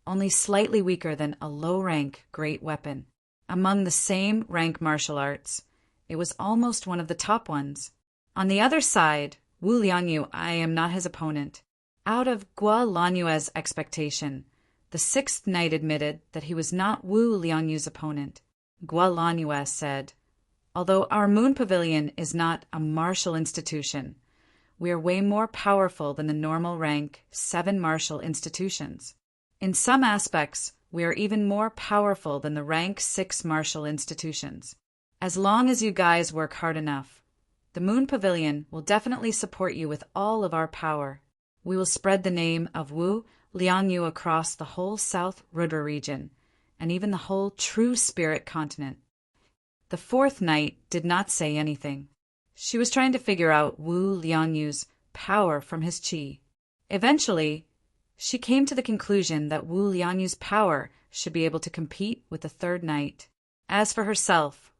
only slightly weaker than a low-rank great weapon. Among the same rank martial arts, it was almost one of the top ones. On the other side, Wu Liangyu, I am not his opponent. Out of Gua Lanue's expectation, the sixth knight admitted that he was not Wu Liangyu's opponent. Gua Lanue said, "Although our moon pavilion is not a martial institution, we are way more powerful than the normal rank 7 martial institutions. In some aspects, we are even more powerful than the rank 6 martial institutions. As long as you guys work hard enough, the moon pavilion will definitely support you with all of our power. We will spread the name of Wu Liangyu across the whole South Rudra region, and even the whole True Spirit continent." The fourth knight did not say anything. She was trying to figure out Wu Liangyu's power from his qi. Eventually, she came to the conclusion that Wu Liangyu's power should be able to compete with the third knight. As for herself,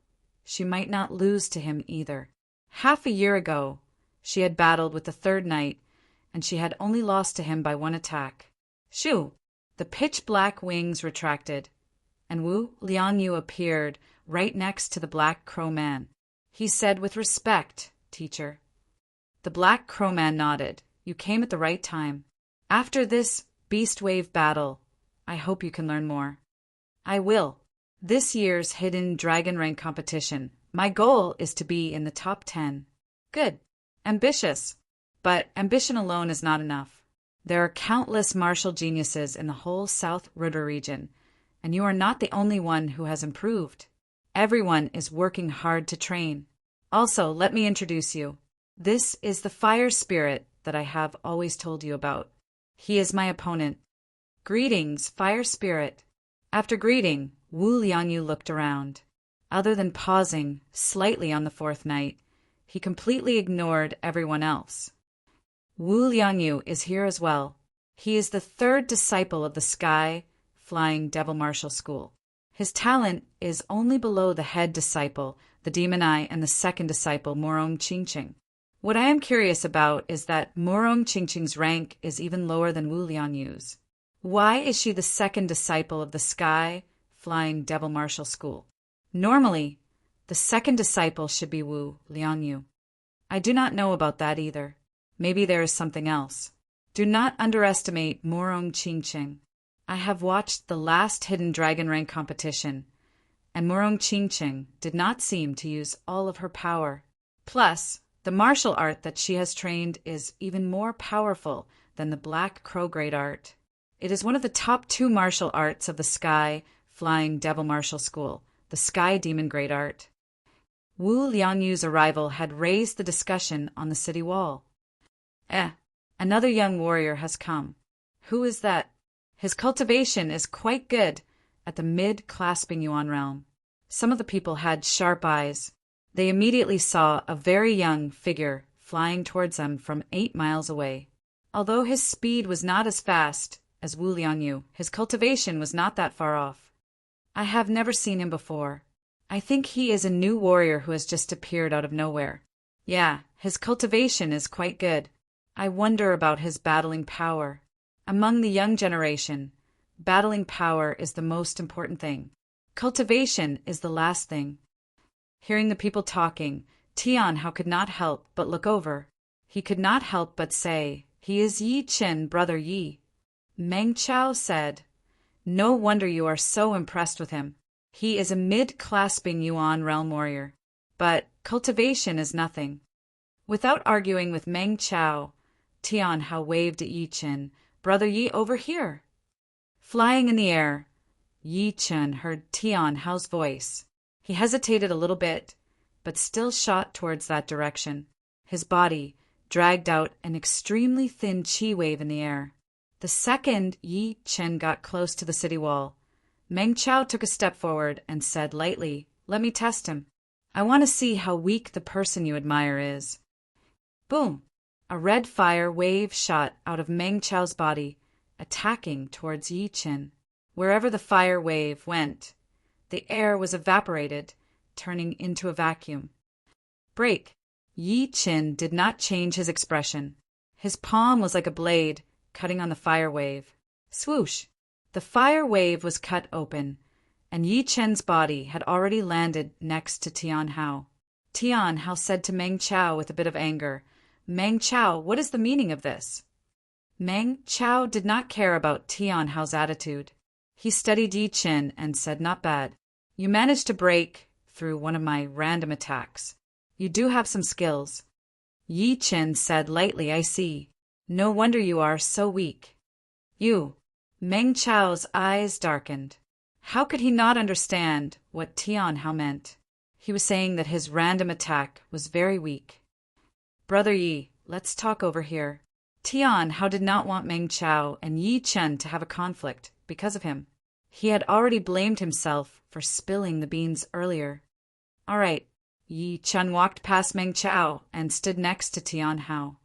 she might not lose to him either. Half a year ago, she had battled with the third knight, and she had only lost to him by 1 attack. Shoo! The pitch-black wings retracted, and Wu Liangyu appeared right next to the Black Crow man. He said with respect, "Teacher." The Black Crow man nodded. "You came at the right time. After this Beast Wave battle, I hope you can learn more." "I will. This year's hidden dragon rank competition, my goal is to be in the top 10. Good. Ambitious. But ambition alone is not enough. There are countless martial geniuses in the whole South Rudra region, and you are not the only one who has improved. Everyone is working hard to train. Also, let me introduce you. This is the fire spirit that I have always told you about. He is my opponent. Greetings, fire spirit." After greeting, Wu Liangyu looked around. Other than pausing slightly on the fourth knight, he completely ignored everyone else. Wu Liangyu is here as well. He is the third disciple of the Sky Flying Devil Martial School. His talent is only below the head disciple, the Demon Eye, and the second disciple, Morong Qingqing. What I am curious about is that Morong Qingqing's rank is even lower than Wu Lianyu's. Why is she the second disciple of the Sky Flying Devil Martial School? Normally, the second disciple should be Wu Lianyu. I do not know about that either. Maybe there is something else. Do not underestimate Morong Qingqing. I have watched the last Hidden Dragon Rank competition, and Morong Qingqing did not seem to use all of her power. Plus, the martial art that she has trained is even more powerful than the Black Crow Great Art. It is one of the top 2 martial arts of the Sky Flying Devil Martial School, the Sky Demon Great Art. Wu Lianyu's arrival had raised the discussion on the city wall. Another young warrior has come. Who is that? His cultivation is quite good at the mid-clasping Yuan realm. Some of the people had sharp eyes. They immediately saw a very young figure flying towards them from 8 miles away. Although his speed was not as fast as Wu Lianyu, his cultivation was not that far off. I have never seen him before. I think he is a new warrior who has just appeared out of nowhere. Yeah, his cultivation is quite good. I wonder about his battling power. Among the young generation, battling power is the most important thing. Cultivation is the last thing. Hearing the people talking, Tianhao could not help but look over. He could not help but say, "He is Yi Chen, brother Yi." Meng Chao said, "No wonder you are so impressed with him. He is a mid-clasping Yuan realm warrior. But cultivation is nothing." Without arguing with Meng Chao, Tianhao waved at Yi Chen, "Brother Yi, over here." Flying in the air, Yi Chen heard Tianhao's voice. He hesitated a little bit, but still shot towards that direction. His body dragged out an extremely thin chi wave in the air. The second Yi Chen got close to the city wall, Meng Chao took a step forward and said lightly, "Let me test him. I want to see how weak the person you admire is." Boom! A red fire wave shot out of Meng Chao's body, attacking towards Yi Chen. Wherever the fire wave went, the air was evaporated, turning into a vacuum. Break! Yi Chen did not change his expression. His palm was like a blade, cutting on the fire wave. Swoosh! The fire wave was cut open, and Yi Chen's body had already landed next to Tianhao. Tianhao said to Meng Chao with a bit of anger, "Meng Chao, what is the meaning of this?" Meng Chao did not care about Tianhao's attitude. He studied Yi Chen and said, "Not bad. You managed to break through one of my random attacks. You do have some skills." Yi Chen said lightly, "I see. No wonder you are so weak." "You." Meng Chao's eyes darkened. How could he not understand what Tianhao meant? He was saying that his random attack was very weak. "Brother Yi, let's talk over here." Tianhao did not want Meng Chao and Yi Chen to have a conflict because of him. He had already blamed himself for spilling the beans earlier. "All right." Yi Chen walked past Meng Chao and stood next to Tianhao.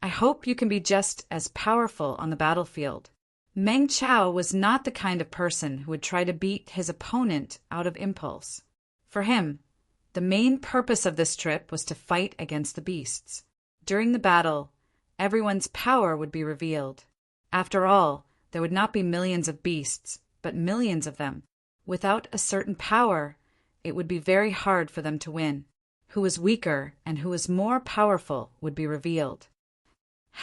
"I hope you can be just as powerful on the battlefield." Meng Chao was not the kind of person who would try to beat his opponent out of impulse. For him, the main purpose of this trip was to fight against the beasts. During the battle, everyone's power would be revealed. After all, there would not be millions of beasts, but millions of them. Without a certain power, it would be very hard for them to win. Who was weaker and who was more powerful would be revealed.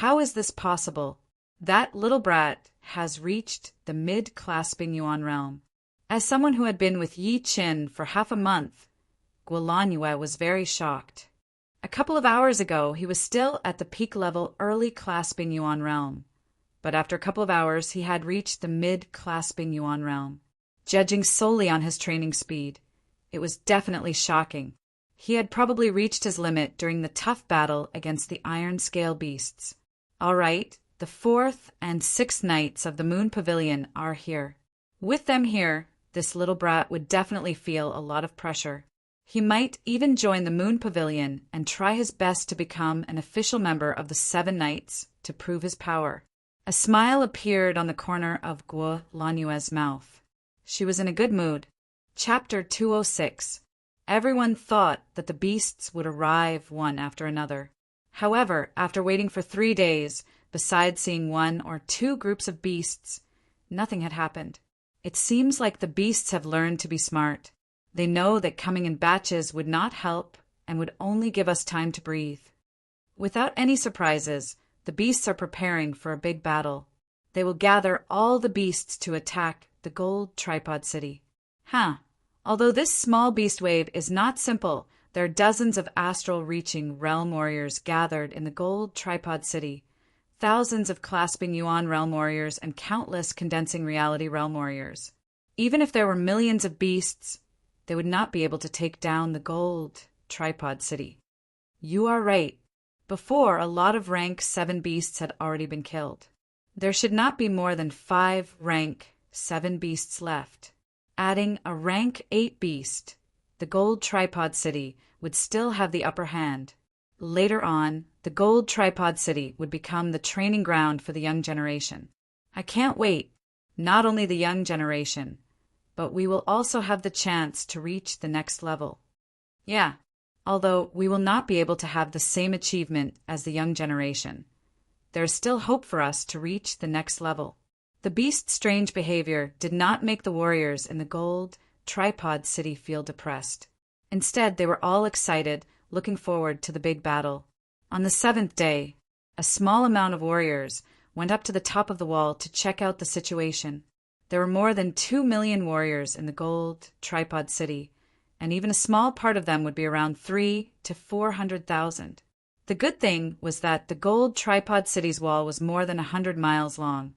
How is this possible? That little brat has reached the mid-clasping Yuan realm. As someone who had been with Yi Chen for half a month, Guolanyu was very shocked. A couple of hours ago, he was still at the peak-level early-clasping Yuan realm. But after a couple of hours, he had reached the mid-clasping Yuan realm. Judging solely on his training speed, it was definitely shocking. He had probably reached his limit during the tough battle against the iron scale beasts. All right, the 4th and 6th Knights of the Moon Pavilion are here. With them here, this little brat would definitely feel a lot of pressure. He might even join the Moon Pavilion and try his best to become an official member of the 7 Knights to prove his power. A smile appeared on the corner of Guo Lanyue's mouth. She was in a good mood. Chapter 206. Everyone thought that the beasts would arrive one after another. However, after waiting for 3 days, besides seeing 1 or 2 groups of beasts, nothing had happened. It seems like the beasts have learned to be smart. They know that coming in batches would not help and would only give us time to breathe. Without any surprises, the beasts are preparing for a big battle. They will gather all the beasts to attack the gold tripod city. Although this small beast wave is not simple, there are dozens of astral-reaching realm warriors gathered in the gold tripod city, thousands of clasping yuan realm warriors, and countless condensing reality realm warriors. Even if there were millions of beasts, they would not be able to take down the gold tripod city. You are right. Before, a lot of rank 7 beasts had already been killed. There should not be more than 5 rank 7 beasts left. Adding a rank 8 beast, the gold tripod city would still have the upper hand. Later on, the gold tripod city would become the training ground for the young generation. I can't wait. Not only the young generation, but we will also have the chance to reach the next level. Yeah, although we will not be able to have the same achievement as the young generation, there is still hope for us to reach the next level. The beast's strange behavior did not make the warriors in the gold tripod city feel depressed. Instead, they were all excited, looking forward to the big battle. On the 7th day, a small amount of warriors went up to the top of the wall to check out the situation. There were more than 2 million warriors in the gold tripod city, and even a small part of them would be around 300,000 to 400,000. The good thing was that the gold tripod city's wall was more than 100 miles long,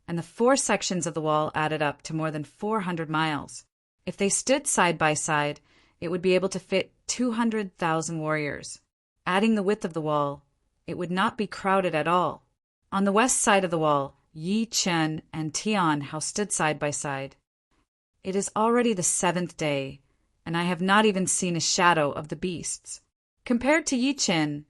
and the 4 sections of the wall added up to more than 400 miles. If they stood side by side, it would be able to fit 200,000 warriors. Adding the width of the wall, it would not be crowded at all. On the west side of the wall, Yi Chen and Tian Hao stood side by side. It is already the 7th day, and I have not even seen a shadow of the beasts. Compared to Yi Chen,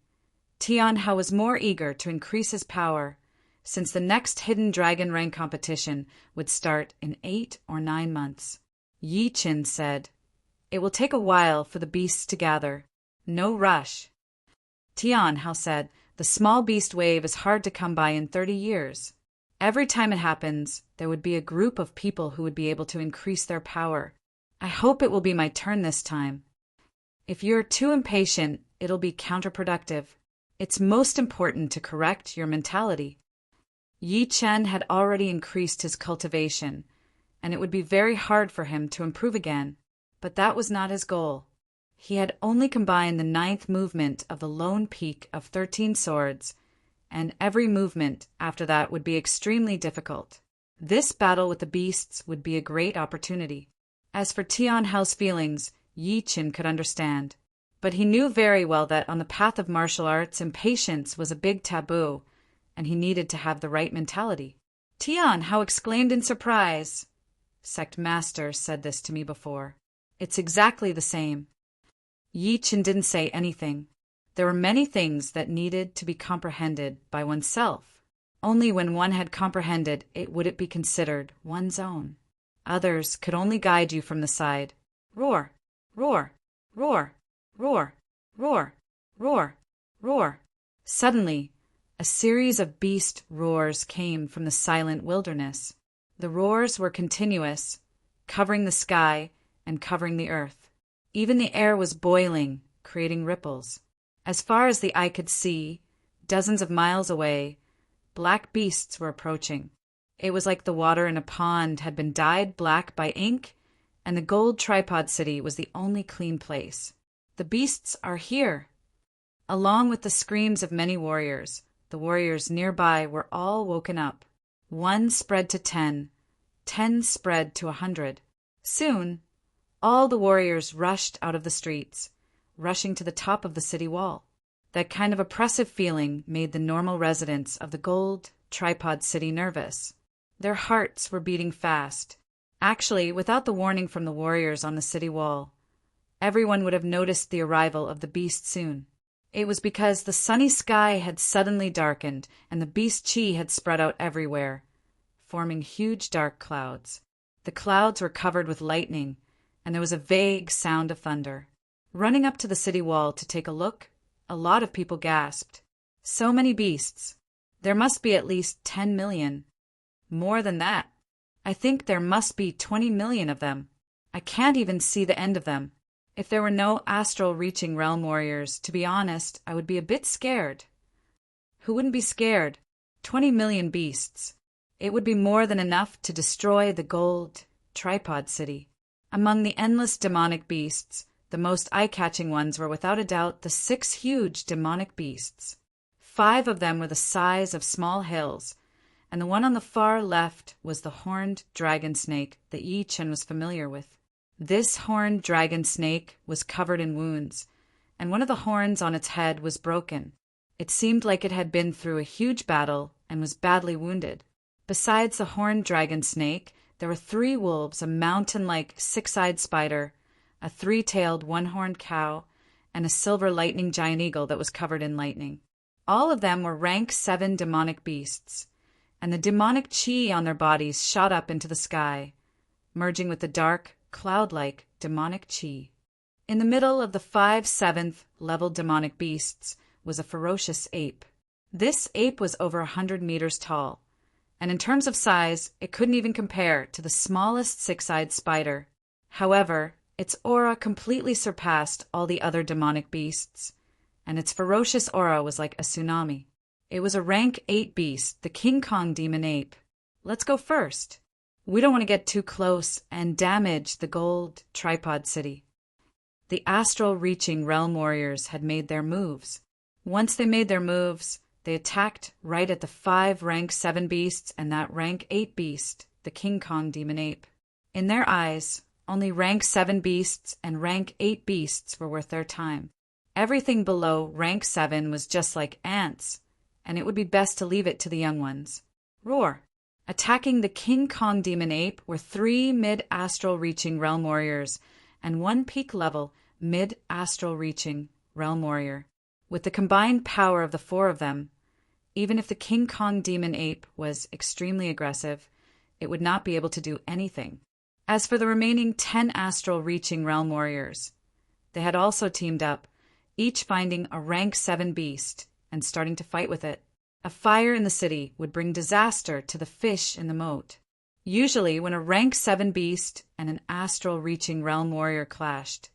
Tian Hao was more eager to increase his power, since the next hidden dragon rank competition would start in 8 or 9 months. Yi Chen said, "It will take a while for the beasts to gather. No rush." Tian Hao said, "The small beast wave is hard to come by in 30 years. Every time it happens, there would be a group of people who would be able to increase their power. I hope it will be my turn this time. If you're too impatient, it'll be counterproductive. It's most important to correct your mentality." Yi Chen had already increased his cultivation, and it would be very hard for him to improve again. But that was not his goal. He had only combined the 9th movement of the Lone Peak of 13 Swords, and every movement after that would be extremely difficult. This battle with the beasts would be a great opportunity. As for Tian Hao's feelings, Yi Chen could understand. But he knew very well that on the path of martial arts, impatience was a big taboo, and he needed to have the right mentality. Tian Hao exclaimed in surprise. "Sect Master said this to me before. It's exactly the same." Yi Chen didn't say anything. There were many things that needed to be comprehended by oneself. Only when one had comprehended it would it be considered one's own. Others could only guide you from the side. Roar, roar, roar, roar, roar, roar, roar. Suddenly, a series of beast roars came from the silent wilderness. The roars were continuous, covering the sky and covering the earth. Even the air was boiling, creating ripples. As far as the eye could see, dozens of miles away, black beasts were approaching. It was like the water in a pond had been dyed black by ink, and the gold tripod city was the only clean place. The beasts are here. Along with the screams of many warriors, the warriors nearby were all woken up. 1 spread to 10, 10 spread to 100. Soon, all the warriors rushed out of the streets, rushing to the top of the city wall. That kind of oppressive feeling made the normal residents of the gold tripod city nervous. Their hearts were beating fast. Actually, without the warning from the warriors on the city wall, everyone would have noticed the arrival of the beast soon. It was because the sunny sky had suddenly darkened and the beast chi had spread out everywhere, forming huge dark clouds. The clouds were covered with lightning, and there was a vague sound of thunder. Running up to the city wall to take a look, a lot of people gasped. So many beasts. There must be at least 10 million. More than that. I think there must be 20 million of them. I can't even see the end of them. If there were no astral-reaching realm warriors, to be honest, I would be a bit scared. Who wouldn't be scared? 20 million beasts. It would be more than enough to destroy the gold tripod city. Among the endless demonic beasts, the most eye-catching ones were without a doubt the 6 huge demonic beasts. 5 of them were the size of small hills, and the one on the far left was the horned dragon snake that Yi Chen was familiar with. This horned dragon snake was covered in wounds, and one of the horns on its head was broken. It seemed like it had been through a huge battle and was badly wounded. Besides the horned dragon snake, there were 3 wolves, a mountain-like 6-eyed spider, a 3-tailed one-horned cow, and a silver lightning giant eagle that was covered in lightning. All of them were rank 7 demonic beasts, and the demonic chi on their bodies shot up into the sky, merging with the dark, cloud-like demonic chi. In the middle of the 5 7th level demonic beasts was a ferocious ape. This ape was over 100 meters tall, and in terms of size, it couldn't even compare to the smallest 6-eyed spider. However, its aura completely surpassed all the other demonic beasts, and its ferocious aura was like a tsunami. It was a rank 8 beast, the King Kong demon ape. Let's go first. We don't want to get too close and damage the gold tripod city. The astral-reaching realm warriors had made their moves. Once they made their moves, they attacked right at the 5 rank 7 beasts and that rank 8 beast, the King Kong demon ape. In their eyes, only rank 7 beasts and rank 8 beasts were worth their time. Everything below rank 7 was just like ants, and it would be best to leave it to the young ones. Roar! Attacking the King Kong demon ape were 3 mid-astral reaching realm warriors and 1 peak-level mid-astral reaching realm warrior. With the combined power of the 4 of them, even if the King Kong demon ape was extremely aggressive, it would not be able to do anything. As for the remaining 10 astral reaching realm warriors, they had also teamed up, each finding a rank 7 beast and starting to fight with it. A fire in the city would bring disaster to the fish in the moat. Usually, when a rank 7 beast and an astral-reaching realm warrior clashed,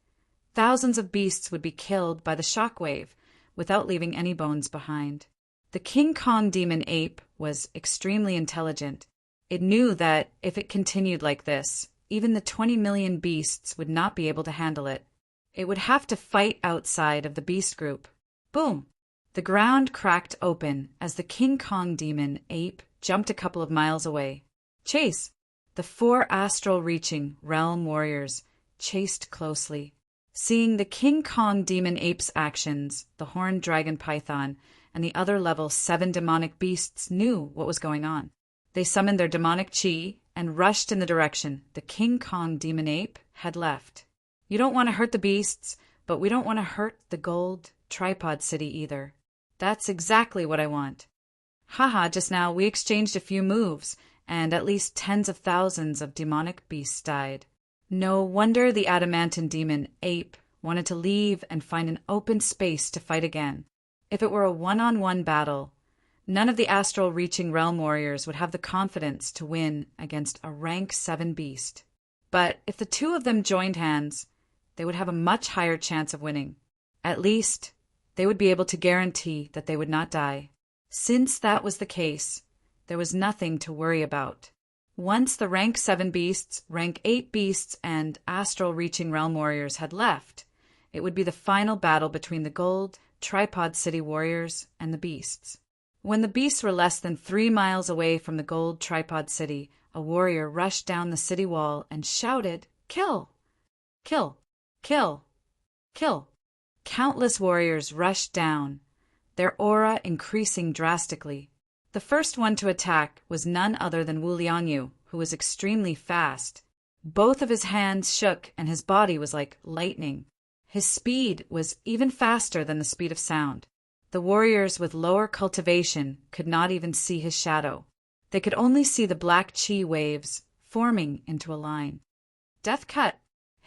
thousands of beasts would be killed by the shockwave without leaving any bones behind. The King Kong demon ape was extremely intelligent. It knew that if it continued like this, even the 20 million beasts would not be able to handle it. It would have to fight outside of the beast group. Boom! The ground cracked open as the King Kong demon ape jumped a couple of miles away. Chase! The 4 astral-reaching realm warriors chased closely. Seeing the King Kong demon ape's actions, the horned dragon python and the other level 7 demonic beasts knew what was going on. They summoned their demonic chi and rushed in the direction the King Kong demon ape had left. You don't want to hurt the beasts, but we don't want to hurt the gold tripod city either. That's exactly what I want. Haha, just now we exchanged a few moves, and at least tens of thousands of demonic beasts died. No wonder the adamantine demon ape wanted to leave and find an open space to fight again. If it were a one-on-one battle, none of the astral-reaching realm warriors would have the confidence to win against a rank 7 beast. But if the 2 of them joined hands, they would have a much higher chance of winning. At least, they would be able to guarantee that they would not die. Since that was the case, there was nothing to worry about. Once the rank 7 beasts, rank 8 beasts, and astral-reaching realm warriors had left, it would be the final battle between the gold tripod city warriors and the beasts. When the beasts were less than 3 miles away from the gold tripod city, a warrior rushed down the city wall and shouted, "Kill! Kill! Kill! Kill!" Countless warriors rushed down, their aura increasing drastically. The first one to attack was none other than Wu Liangyu, who was extremely fast. Both of his hands shook and his body was like lightning. His speed was even faster than the speed of sound. The warriors with lower cultivation could not even see his shadow. They could only see the black chi waves forming into a line. Death cut!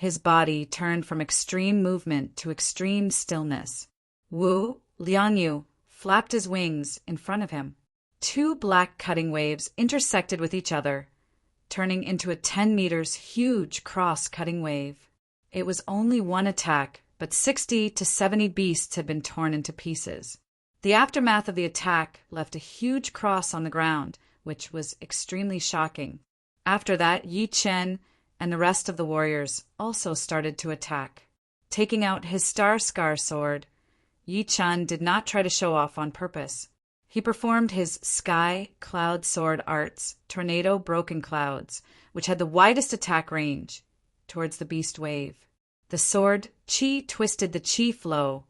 His body turned from extreme movement to extreme stillness. Wu Liangyu flapped his wings in front of him. Two black cutting waves intersected with each other, turning into a 10 meters huge cross-cutting wave. It was only one attack, but 60 to 70 beasts had been torn into pieces. The aftermath of the attack left a huge cross on the ground, which was extremely shocking. After that, Yi Chen and the rest of the warriors also started to attack. Taking out his Star Scar sword, Yi Chen did not try to show off on purpose. He performed his Sky Cloud Sword arts, Tornado Broken Clouds, which had the widest attack range, towards the beast wave. The sword Qi twisted the Qi flow,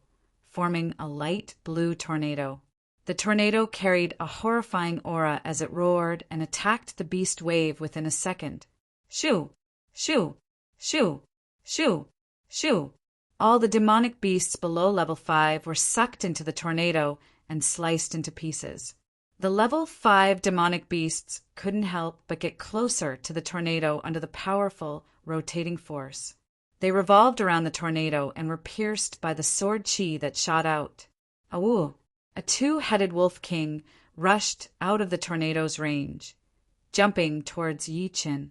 forming a light blue tornado. The tornado carried a horrifying aura as it roared and attacked the beast wave within a second. Shoo! Shoo! Shoo! Shoo! Shoo! All the demonic beasts below level 5 were sucked into the tornado and sliced into pieces. The level 5 demonic beasts couldn't help but get closer to the tornado under the powerful, rotating force. They revolved around the tornado and were pierced by the sword Qi that shot out. Awu! A two-headed wolf king rushed out of the tornado's range, jumping towards Yi Chen.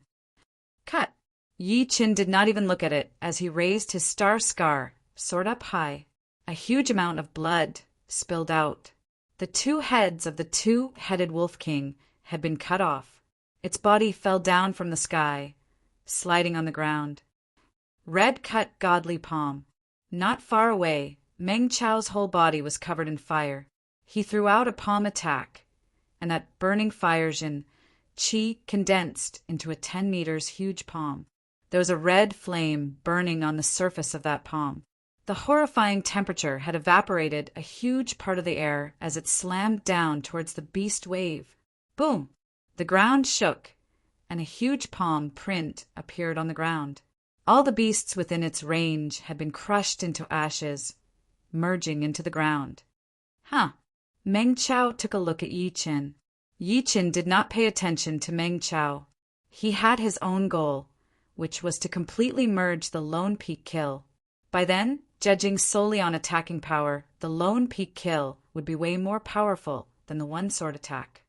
Cut! Yi Chen did not even look at it as he raised his Star Scar, sword up high. A huge amount of blood spilled out. The two heads of the two-headed wolf king had been cut off. Its body fell down from the sky, sliding on the ground. Red cut godly palm. Not far away, Meng Chao's whole body was covered in fire. He threw out a palm attack, and that burning fire Jin Qi condensed into a 10 meters huge palm. There was a red flame burning on the surface of that palm. The horrifying temperature had evaporated a huge part of the air as it slammed down towards the beast wave. Boom! The ground shook, and a huge palm print appeared on the ground. All the beasts within its range had been crushed into ashes, merging into the ground. Huh! Meng Chao took a look at Yi Chen. Yi Chen did not pay attention to Meng Chao. He had his own goal, which was to completely merge the Lone Peak kill. By then, judging solely on attacking power, the Lone Peak kill would be way more powerful than the one-sword attack.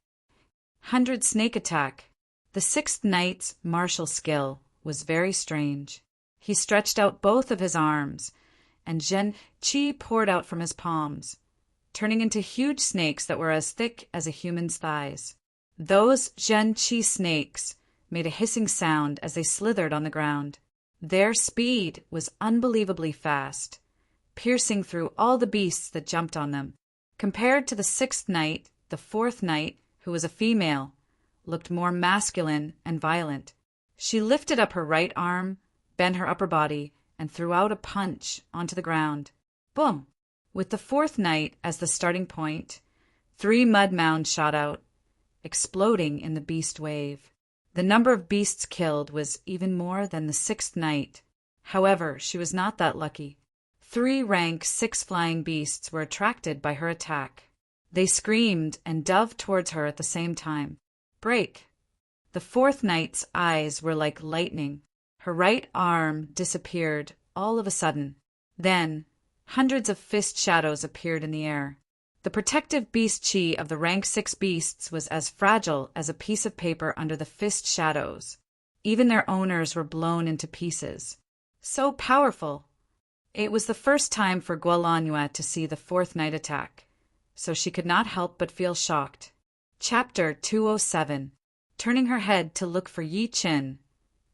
100 snake attack. The sixth knight's martial skill was very strange. He stretched out both of his arms, and Zhen Qi poured out from his palms, turning into huge snakes that were as thick as a human's thighs. Those Zhen Qi snakes made a hissing sound as they slithered on the ground. Their speed was unbelievably fast, piercing through all the beasts that jumped on them. Compared to the sixth knight, the fourth knight, who was a female, looked more masculine and violent. She lifted up her right arm, bent her upper body, and threw out a punch onto the ground. Boom! With the fourth knight as the starting point, 3 mud mounds shot out, exploding in the beast wave. The number of beasts killed was even more than the sixth knight. However, she was not that lucky. 3 rank 6 flying beasts were attracted by her attack. They screamed and dove towards her at the same time. Break! The fourth knight's eyes were like lightning. Her right arm disappeared all of a sudden. Then, hundreds of fist shadows appeared in the air. The protective beast Qi of the rank 6 beasts was as fragile as a piece of paper under the fist shadows. Even their owners were blown into pieces. So powerful! It was the first time for Guolanhua to see the fourth knight attack, so she could not help but feel shocked. Chapter 207. Turning her head to look for Yi Chen,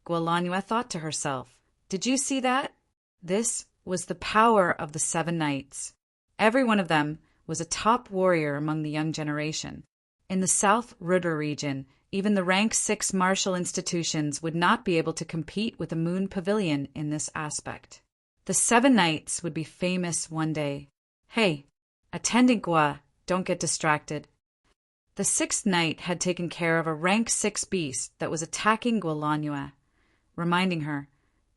Guolanhua thought to herself, "Did you see that?" This was the power of the 7 knights. Every one of them was a top warrior among the young generation. In the South Ruder region, even the rank 6 martial institutions would not be able to compete with the Moon Pavilion in this aspect. The 7 knights would be famous one day. Hey, attending Gua, don't get distracted. The 6th knight had taken care of a rank 6 beast that was attacking Guolanhua, reminding her,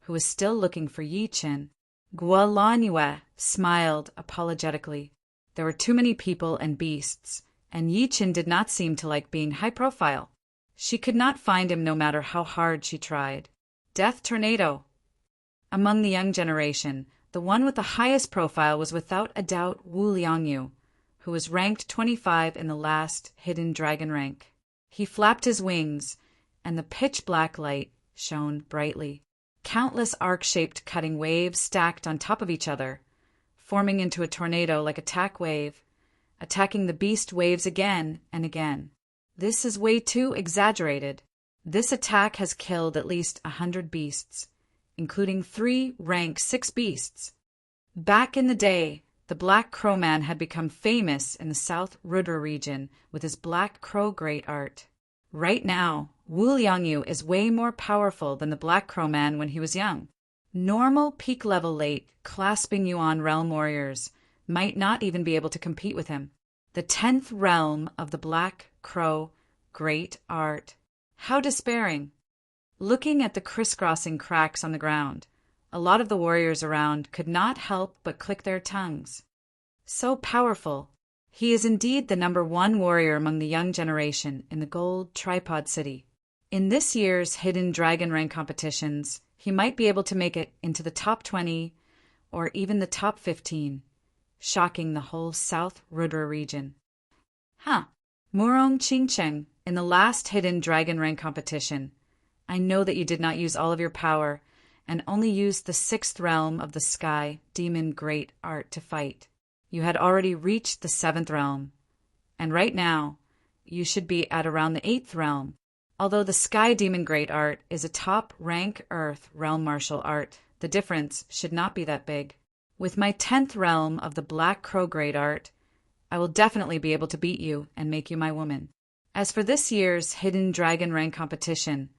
who was still looking for Yi Chen. Guolanhua smiled apologetically. There were too many people and beasts, and Yi Chen did not seem to like being high profile. She could not find him no matter how hard she tried. Death tornado. Among the young generation, the one with the highest profile was without a doubt Wu Liangyu, who was ranked 25 in the last hidden dragon rank. He flapped his wings, and the pitch-black light shone brightly. Countless arc-shaped cutting waves stacked on top of each other, forming into a tornado like a tack wave, attacking the beast waves again and again. This is way too exaggerated. This attack has killed at least 100 beasts, including 3 rank 6 beasts. Back in the day, the Black Crow Man had become famous in the South Rudra region with his Black Crow great art. Right now, Wu Liangyu is way more powerful than the Black Crow Man when he was young. Normal peak level late clasping Yuan realm warriors might not even be able to compete with him. The 10th realm of the Black Crow great art. How despairing. Looking at the crisscrossing cracks on the ground, a lot of the warriors around could not help but click their tongues. So powerful. He is indeed the #1 warrior among the young generation in the Gold Tripod City. In this year's Hidden Dragon Rank competitions, he might be able to make it into the top 20 or even the top 15, shocking the whole South Rudra region. Murong Qingcheng, in the last Hidden Dragon Rank competition, I know that you did not use all of your power and only used the 6th realm of the Sky Demon Great Art to fight. You had already reached the 7th realm, and right now, you should be at around the 8th realm. Although the Sky Demon Great Art is a top rank Earth realm martial art, the difference should not be that big. With my 10th realm of the Black Crow Great Art, I will definitely be able to beat you and make you my woman. As for this year's Hidden Dragon Rank competition,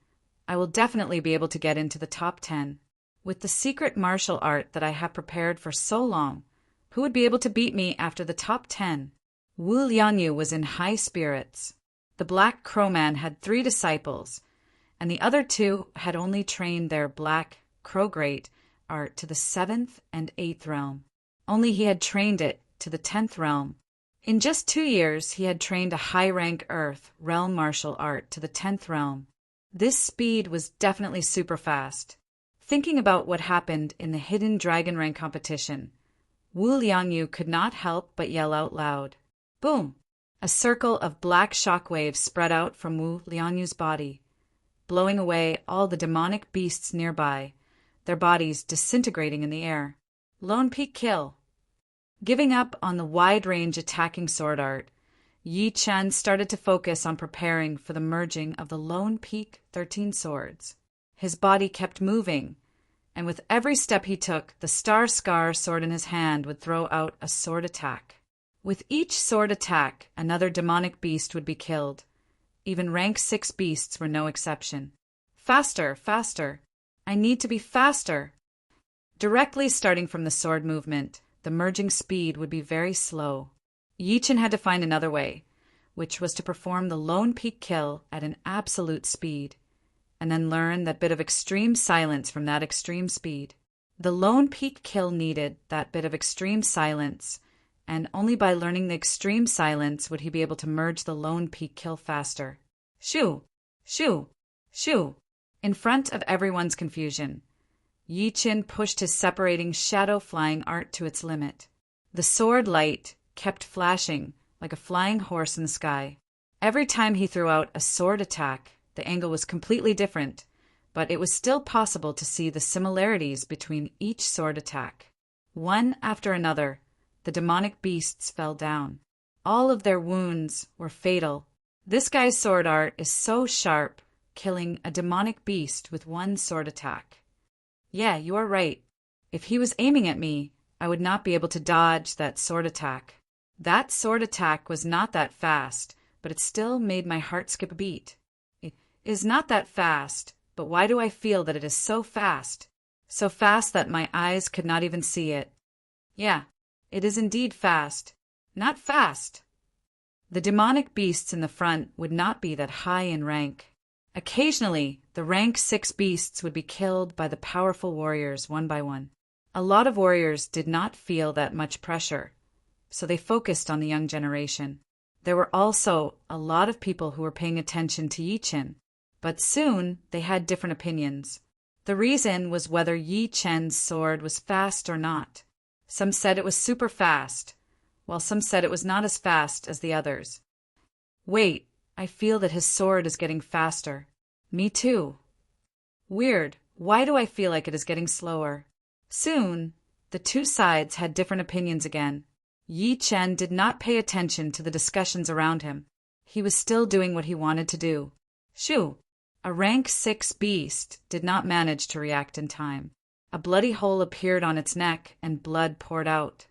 I will definitely be able to get into the top 10. With the secret martial art that I have prepared for so long, who would be able to beat me after the top 10? Wu Liangyu was in high spirits. The Black Crow Man had 3 disciples, and the other 2 had only trained their Black Crow Great Art to the 7th and 8th realm. Only he had trained it to the 10th realm. In just 2 years, he had trained a high-rank Earth realm martial art to the 10th realm. This speed was definitely super fast. Thinking about what happened in the Hidden Dragon Rank competition, Wu Liangyu could not help but yell out loud. Boom! A circle of black shockwaves spread out from Wu Liangyu's body, blowing away all the demonic beasts nearby, their bodies disintegrating in the air. Lone Peak kill. Giving up on the wide-range attacking sword art, Yi Chen started to focus on preparing for the merging of the Lone Peak 13 swords. His body kept moving, and with every step he took, the Star Scar sword in his hand would throw out a sword attack. With each sword attack, another demonic beast would be killed. Even rank 6 beasts were no exception. Faster, faster. I need to be faster. Directly starting from the sword movement, the merging speed would be very slow. Yi Chen had to find another way, which was to perform the Lone Peak kill at an absolute speed, and then learn that bit of extreme silence from that extreme speed. The Lone Peak kill needed that bit of extreme silence, and only by learning the extreme silence would he be able to merge the Lone Peak kill faster. Shoo! Shoo! Shoo! In front of everyone's confusion, Yi Chen pushed his separating shadow-flying art to its limit. The sword light kept flashing like a flying horse in the sky. Every time he threw out a sword attack, the angle was completely different, but it was still possible to see the similarities between each sword attack. One after another, the demonic beasts fell down. All of their wounds were fatal. This guy's sword art is so sharp, killing a demonic beast with one sword attack. Yeah, you are right. If he was aiming at me, I would not be able to dodge that sword attack. That sword attack was not that fast, but it still made my heart skip a beat. It is not that fast, but why do I feel that it is so fast? So fast that my eyes could not even see it. Yeah, it is indeed fast. Not fast. The demonic beasts in the front would not be that high in rank. Occasionally, the rank 6 beasts would be killed by the powerful warriors one by one. A lot of warriors did not feel that much pressure, so they focused on the young generation. There were also a lot of people who were paying attention to Yi Chen, but soon they had different opinions. The reason was whether Yi Chen's sword was fast or not. Some said it was super fast, while some said it was not as fast as the others. Wait, I feel that his sword is getting faster. Me too. Weird, why do I feel like it is getting slower? Soon, the two sides had different opinions again. Yi Chen did not pay attention to the discussions around him. He was still doing what he wanted to do. Shoo! A rank 6 beast did not manage to react in time. A bloody hole appeared on its neck and blood poured out.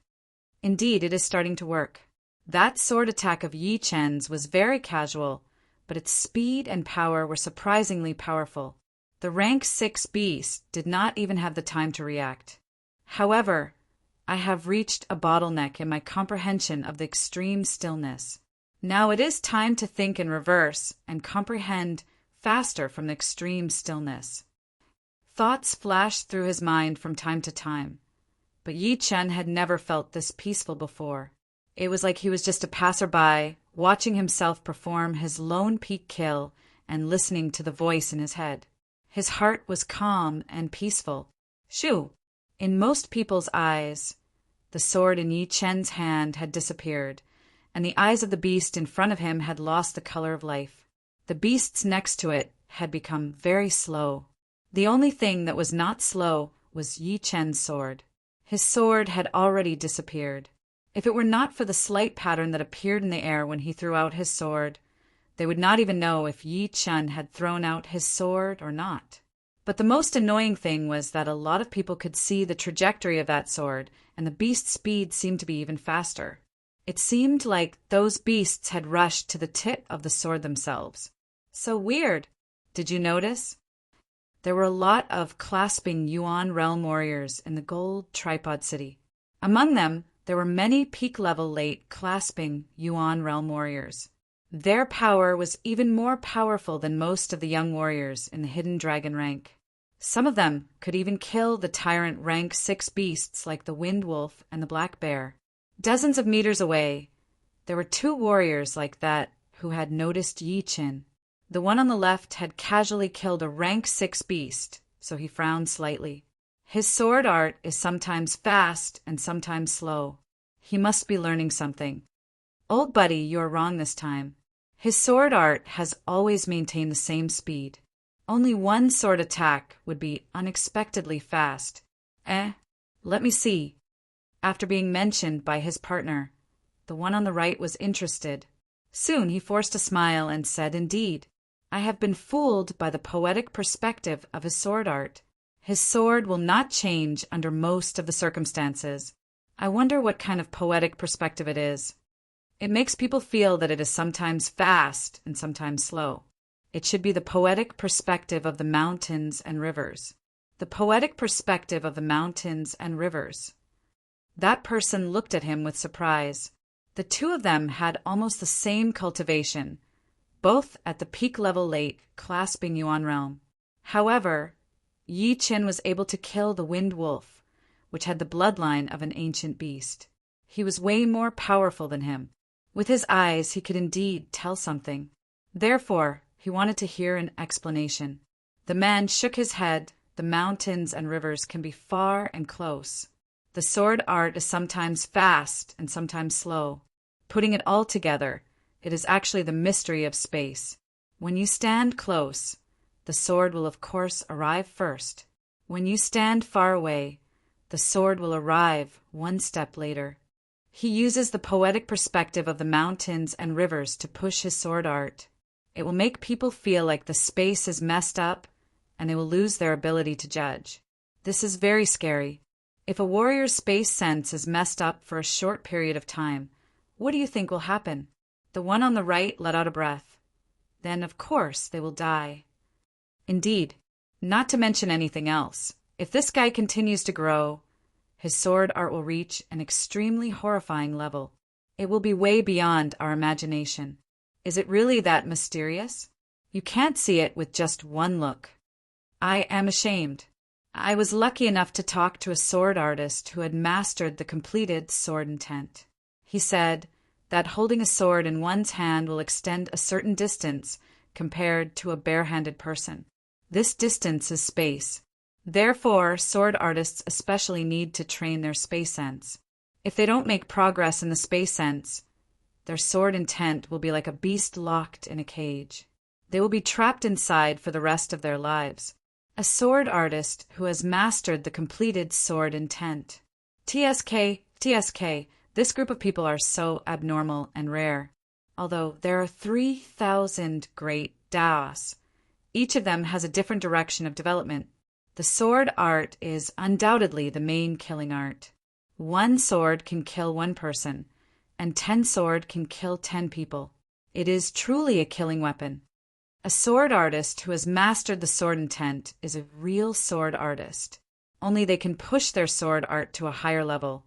Indeed, it is starting to work. That sword attack of Yi Chen's was very casual, but its speed and power were surprisingly powerful. The rank 6 beast did not even have the time to react. However, I have reached a bottleneck in my comprehension of the extreme stillness. Now it is time to think in reverse and comprehend faster from the extreme stillness. Thoughts flashed through his mind from time to time, but Yi Chen had never felt this peaceful before. It was like he was just a passerby, watching himself perform his lone peak kill and listening to the voice in his head. His heart was calm and peaceful. Shoo! In most people's eyes, the sword in Yi Chen's hand had disappeared, and the eyes of the beast in front of him had lost the color of life. The beasts next to it had become very slow. The only thing that was not slow was Yi Chen's sword. His sword had already disappeared. If it were not for the slight pattern that appeared in the air when he threw out his sword, they would not even know if Yi Chen had thrown out his sword or not. But the most annoying thing was that a lot of people could see the trajectory of that sword, and the beast's speed seemed to be even faster. It seemed like those beasts had rushed to the tip of the sword themselves. So weird. Did you notice? There were a lot of clasping Yuan realm warriors in the gold tripod city. Among them, there were many peak-level late clasping Yuan realm warriors. Their power was even more powerful than most of the young warriors in the hidden dragon rank. Some of them could even kill the tyrant rank 6 beasts like the wind wolf and the black bear. Dozens of meters away, there were 2 warriors like that who had noticed Yi Chen. The one on the left had casually killed a rank 6 beast, so he frowned slightly. His sword art is sometimes fast and sometimes slow. He must be learning something. Old buddy, you are wrong this time. His sword art has always maintained the same speed. Only one sword attack would be unexpectedly fast. Let me see. After being mentioned by his partner, the one on the right was interested. Soon he forced a smile and said, "Indeed, I have been fooled by the poetic perspective of his sword art. His sword will not change under most of the circumstances. I wonder what kind of poetic perspective it is. It makes people feel that it is sometimes fast and sometimes slow. It should be the poetic perspective of the mountains and rivers. The poetic perspective of the mountains and rivers." That person looked at him with surprise. The two of them had almost the same cultivation, both at the peak level late, clasping Yuan realm. However, Yi Chen was able to kill the wind wolf, which had the bloodline of an ancient beast. He was way more powerful than him. With his eyes, he could indeed tell something. Therefore, he wanted to hear an explanation. The man shook his head. The mountains and rivers can be far and close. The sword art is sometimes fast and sometimes slow. Putting it all together, it is actually the mystery of space. When you stand close, the sword will of course arrive first. When you stand far away, the sword will arrive one step later. He uses the poetic perspective of the mountains and rivers to push his sword art. It will make people feel like the space is messed up, and they will lose their ability to judge. This is very scary. If a warrior's space sense is messed up for a short period of time, what do you think will happen? The one on the right let out a breath. Then, of course, they will die. Indeed, not to mention anything else. If this guy continues to grow, his sword art will reach an extremely horrifying level. It will be way beyond our imagination. Is it really that mysterious? You can't see it with just one look. I am ashamed. I was lucky enough to talk to a sword artist who had mastered the completed sword intent. He said that holding a sword in one's hand will extend a certain distance compared to a bare-handed person. This distance is space. Therefore, sword artists especially need to train their space sense. If they don't make progress in the space sense, their sword intent will be like a beast locked in a cage. They will be trapped inside for the rest of their lives. A sword artist who has mastered the completed sword intent. TSK, this group of people are so abnormal and rare. Although there are 3,000 great Daos, each of them has a different direction of development. The sword art is undoubtedly the main killing art. One sword can kill one person, and 10 sword can kill 10 people. It is truly a killing weapon. A sword artist who has mastered the sword intent is a real sword artist. Only they can push their sword art to a higher level,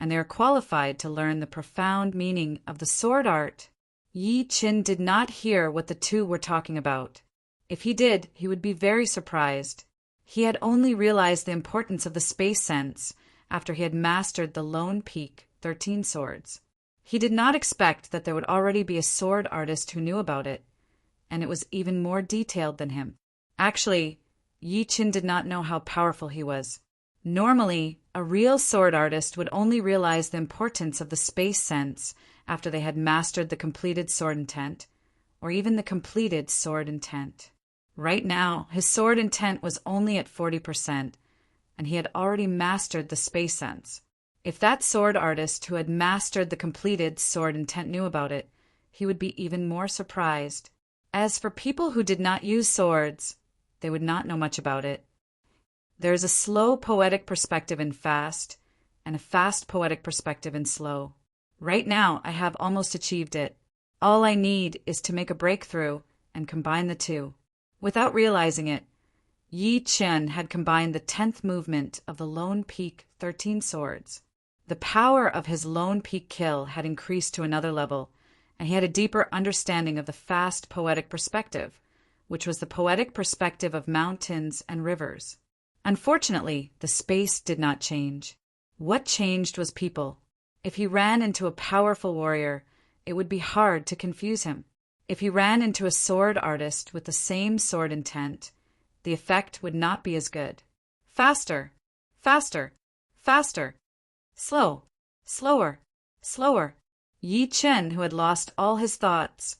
and they are qualified to learn the profound meaning of the sword art. Yi Qin did not hear what the two were talking about. If he did, he would be very surprised. He had only realized the importance of the space sense after he had mastered the Lone Peak 13 swords. He did not expect that there would already be a sword artist who knew about it, and it was even more detailed than him. Actually, Yi Qin did not know how powerful he was. Normally, a real sword artist would only realize the importance of the space sense after they had mastered the completed sword intent, or even the completed sword intent. Right now, his sword intent was only at 40%, and he had already mastered the space sense. If that sword artist who had mastered the completed sword intent knew about it, he would be even more surprised. As for people who did not use swords, they would not know much about it. There is a slow poetic perspective in fast, and a fast poetic perspective in slow. Right now, I have almost achieved it. All I need is to make a breakthrough and combine the two. Without realizing it, Yi Qin had combined the 10th movement of the Lone Peak 13 swords. The power of his Lone Peak kill had increased to another level, and he had a deeper understanding of the fast poetic perspective, which was the poetic perspective of mountains and rivers. Unfortunately, the space did not change. What changed was people. If he ran into a powerful warrior, it would be hard to confuse him. If he ran into a sword artist with the same sword intent, the effect would not be as good. Faster, faster, faster. Slow, slower, slower. Yi Qin, who had lost all his thoughts,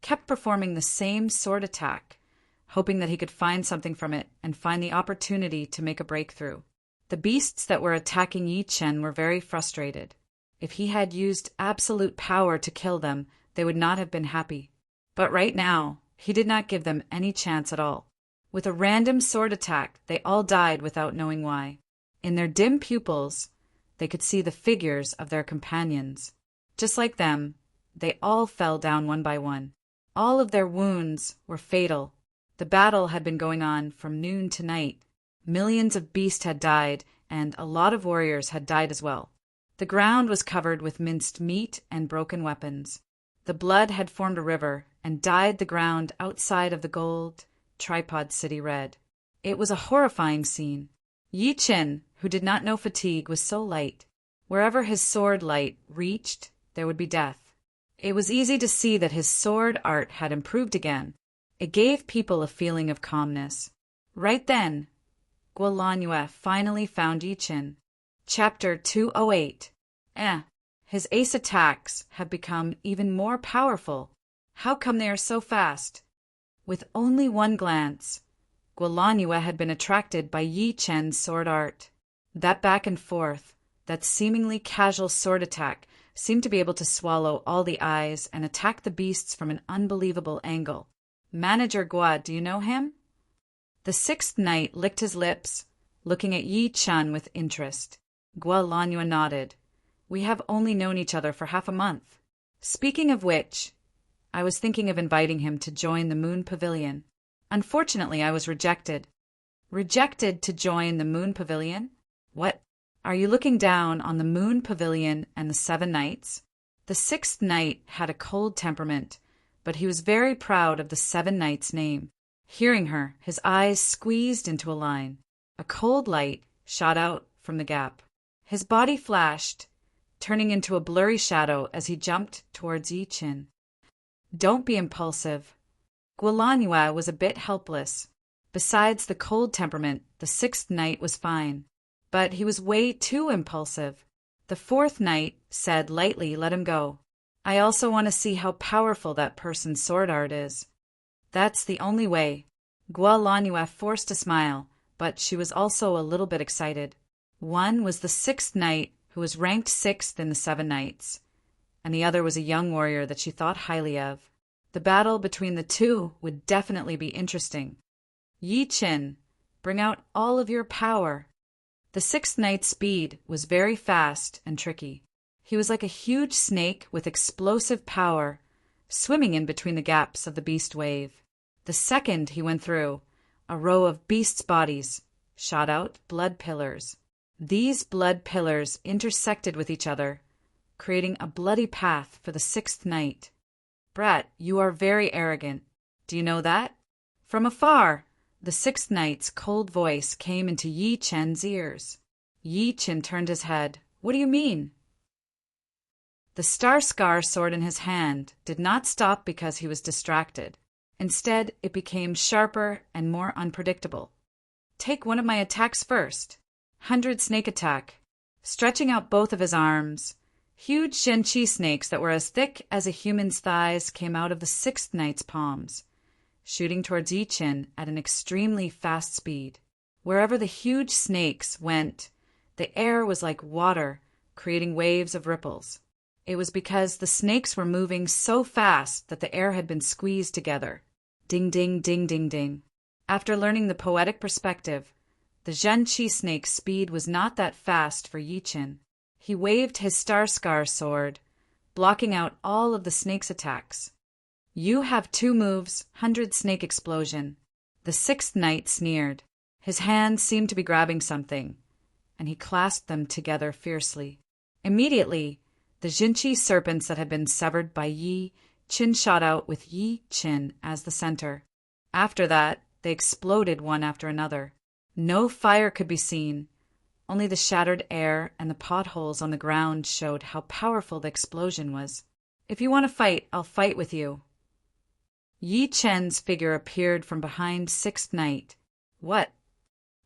kept performing the same sword attack, hoping that he could find something from it and find the opportunity to make a breakthrough. The beasts that were attacking Yi Qin were very frustrated. If he had used absolute power to kill them, they would not have been happy. But right now, he did not give them any chance at all. With a random sword attack, they all died without knowing why. In their dim pupils, they could see the figures of their companions. Just like them, they all fell down one by one. All of their wounds were fatal. The battle had been going on from noon to night. Millions of beasts had died, and a lot of warriors had died as well. The ground was covered with minced meat and broken weapons. The blood had formed a river and dyed the ground outside of the gold tripod city red. It was a horrifying scene. Yi Qin, who did not know fatigue, was so light. Wherever his sword light reached, there would be death. It was easy to see that his sword art had improved again. It gave people a feeling of calmness. Right then, Guolan finally found Yi Qin. Chapter 208. His ace attacks have become even more powerful. How come they are so fast? With only one glance, Guolan had been attracted by Yi Qin's sword art. That back and forth, that seemingly casual sword attack seemed to be able to swallow all the eyes and attack the beasts from an unbelievable angle. Manager Gua, do you know him? The 6th knight licked his lips, looking at Yi Qin with interest. Guolan nodded. We have only known each other for half a month. Speaking of which, I was thinking of inviting him to join the Moon Pavilion. Unfortunately, I was rejected. Rejected to join the Moon Pavilion? What? Are you looking down on the Moon Pavilion and the 7 knights? The 6th knight had a cold temperament, but he was very proud of the 7 knights' name. Hearing her, his eyes squeezed into a line. A cold light shot out from the gap. His body flashed, turning into a blurry shadow as he jumped towards Yi Qin. Don't be impulsive. Guolan was a bit helpless. Besides the cold temperament, the sixth knight was fine. But he was way too impulsive. The fourth knight said lightly, "Let him go. I also want to see how powerful that person's sword art is." "That's the only way." Gua Lanua forced a smile, but she was also a little bit excited. One was the sixth knight, who was ranked sixth in the 7 knights, and the other was a young warrior that she thought highly of. The battle between the two would definitely be interesting. "Yi Qin, bring out all of your power." The sixth knight's speed was very fast and tricky. He was like a huge snake with explosive power, swimming in between the gaps of the beast wave. The second he went through, a row of beasts' bodies shot out blood pillars. These blood pillars intersected with each other, creating a bloody path for the sixth knight. "Brat, you are very arrogant. Do you know that?" From afar, the sixth knight's cold voice came into Yi Chen's ears. Yi Chen turned his head. "What do you mean?" The star scar sword in his hand did not stop because he was distracted. Instead, it became sharper and more unpredictable. "Take one of my attacks first." 100 snake attack. Stretching out both of his arms, huge Zhenqi snakes that were as thick as a human's thighs came out of the sixth knight's palms, shooting towards Yi Chen at an extremely fast speed. Wherever the huge snakes went, the air was like water, creating waves of ripples. It was because the snakes were moving so fast that the air had been squeezed together. Ding, ding, ding, ding, ding. After learning the poetic perspective, the Zhenqi snake's speed was not that fast for Yi Chen. He waved his star scar sword, blocking out all of the snake's attacks. "You have 2 moves, 100 snake explosion." The sixth knight sneered. His hands seemed to be grabbing something, and he clasped them together fiercely. Immediately, the Zhenqi serpents that had been severed by Yi Chen shot out with Yi Chen as the center. After that, they exploded one after another. No fire could be seen. Only the shattered air and the potholes on the ground showed how powerful the explosion was. "If you want to fight, I'll fight with you." Yi Chen's figure appeared from behind sixth knight. "What?"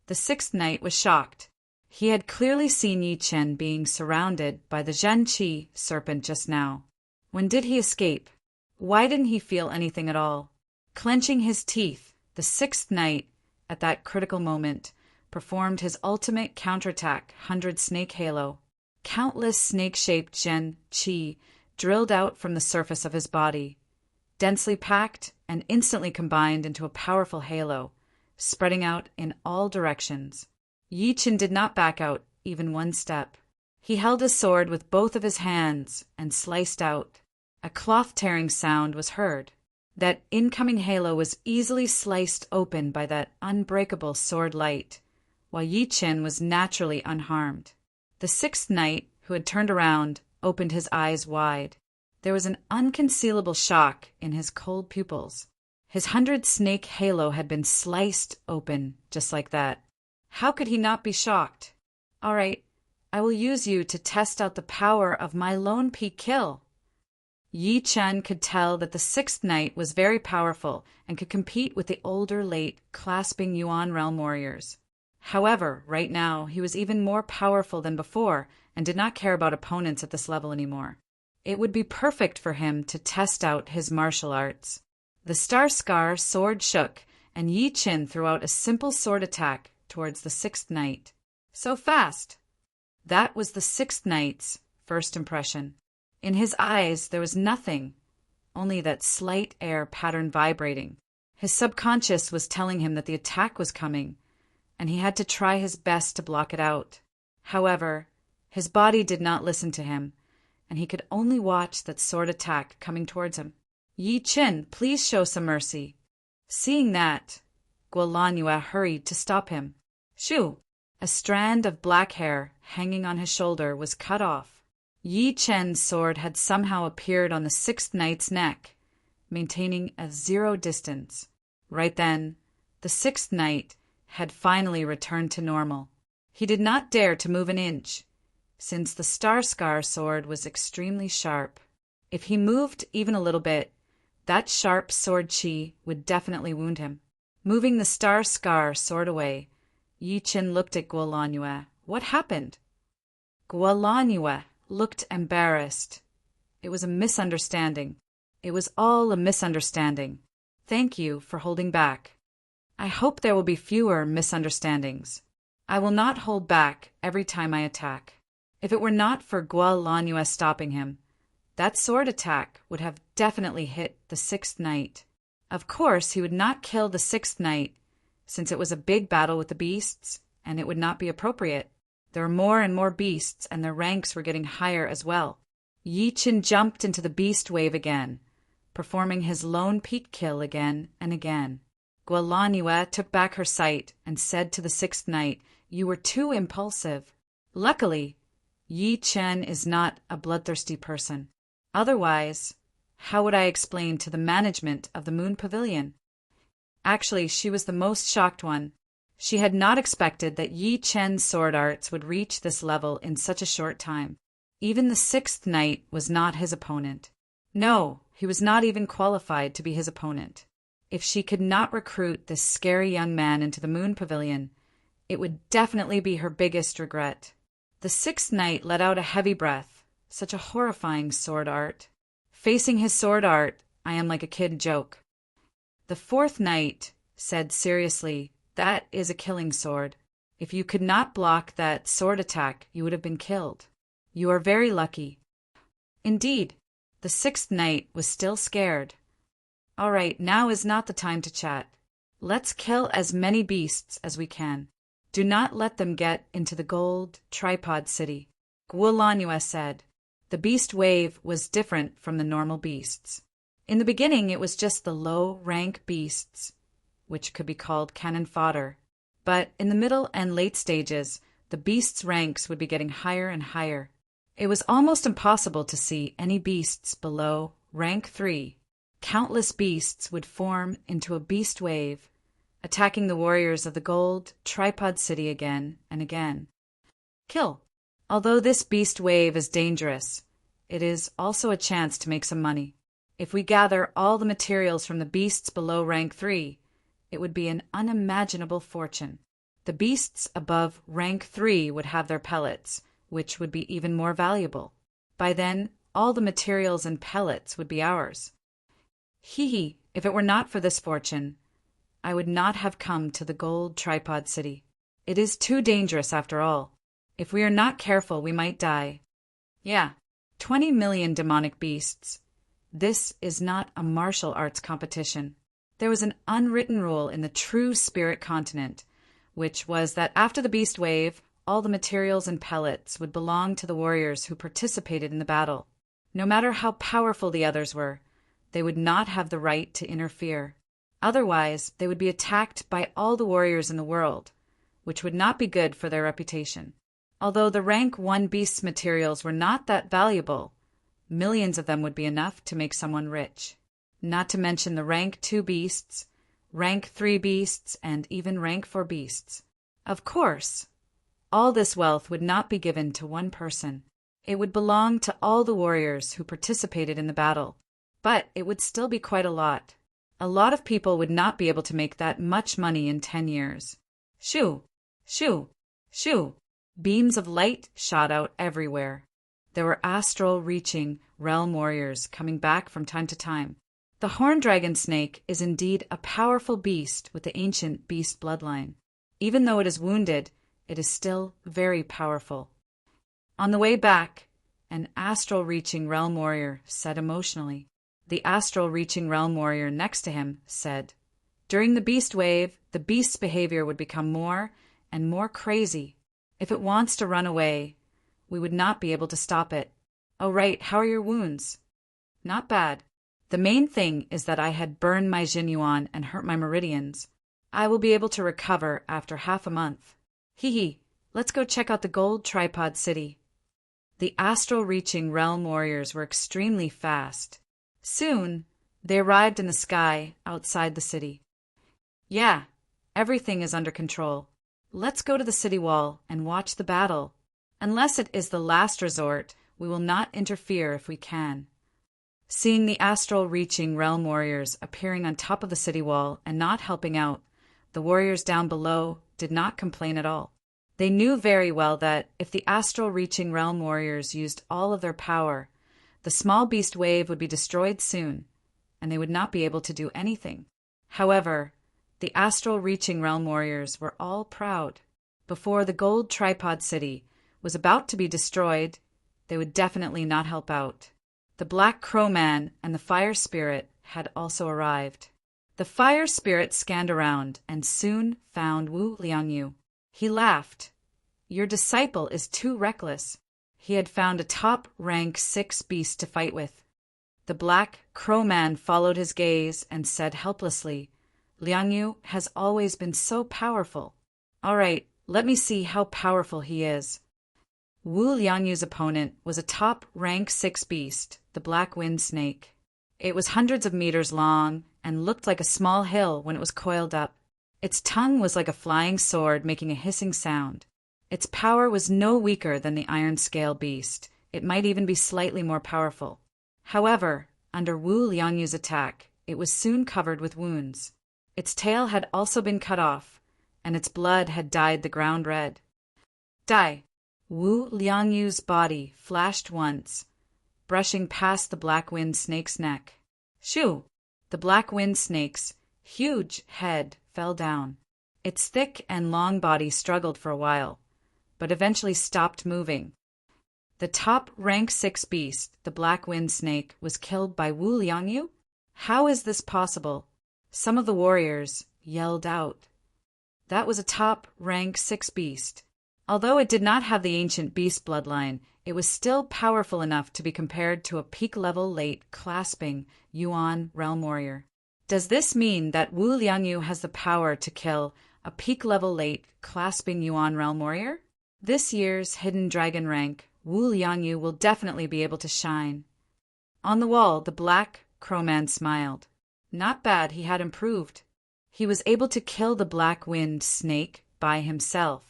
The sixth knight was shocked. He had clearly seen Yi Chen being surrounded by the Zhenqi serpent just now. When did he escape? Why didn't he feel anything at all? Clenching his teeth, the sixth knight, at that critical moment, performed his ultimate counterattack, 100 snake halo. Countless snake-shaped Zhenqi drilled out from the surface of his body, densely packed and instantly combined into a powerful halo, spreading out in all directions. Yi Chen did not back out even one step. He held his sword with both of his hands and sliced out. A cloth-tearing sound was heard. That incoming halo was easily sliced open by that unbreakable sword light, while Yi Chen was naturally unharmed. The sixth knight, who had turned around, opened his eyes wide. There was an unconcealable shock in his cold pupils. His 100 snake halo had been sliced open just like that. How could he not be shocked? "All right, I will use you to test out the power of my lone peak kill." Yi Chen could tell that the sixth knight was very powerful and could compete with the older, late, clasping Yuan realm warriors. However, right now, he was even more powerful than before and did not care about opponents at this level anymore. It would be perfect for him to test out his martial arts. The star scar sword shook, and Yi Chen threw out a simple sword attack towards the sixth knight. So fast! That was the sixth knight's first impression. In his eyes there was nothing, only that slight air pattern vibrating. His subconscious was telling him that the attack was coming, and he had to try his best to block it out. However, his body did not listen to him, and he could only watch that sword attack coming towards him. "Yi Chen, please show some mercy." Seeing that, Guolanhua hurried to stop him. Shoo! A strand of black hair hanging on his shoulder was cut off. Yi Chen's sword had somehow appeared on the sixth knight's neck, maintaining a 0 distance. Right then, the sixth knight had finally returned to normal. He did not dare to move an inch, since the star scar sword was extremely sharp. If he moved even a little bit, that sharp sword chi would definitely wound him. Moving the star scar sword away, Yi Chen looked at Guolanyue. What happened? Guolanyue looked embarrassed. It was a misunderstanding. It was all a misunderstanding. Thank you for holding back. I hope there will be fewer misunderstandings. I will not hold back every time I attack. If it were not for Guolanyue stopping him, that sword attack would have definitely hit the sixth knight. Of course, he would not kill the sixth knight, since it was a big battle with the beasts, and it would not be appropriate. There were more and more beasts, and their ranks were getting higher as well. Yi Chen jumped into the beast wave again, performing his lone peak kill again and again. Guolanyue took back her sight and said to the sixth knight, "You were too impulsive." Luckily, Yi Chen is not a bloodthirsty person. Otherwise, how would I explain to the management of the Moon Pavilion? Actually, she was the most shocked one. She had not expected that Yi Chen's sword arts would reach this level in such a short time. Even the sixth knight was not his opponent. No, he was not even qualified to be his opponent. If she could not recruit this scary young man into the Moon Pavilion, it would definitely be her biggest regret. The sixth knight let out a heavy breath. Such a horrifying sword art. Facing his sword art, I am like a kid joke. The fourth knight said seriously, "That is a killing sword. If you could not block that sword attack, you would have been killed. You are very lucky." Indeed, the sixth knight was still scared. All right, now is not the time to chat. Let's kill as many beasts as we can. Do not let them get into the gold tripod city. Guolanyue said. The beast wave was different from the normal beasts. In the beginning, it was just the low-rank beasts, which could be called cannon fodder. But in the middle and late stages, the beasts' ranks would be getting higher and higher. It was almost impossible to see any beasts below rank 3. Countless beasts would form into a beast wave, attacking the warriors of the gold tripod city again and again. Kill. Although this beast wave is dangerous, it is also a chance to make some money. If we gather all the materials from the beasts below rank 3, it would be an unimaginable fortune. The beasts above rank 3 would have their pellets, which would be even more valuable. By then, all the materials and pellets would be ours. Hee, if it were not for this fortune, I would not have come to the gold tripod city. It is too dangerous after all. If we are not careful, we might die. Yeah, 20 million demonic beasts. This is not a martial arts competition. There was an unwritten rule in the true spirit continent, which was that after the beast wave, all the materials and pellets would belong to the warriors who participated in the battle. No matter how powerful the others were, they would not have the right to interfere. Otherwise, they would be attacked by all the warriors in the world, which would not be good for their reputation. Although the rank 1 beast's materials were not that valuable, millions of them would be enough to make someone rich. Not to mention the rank 2 beasts, rank 3 beasts, and even rank 4 beasts. Of course, all this wealth would not be given to one person. It would belong to all the warriors who participated in the battle. But it would still be quite a lot. A lot of people would not be able to make that much money in 10 years. Shoo! Shoo! Shoo! Beams of light shot out everywhere. There were astral-reaching realm warriors coming back from time to time. The horned dragon snake is indeed a powerful beast with the ancient beast bloodline. Even though it is wounded, it is still very powerful. On the way back, an astral-reaching realm warrior said emotionally. The astral-reaching realm warrior next to him said, "During the beast wave, the beast's behavior would become more and more crazy. If it wants to run away, we would not be able to stop it. Oh right, how are your wounds?" "Not bad. The main thing is that I had burned my Jinyuan and hurt my meridians. I will be able to recover after half a month. Hee, let's go check out the gold tripod city." The astral-reaching realm warriors were extremely fast. Soon, they arrived in the sky outside the city. Yeah, everything is under control. Let's go to the city wall and watch the battle. Unless it is the last resort, we will not interfere if we can. Seeing the astral-reaching realm warriors appearing on top of the city wall and not helping out, the warriors down below did not complain at all. They knew very well that if the astral-reaching realm warriors used all of their power, the small beast wave would be destroyed soon, and they would not be able to do anything. However, the astral-reaching realm warriors were all proud. Before the gold tripod city was about to be destroyed, they would definitely not help out. The Black Crow Man and the Fire Spirit had also arrived. The Fire Spirit scanned around and soon found Wu Liangyu. He laughed. "Your disciple is too reckless." He had found a top-rank 6 beast to fight with. The Black Crow Man followed his gaze and said helplessly, "Liangyu has always been so powerful. All right, let me see how powerful he is." Wu Liangyu's opponent was a top-rank 6 beast, the Black Wind Snake. It was hundreds of meters long and looked like a small hill when it was coiled up. Its tongue was like a flying sword making a hissing sound. Its power was no weaker than the Iron Scale Beast. It might even be slightly more powerful. However, under Wu Liangyu's attack, it was soon covered with wounds. Its tail had also been cut off, and its blood had dyed the ground red. Die! Wu Liangyu's body flashed once, brushing past the Black Wind Snake's neck. Shoo! The Black Wind Snake's huge head fell down. Its thick and long body struggled for a while, but eventually stopped moving. The top rank 6 beast, the Black Wind Snake, was killed by Wu Liangyu? How is this possible? Some of the warriors yelled out. That was a top rank 6 beast. Although it did not have the ancient beast bloodline, it was still powerful enough to be compared to a peak-level late clasping Yuan realm warrior. Does this mean that Wu Liangyu has the power to kill a peak-level late clasping Yuan realm warrior? This year's Hidden Dragon rank, Wu Liangyu will definitely be able to shine. On the wall, the Black Crow Man smiled. Not bad, he had improved. He was able to kill the Black Wind Snake by himself.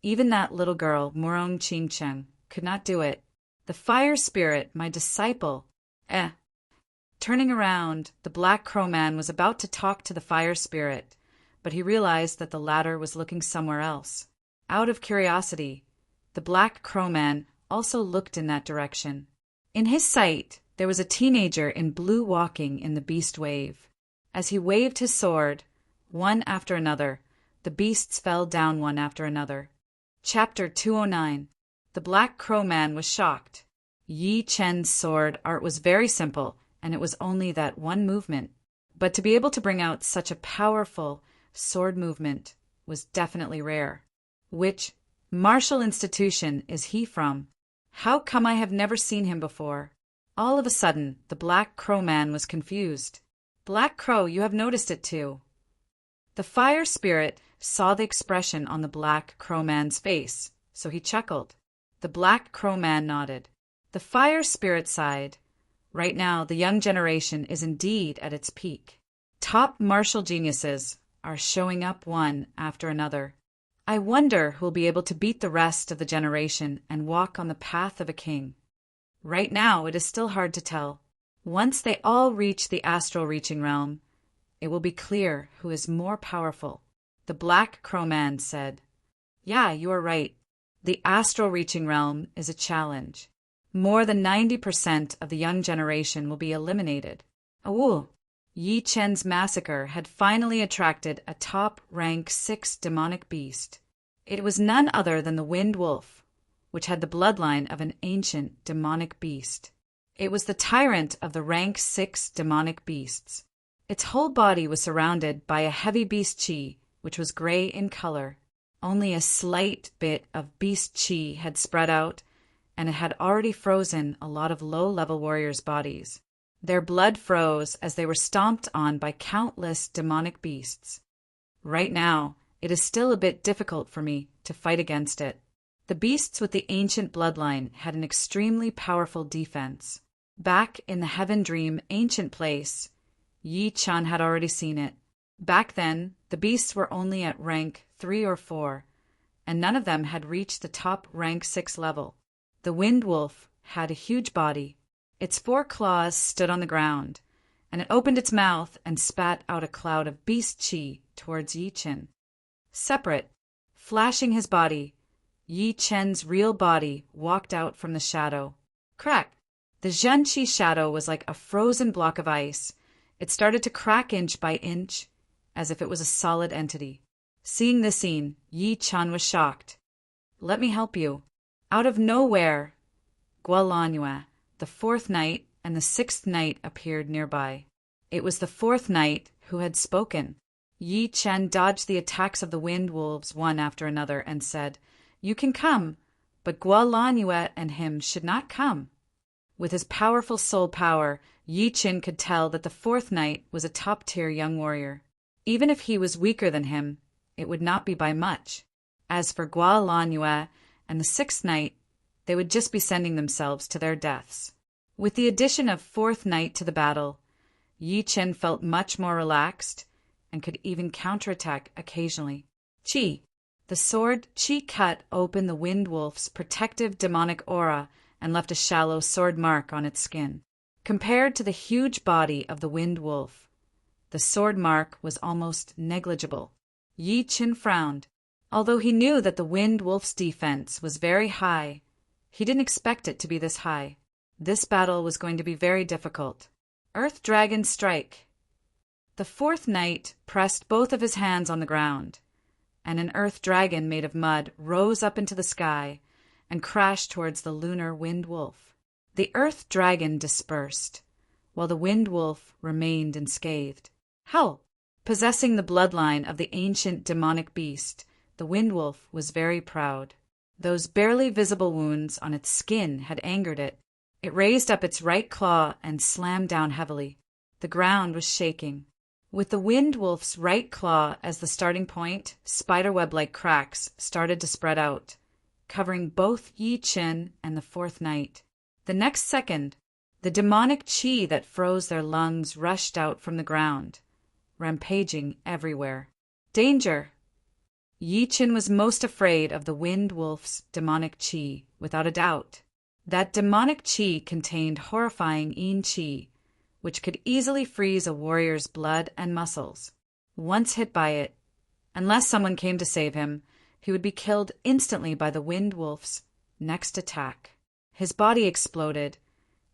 Even that little girl, Murong Qingcheng, could not do it. The Fire Spirit, my disciple. Turning around, the Black Crow Man was about to talk to the Fire Spirit, but he realized that the latter was looking somewhere else. Out of curiosity, the Black Crow Man also looked in that direction. In his sight, there was a teenager in blue walking in the beast wave. As he waved his sword, one after another, the beasts fell down one after another. Chapter 209. The Black Crow Man was shocked. Yi Chen's sword art was very simple, and it was only that one movement. But to be able to bring out such a powerful sword movement was definitely rare. Which martial institution is he from? How come I have never seen him before? All of a sudden, the Black Crow Man was confused. Black Crow, you have noticed it too. The Fire Spirit saw the expression on the Black Crow Man's face, so he chuckled. The Black Crow Man nodded. The Fire Spirit sighed. Right now, the young generation is indeed at its peak. Top martial geniuses are showing up one after another. I wonder who will be able to beat the rest of the generation and walk on the path of a king. Right now, it is still hard to tell. Once they all reach the astral reaching realm, it will be clear who is more powerful. The Black Crow Man said, "Yeah, you are right. The astral reaching realm is a challenge. More than 90% of the young generation will be eliminated." Oh, Yi Chen's massacre had finally attracted a top-rank 6 demonic beast. It was none other than the Wind Wolf, which had the bloodline of an ancient demonic beast. It was the tyrant of the rank 6 demonic beasts. Its whole body was surrounded by a heavy beast chi, which was gray in color. Only a slight bit of beast chi had spread out, and it had already frozen a lot of low-level warriors' bodies. Their blood froze as they were stomped on by countless demonic beasts. Right now, it is still a bit difficult for me to fight against it. The beasts with the ancient bloodline had an extremely powerful defense. Back in the Heaven Dream ancient place, Yi Chen had already seen it. Back then, the beasts were only at rank 3 or 4, and none of them had reached the top rank 6 level. The Wind Wolf had a huge body. Its 4 claws stood on the ground, and it opened its mouth and spat out a cloud of beast chi towards Yi Chen. Separate, flashing his body, Yi Chen's real body walked out from the shadow. Crack! The Zhenqi shadow was like a frozen block of ice. It started to crack inch by inch, as if it was a solid entity. Seeing this scene, Yi Chen was shocked. "Let me help you." Out of nowhere, Guolanyue, the fourth knight, and the sixth knight appeared nearby. It was the fourth knight who had spoken. Yi Chen dodged the attacks of the wind wolves one after another and said, "You can come, but Guolanyue and him should not come." With his powerful soul power, Yi Chen could tell that the fourth knight was a top-tier young warrior. Even if he was weaker than him, it would not be by much. As for Guolanyue and the sixth knight, they would just be sending themselves to their deaths. With the addition of fourth knight to the battle, Yi Chen felt much more relaxed and could even counterattack occasionally. Qi. The sword Qi cut open the wind wolf's protective demonic aura and left a shallow sword mark on its skin. Compared to the huge body of the wind wolf, the sword mark was almost negligible. Yi Chen frowned. Although he knew that the wind wolf's defense was very high, he didn't expect it to be this high. This battle was going to be very difficult. Earth Dragon Strike. The fourth knight pressed both of his hands on the ground, and an earth dragon made of mud rose up into the sky and crashed towards the lunar wind wolf. The earth dragon dispersed, while the wind wolf remained unscathed. Howl! Possessing the bloodline of the ancient demonic beast, the wind wolf was very proud. Those barely visible wounds on its skin had angered it. It raised up its right claw and slammed down heavily. The ground was shaking. With the wind wolf's right claw as the starting point, spiderweb-like cracks started to spread out, covering both Yi Chen and the fourth knight. The next second, the demonic qi that froze their lungs rushed out from the ground, rampaging everywhere. Danger! Yi Chen was most afraid of the wind wolf's demonic qi, without a doubt. That demonic qi contained horrifying yin qi, which could easily freeze a warrior's blood and muscles. Once hit by it, unless someone came to save him, he would be killed instantly by the wind wolf's next attack. His body exploded,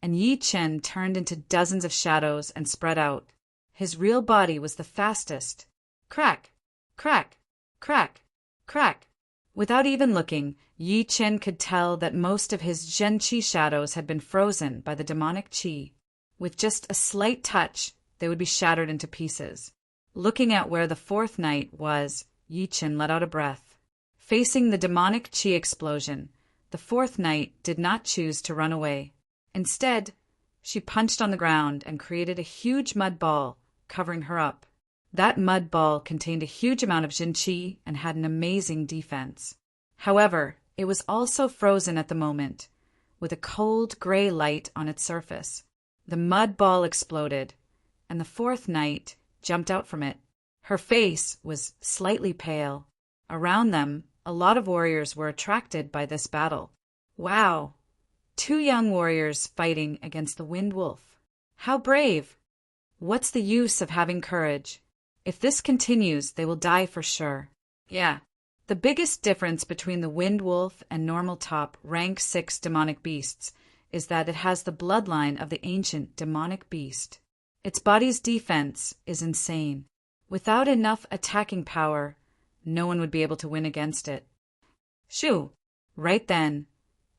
and Yi Chen turned into dozens of shadows and spread out. His real body was the fastest. Crack! Crack! Crack! Crack! Without even looking, Yi Chen could tell that most of his Zhenqi shadows had been frozen by the demonic qi. With just a slight touch, they would be shattered into pieces. Looking at where the fourth knight was, Yi Chen let out a breath. Facing the demonic qi explosion, the fourth knight did not choose to run away. Instead, she punched on the ground and created a huge mud ball, covering her up. That mud ball contained a huge amount of Zhenqi and had an amazing defense. However, it was also frozen at the moment, with a cold gray light on its surface. The mud ball exploded, and the fourth knight jumped out from it. Her face was slightly pale. Around them, a lot of warriors were attracted by this battle. Wow! 2 young warriors fighting against the wind wolf. How brave! What's the use of having courage? If this continues, they will die for sure. Yeah. The biggest difference between the wind wolf and normal top rank 6 demonic beasts is that it has the bloodline of the ancient demonic beast. Its body's defense is insane. Without enough attacking power, no one would be able to win against it. Shoo! Right then,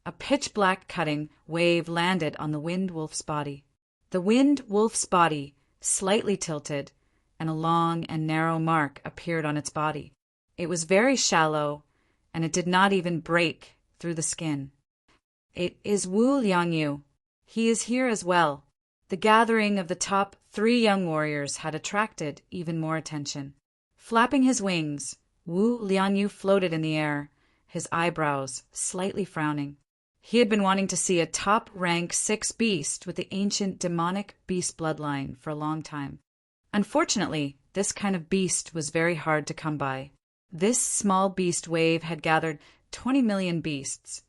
a pitch-black cutting wave landed on the wind wolf's body. The wind wolf's body slightly tilted, and a long and narrow mark appeared on its body. It was very shallow, and it did not even break through the skin. It is Wu Liangyu. He is here as well. The gathering of the top 3 young warriors had attracted even more attention. Flapping his wings, Wu Liangyu floated in the air, his eyebrows slightly frowning. He had been wanting to see a top rank 6 beast with the ancient demonic beast bloodline for a long time. Unfortunately, this kind of beast was very hard to come by. This small beast wave had gathered 20 million beasts,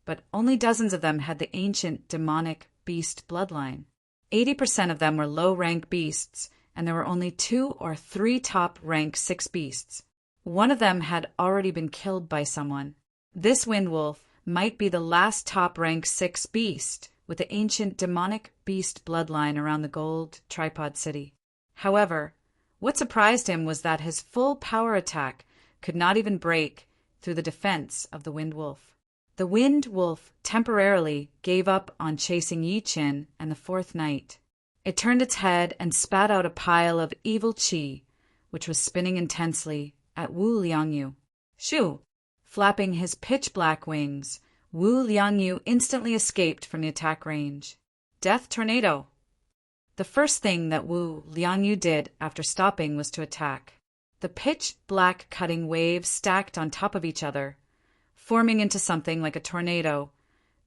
but only dozens of them had the ancient demonic beast bloodline. 80% of them were low-rank beasts, and there were only 2 or 3 top rank 6 beasts. One of them had already been killed by someone. This wind wolf might be the last top rank 6 beast with the ancient demonic beast bloodline around the gold tripod city. However, what surprised him was that his full power attack could not even break through the defense of the wind wolf. The wind wolf temporarily gave up on chasing Yi Qin and the fourth knight. It turned its head and spat out a pile of evil qi, which was spinning intensely at Wu Liangyu. Shoo! Flapping his pitch-black wings, Wu Liangyu instantly escaped from the attack range. Death Tornado! The first thing that Wu Liangyu did after stopping was to attack. The pitch-black cutting waves stacked on top of each other, forming into something like a tornado,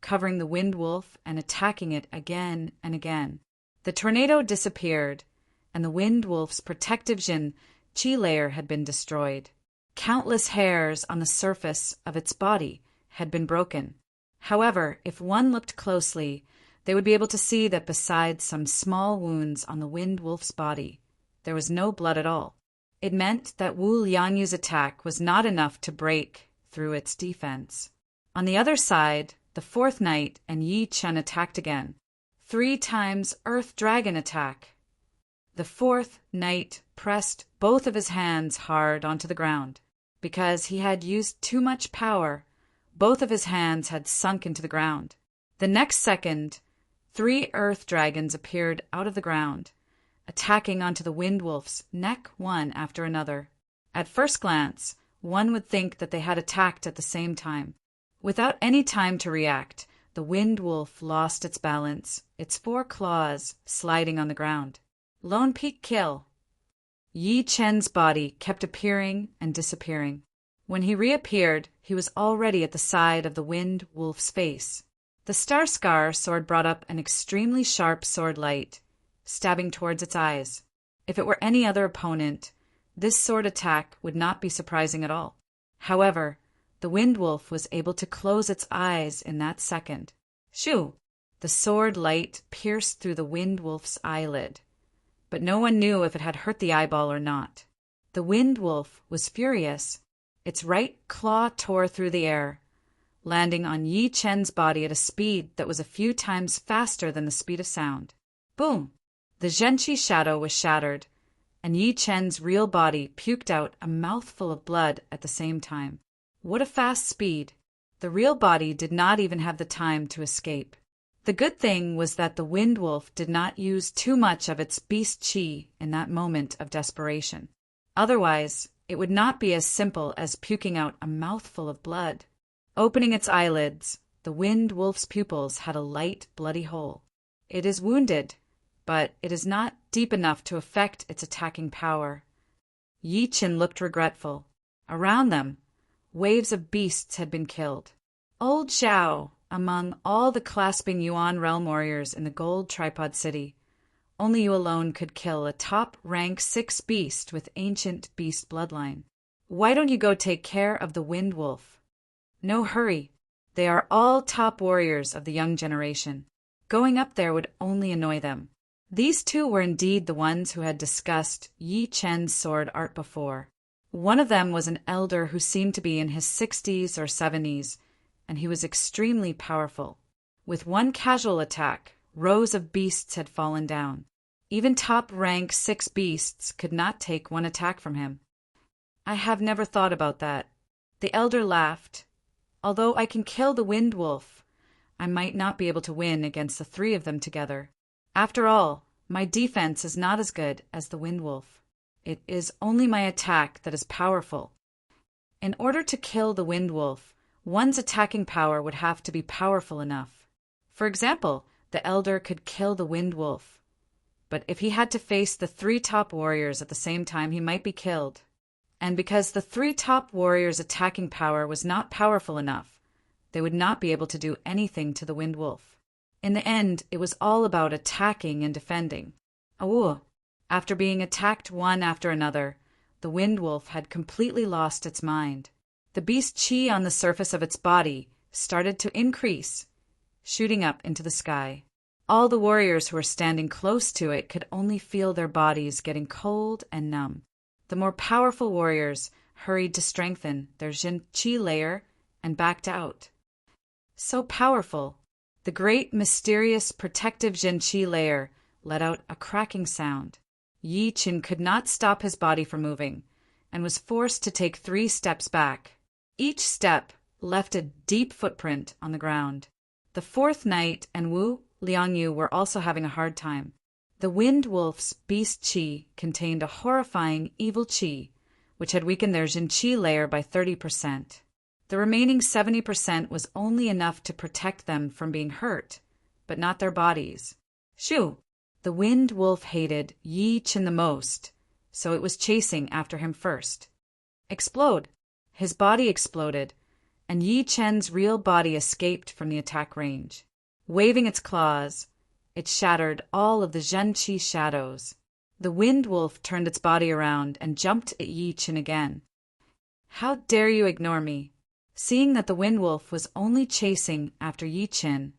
covering the wind wolf and attacking it again and again. The tornado disappeared, and the wind wolf's protective Jin Qi layer had been destroyed. Countless hairs on the surface of its body had been broken. However, if one looked closely, they would be able to see that besides some small wounds on the wind wolf's body, there was no blood at all. It meant that Wu Liangyu's attack was not enough to break through its defense. On the other side, the fourth knight and Yi Chen attacked again. 3 times Earth Dragon attack. The fourth knight pressed both of his hands hard onto the ground. Because he had used too much power, both of his hands had sunk into the ground. The next second, 3 Earth Dragons appeared out of the ground, attacking onto the wind wolf's neck one after another. At first glance, one would think that they had attacked at the same time. Without any time to react, the wind wolf lost its balance, its 4 claws sliding on the ground. Lone peak kill. Yi Chen's body kept appearing and disappearing. When he reappeared, he was already at the side of the wind wolf's face. The Star Scar sword brought up an extremely sharp sword light, stabbing towards its eyes. If it were any other opponent, this sword attack would not be surprising at all. However, the wind wolf was able to close its eyes in that second. Shoo! The sword light pierced through the wind wolf's eyelid, but no one knew if it had hurt the eyeball or not. The wind wolf was furious. Its right claw tore through the air, landing on Yi Chen's body at a speed that was a few times faster than the speed of sound. Boom! The Zhenqi shadow was shattered, and Yi Chen's real body puked out a mouthful of blood at the same time. What a fast speed! The real body did not even have the time to escape. The good thing was that the wind wolf did not use too much of its beast qi in that moment of desperation. Otherwise, it would not be as simple as puking out a mouthful of blood. Opening its eyelids, the wind wolf's pupils had a light, bloody hole. It is wounded, but it is not deep enough to affect its attacking power. Yi Qin looked regretful. Around them, waves of beasts had been killed. Old Zhao, among all the clasping Yuan realm warriors in the gold tripod city, only you alone could kill a top rank 6 beast with ancient beast bloodline. Why don't you go take care of the wind wolf? No hurry. They are all top warriors of the young generation. Going up there would only annoy them. These 2 were indeed the ones who had discussed Yi Chen's sword art before. One of them was an elder who seemed to be in his 60s or 70s, and he was extremely powerful. With one casual attack, rows of beasts had fallen down. Even top rank 6 beasts could not take one attack from him. I have never thought about that. The elder laughed. Although I can kill the wind wolf, I might not be able to win against the 3 of them together. After all, my defense is not as good as the wind wolf. It is only my attack that is powerful. In order to kill the wind wolf, one's attacking power would have to be powerful enough. For example, the elder could kill the wind wolf, but if he had to face the 3 top warriors at the same time, he might be killed. And because the 3 top warriors' attacking power was not powerful enough, they would not be able to do anything to the wind wolf. In the end, it was all about attacking and defending. After being attacked one after another, the wind wolf had completely lost its mind. The beast qi on the surface of its body started to increase, shooting up into the sky. All the warriors who were standing close to it could only feel their bodies getting cold and numb. The more powerful warriors hurried to strengthen their Jin-chi layer and backed out. So powerful, the great mysterious protective Jin-chi layer let out a cracking sound. Yi Qin could not stop his body from moving and was forced to take 3 steps back. Each step left a deep footprint on the ground. The 4th Knight and Wu Liangyu were also having a hard time. The Wind Wolf's beast chi contained a horrifying evil chi, which had weakened their Jin-chi layer by 30%. The remaining 70% was only enough to protect them from being hurt, but not their bodies. Shoo! The Wind Wolf hated Yi Qin the most, so it was chasing after him first. Explode! His body exploded, and Yi Chen's real body escaped from the attack range. Waving its claws, it shattered all of the Zhen-Chi shadows. The Wind Wolf turned its body around and jumped at Yi Qin again. How dare you ignore me? Seeing that the Wind Wolf was only chasing after Yi Qin,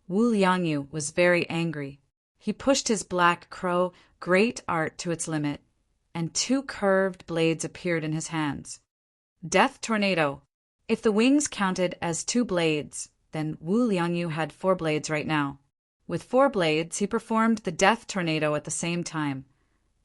Wu Liangyu was very angry. He pushed his black crow great art to its limit, and 2 curved blades appeared in his hands. Death Tornado. If the wings counted as 2 blades, then Wu Liangyu had 4 blades right now. With 4 blades, he performed the Death Tornado at the same time,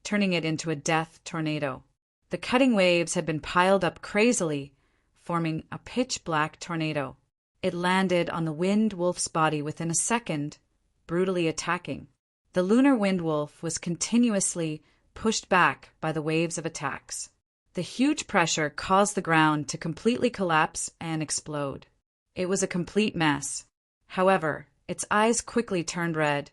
turning it into a Death Tornado. The cutting waves had been piled up crazily, forming a pitch-black tornado. It landed on the Wind Wolf's body within a second, brutally attacking. The Lunar Wind Wolf was continuously pushed back by the waves of attacks. The huge pressure caused the ground to completely collapse and explode. It was a complete mess. However, its eyes quickly turned red,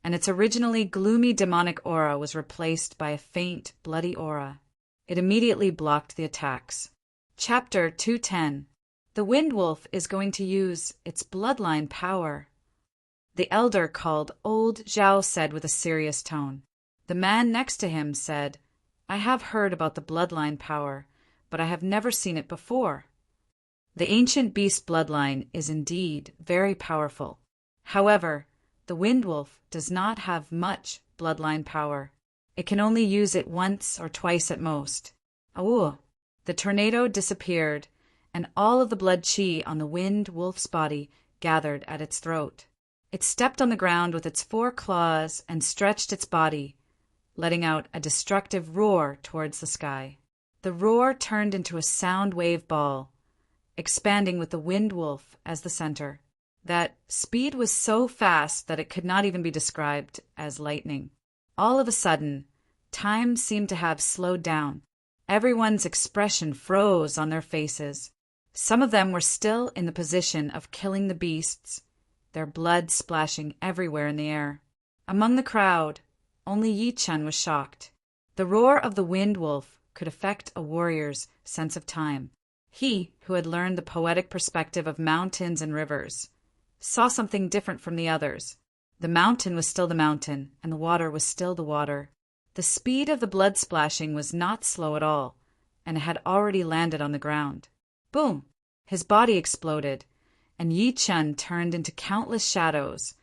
and its originally gloomy demonic aura was replaced by a faint, bloody aura. It immediately blocked the attacks. Chapter 210. The Wind Wolf is going to use its bloodline power. The elder called Old Zhao said with a serious tone. The man next to him said, I have heard about the bloodline power, but I have never seen it before. The ancient beast bloodline is indeed very powerful. However, the Wind Wolf does not have much bloodline power. It can only use it once or twice at most. Awoo! The tornado disappeared, and all of the blood chi on the Wind Wolf's body gathered at its throat. It stepped on the ground with its 4 claws and stretched its body, letting out a destructive roar towards the sky. The roar turned into a sound wave ball, expanding with the Wind Wolf as the center. That speed was so fast that it could not even be described as lightning. All of a sudden, time seemed to have slowed down. Everyone's expression froze on their faces. Some of them were still in the position of killing the beasts, their blood splashing everywhere in the air. Among the crowd, only Yi Chen was shocked. The roar of the Wind Wolf could affect a warrior's sense of time. He, who had learned the poetic perspective of mountains and rivers, saw something different from the others. The mountain was still the mountain, and the water was still the water. The speed of the blood splashing was not slow at all, and it had already landed on the ground. Boom! His body exploded, and Yi Chen turned into countless shadows,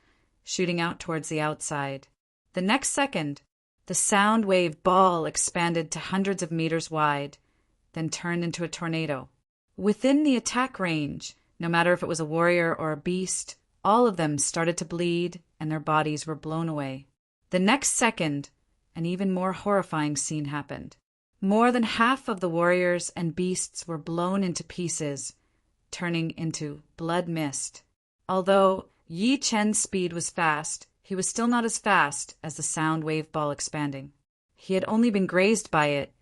shooting out towards the outside. The next second, the sound wave ball expanded to hundreds of meters wide, then turned into a tornado. Within the attack range, no matter if it was a warrior or a beast, all of them started to bleed and their bodies were blown away. The next second, an even more horrifying scene happened. More than half of the warriors and beasts were blown into pieces, turning into blood mist. Although Yi Chen's speed was fast, he was still not as fast as the sound wave ball expanding. He had only been grazed by it,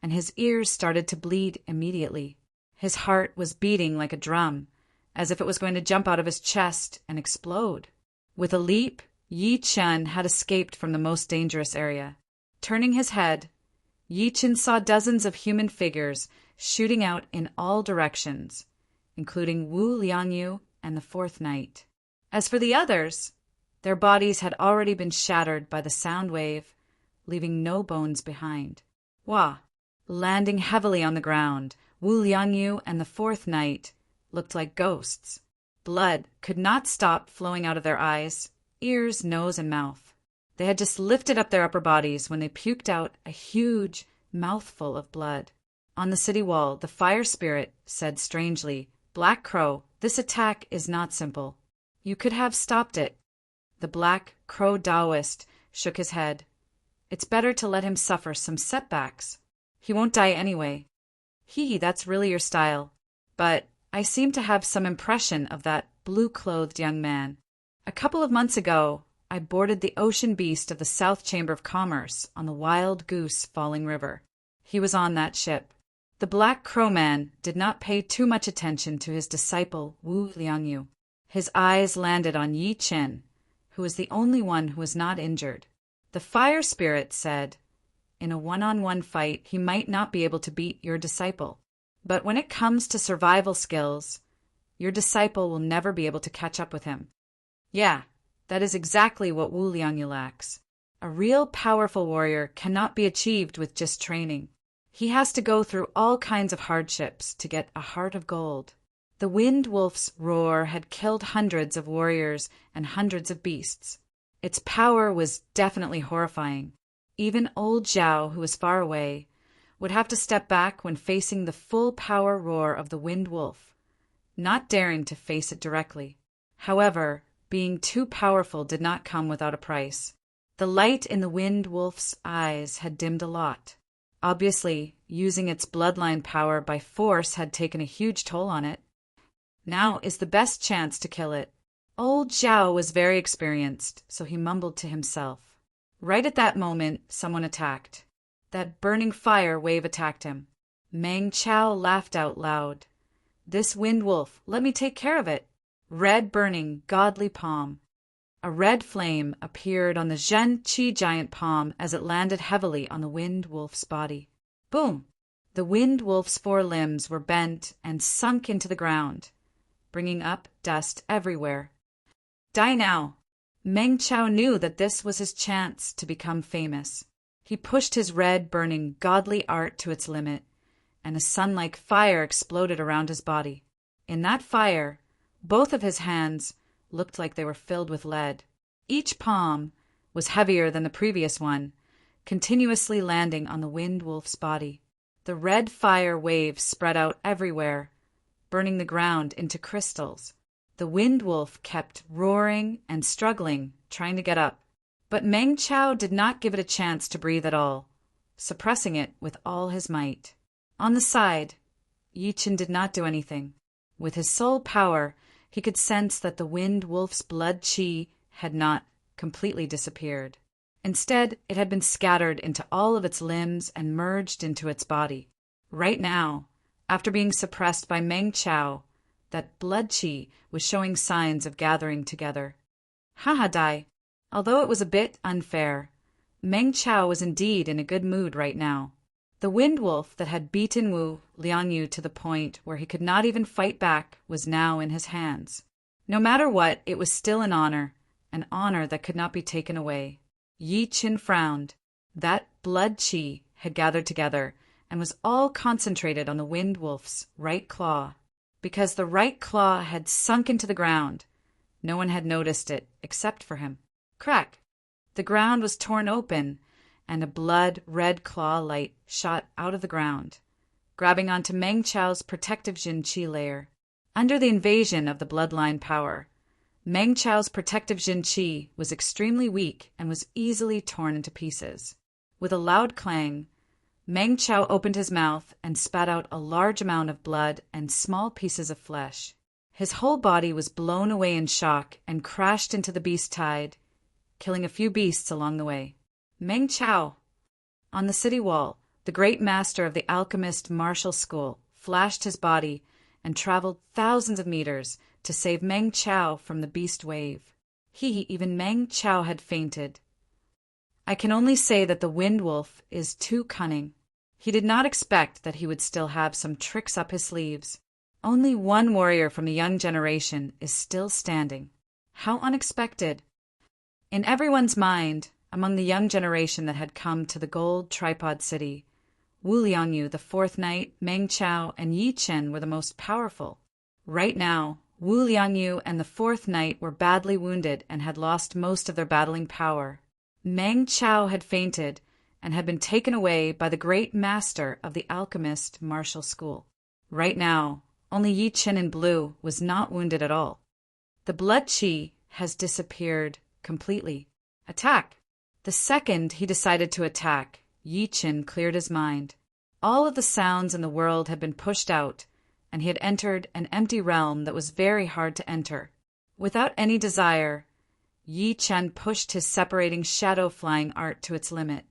and his ears started to bleed immediately. His heart was beating like a drum, as if it was going to jump out of his chest and explode. With a leap, Yi Chen had escaped from the most dangerous area. Turning his head, Yi Chen saw dozens of human figures shooting out in all directions, including Wu Liangyu and the 4th Knight. As for the others, their bodies had already been shattered by the sound wave, leaving no bones behind. Wah! Landing heavily on the ground, Wu Liangyu and the 4th Knight looked like ghosts. Blood could not stop flowing out of their eyes, ears, nose, and mouth. They had just lifted up their upper bodies when they puked out a huge mouthful of blood. On the city wall, the fire spirit said strangely, "Black Crow, this attack is not simple. You could have stopped it." The Black Crow Taoist shook his head. "It's better to let him suffer some setbacks. He won't die anyway." That's really your style. But I seem to have some impression of that blue-clothed young man. A couple of months ago, I boarded the Ocean Beast of the South Chamber of Commerce on the Wild Goose Falling River. He was on that ship. The Black Crow Man did not pay too much attention to his disciple Wu Liangyu. His eyes landed on Yi Chen, who was the only one who was not injured. The fire spirit said, "In a one-on-one fight, he might not be able to beat your disciple. But when it comes to survival skills, your disciple will never be able to catch up with him." Yeah, that is exactly what Wu Liangyu lacks. A real powerful warrior cannot be achieved with just training. He has to go through all kinds of hardships to get a heart of gold. The Wind Wolf's roar had killed hundreds of warriors and hundreds of beasts. Its power was definitely horrifying. Even old Zhao, who was far away, would have to step back when facing the full power roar of the Wind Wolf, not daring to face it directly. However, being too powerful did not come without a price. The light in the Wind Wolf's eyes had dimmed a lot. Obviously, using its bloodline power by force had taken a huge toll on it. Now is the best chance to kill it. Old Zhao was very experienced, so he mumbled to himself. Right at that moment, someone attacked. That burning fire wave attacked him. Meng Chao laughed out loud. "This Wind Wolf, let me take care of it." Red burning, godly palm. A red flame appeared on the Zhen Qi giant palm as it landed heavily on the Wind Wolf's body. Boom! The Wind Wolf's 4 limbs were bent and sunk into the ground, bringing up dust everywhere. Die now! Meng Chao knew that this was his chance to become famous. He pushed his red, burning, godly art to its limit, and a sun-like fire exploded around his body. In that fire, both of his hands looked like they were filled with lead. Each palm was heavier than the previous one, continuously landing on the Wind Wolf's body. The red fire waves spread out everywhere, burning the ground into crystals. The Wind Wolf kept roaring and struggling, trying to get up. But Meng Chao did not give it a chance to breathe at all, suppressing it with all his might. On the side, Yi Chen did not do anything. With his soul power, he could sense that the Wind Wolf's blood qi had not completely disappeared. Instead, it had been scattered into all of its limbs and merged into its body. Right now, after being suppressed by Meng Chao, that blood qi was showing signs of gathering together. Dai. Although it was a bit unfair, Meng Chao was indeed in a good mood right now. The Wind Wolf that had beaten Wu Liangyu to the point where he could not even fight back was now in his hands. No matter what, it was still an honor that could not be taken away. Yi Chen frowned. That blood qi had gathered together and was all concentrated on the Wind Wolf's right claw. Because the right claw had sunk into the ground, no one had noticed it except for him. Crack! The ground was torn open, and a blood-red claw light shot out of the ground, grabbing onto Meng Chao's protective Jin Qi layer. Under the invasion of the bloodline power, Meng Chao's protective Jin Qi was extremely weak and was easily torn into pieces. With a loud clang, Meng Chao opened his mouth and spat out a large amount of blood and small pieces of flesh. His whole body was blown away in shock and crashed into the beast tide, killing a few beasts along the way. Meng Chao! On the city wall, the great master of the alchemist martial school flashed his body and traveled thousands of meters to save Meng Chao from the beast wave. Even Meng Chao had fainted. I can only say that the Wind Wolf is too cunning. He did not expect that he would still have some tricks up his sleeves. Only one warrior from the young generation is still standing. How unexpected! In everyone's mind, among the young generation that had come to the gold tripod city, Wu Liangyu, the fourth knight, Meng Chao, and Yi Chen were the most powerful. Right now, Wu Liangyu and the fourth knight were badly wounded and had lost most of their battling power. Meng Chao had fainted and had been taken away by the great master of the alchemist martial school. Right now, only Yi Chen in blue was not wounded at all. The blood qi has disappeared completely. Attack! The second he decided to attack, Yi Chen cleared his mind. All of the sounds in the world had been pushed out, and he had entered an empty realm that was very hard to enter. Without any desire, Yi Chen pushed his separating shadow-flying art to its limit.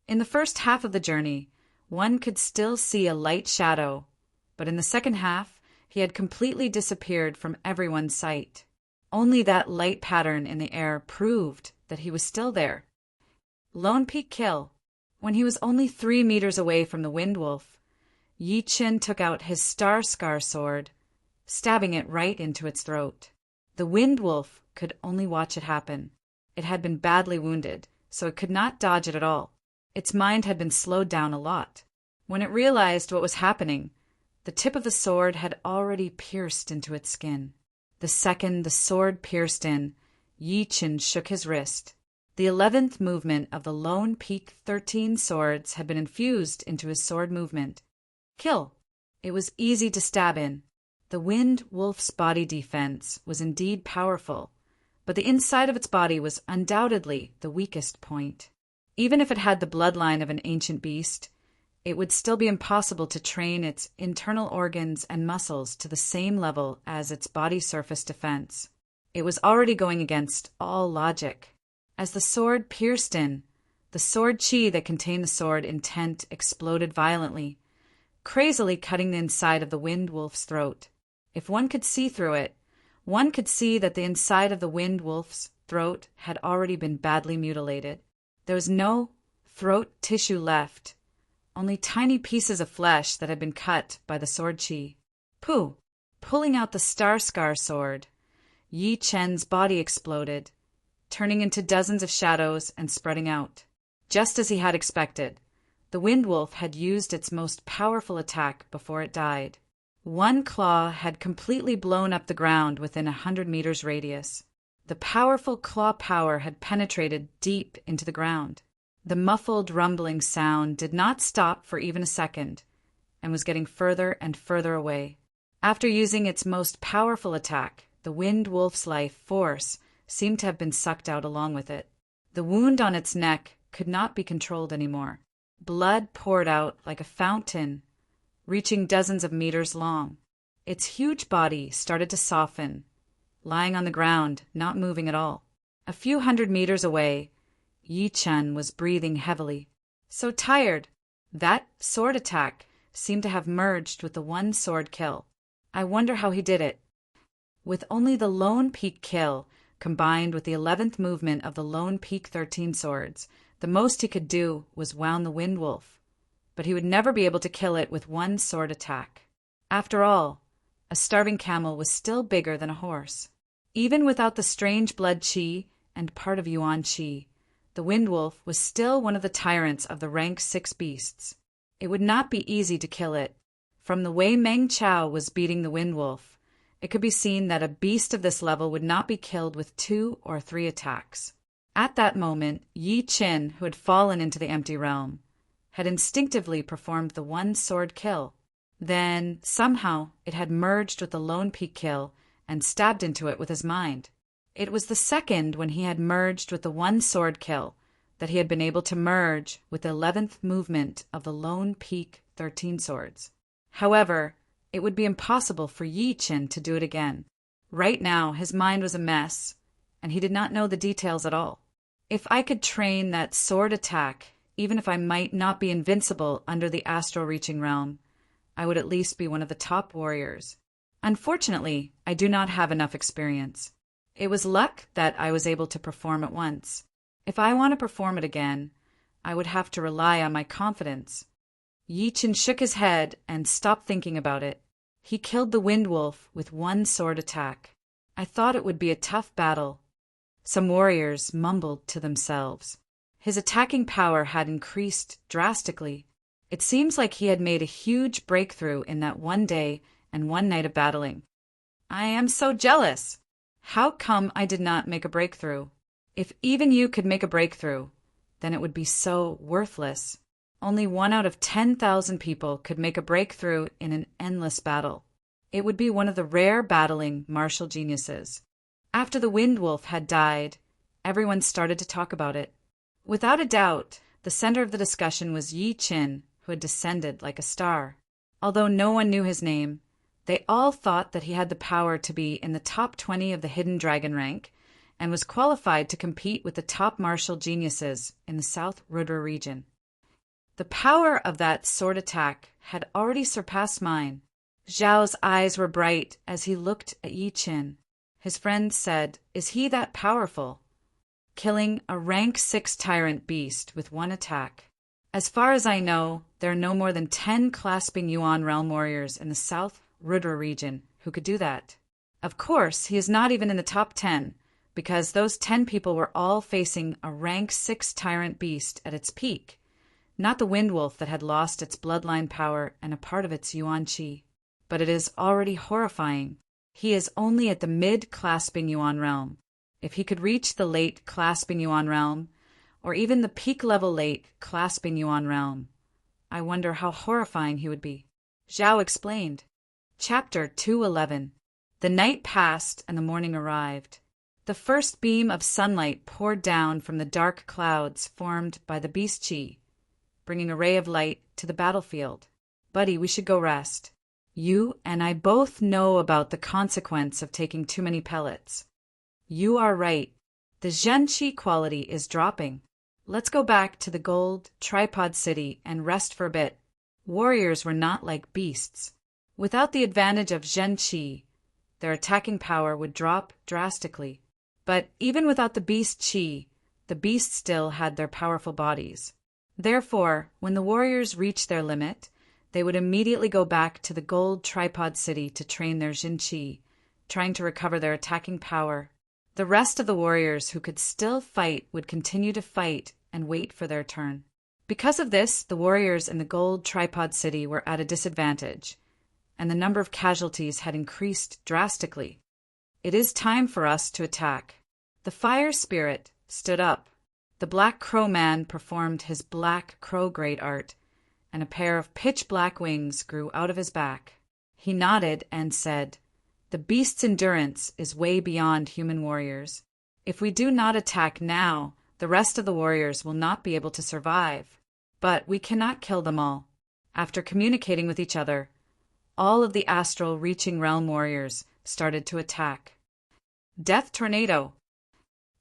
In the first half of the journey, one could still see a light shadow, but in the second half, he had completely disappeared from everyone's sight. Only that light pattern in the air proved that he was still there. Lone Peak Kill. When he was only 3 meters away from the Wind Wolf, Yi Chen took out his Star Scar sword, stabbing it right into its throat. The Wind Wolf could only watch it happen. It had been badly wounded, so it could not dodge it at all. Its mind had been slowed down a lot. When it realized what was happening, the tip of the sword had already pierced into its skin. The second the sword pierced in, Yi Chen shook his wrist. The 11th movement of the Lone Peak 13 swords had been infused into his sword movement. Kill. It was easy to stab in. The Wind Wolf's body defense was indeed powerful, but the inside of its body was undoubtedly the weakest point. Even if it had the bloodline of an ancient beast, it would still be impossible to train its internal organs and muscles to the same level as its body surface defense. It was already going against all logic. As the sword pierced in, the sword qi that contained the sword intent exploded violently, crazily cutting the inside of the Wind Wolf's throat. If one could see through it, one could see that the inside of the Wind Wolf's throat had already been badly mutilated. There was no throat tissue left, only tiny pieces of flesh that had been cut by the sword qi. Pooh! Pulling out the Star Scar sword, Yi Chen's body exploded, turning into dozens of shadows and spreading out. Just as he had expected, the Wind Wolf had used its most powerful attack before it died. One claw had completely blown up the ground within 100 meters radius. The powerful claw power had penetrated deep into the ground. The muffled rumbling sound did not stop for even a second, and was getting further and further away. After using its most powerful attack, the Wind Wolf's life force seemed to have been sucked out along with it. The wound on its neck could not be controlled anymore. Blood poured out like a fountain, reaching dozens of meters long. Its huge body started to soften, lying on the ground, not moving at all. A few 100 meters away, Yi Chen was breathing heavily. So tired. That sword attack seemed to have merged with the one sword kill. I wonder how he did it. With only the Lone Peak Kill combined with the 11th movement of the Lone Peak 13 swords, the most he could do was wound the Wind Wolf, but he would never be able to kill it with one sword attack. After all, a starving camel was still bigger than a horse. Even without the strange blood qi and part of Yuan qi, the Wind Wolf was still one of the tyrants of the rank 6 beasts. It would not be easy to kill it. From the way Meng Chao was beating the Wind Wolf, it could be seen that a beast of this level would not be killed with 2 or 3 attacks. At that moment, Yi Chen, who had fallen into the empty realm, had instinctively performed the one sword kill. Then, somehow, it had merged with the Lone Peak Kill and stabbed into it with his mind. It was the second when he had merged with the one sword kill that he had been able to merge with the 11th movement of the Lone Peak 13 swords. However, it would be impossible for Yi Chen to do it again. Right now, his mind was a mess, and he did not know the details at all. If I could train that sword attack, even if I might not be invincible under the astral reaching realm, I would at least be one of the top warriors. Unfortunately, I do not have enough experience. It was luck that I was able to perform it once. If I want to perform it again, I would have to rely on my confidence. Yi Chen shook his head and stopped thinking about it. He killed the Wind Wolf with one sword attack. I thought it would be a tough battle. Some warriors mumbled to themselves. His attacking power had increased drastically. It seems like he had made a huge breakthrough in that one day and one night of battling. I am so jealous. How come I did not make a breakthrough? If even you could make a breakthrough, then it would be so worthless. Only 1 out of 10,000 people could make a breakthrough in an endless battle. It would be one of the rare battling martial geniuses. After the Wind Wolf had died, everyone started to talk about it. Without a doubt, the center of the discussion was Yi Qin, who had descended like a star. Although no one knew his name, they all thought that he had the power to be in the top 20 of the hidden dragon rank and was qualified to compete with the top martial geniuses in the South Rudra region. The power of that sword attack had already surpassed mine. Zhao's eyes were bright as he looked at Yi Qin. His friend said, "Is he that powerful?" Killing a rank 6 tyrant beast with one attack. As far as I know, there are no more than 10 clasping Yuan realm warriors in the South Rudra region who could do that. Of course, he is not even in the top 10, because those 10 people were all facing a rank 6 tyrant beast at its peak, not the Wind Wolf that had lost its bloodline power and a part of its Yuan Qi. But it is already horrifying. He is only at the mid-clasping Yuan realm. If he could reach the late clasping Yuan realm, or even the peak-level late clasping Yuan realm, I wonder how horrifying he would be. Zhao explained. Chapter 211. The night passed and the morning arrived. The first beam of sunlight poured down from the dark clouds formed by the beast Qi, bringing a ray of light to the battlefield. Buddy, we should go rest. You and I both know about the consequence of taking too many pellets. You are right. The Zhen Qi quality is dropping. Let's go back to the gold tripod city and rest for a bit. Warriors were not like beasts. Without the advantage of Zhen Qi, their attacking power would drop drastically. But even without the beast Qi, the beasts still had their powerful bodies. Therefore, when the warriors reached their limit, they would immediately go back to the gold tripod city to train their Zhen Qi, trying to recover their attacking power. The rest of the warriors who could still fight would continue to fight and wait for their turn. Because of this, the warriors in the gold tripod city were at a disadvantage, and the number of casualties had increased drastically. It is time for us to attack. The fire spirit stood up. The black crow man performed his black crow great art, and a pair of pitch-black wings grew out of his back. He nodded and said, "The beast's endurance is way beyond human warriors. If we do not attack now, the rest of the warriors will not be able to survive. But we cannot kill them all." After communicating with each other, all of the astral reaching realm warriors started to attack. Death Tornado.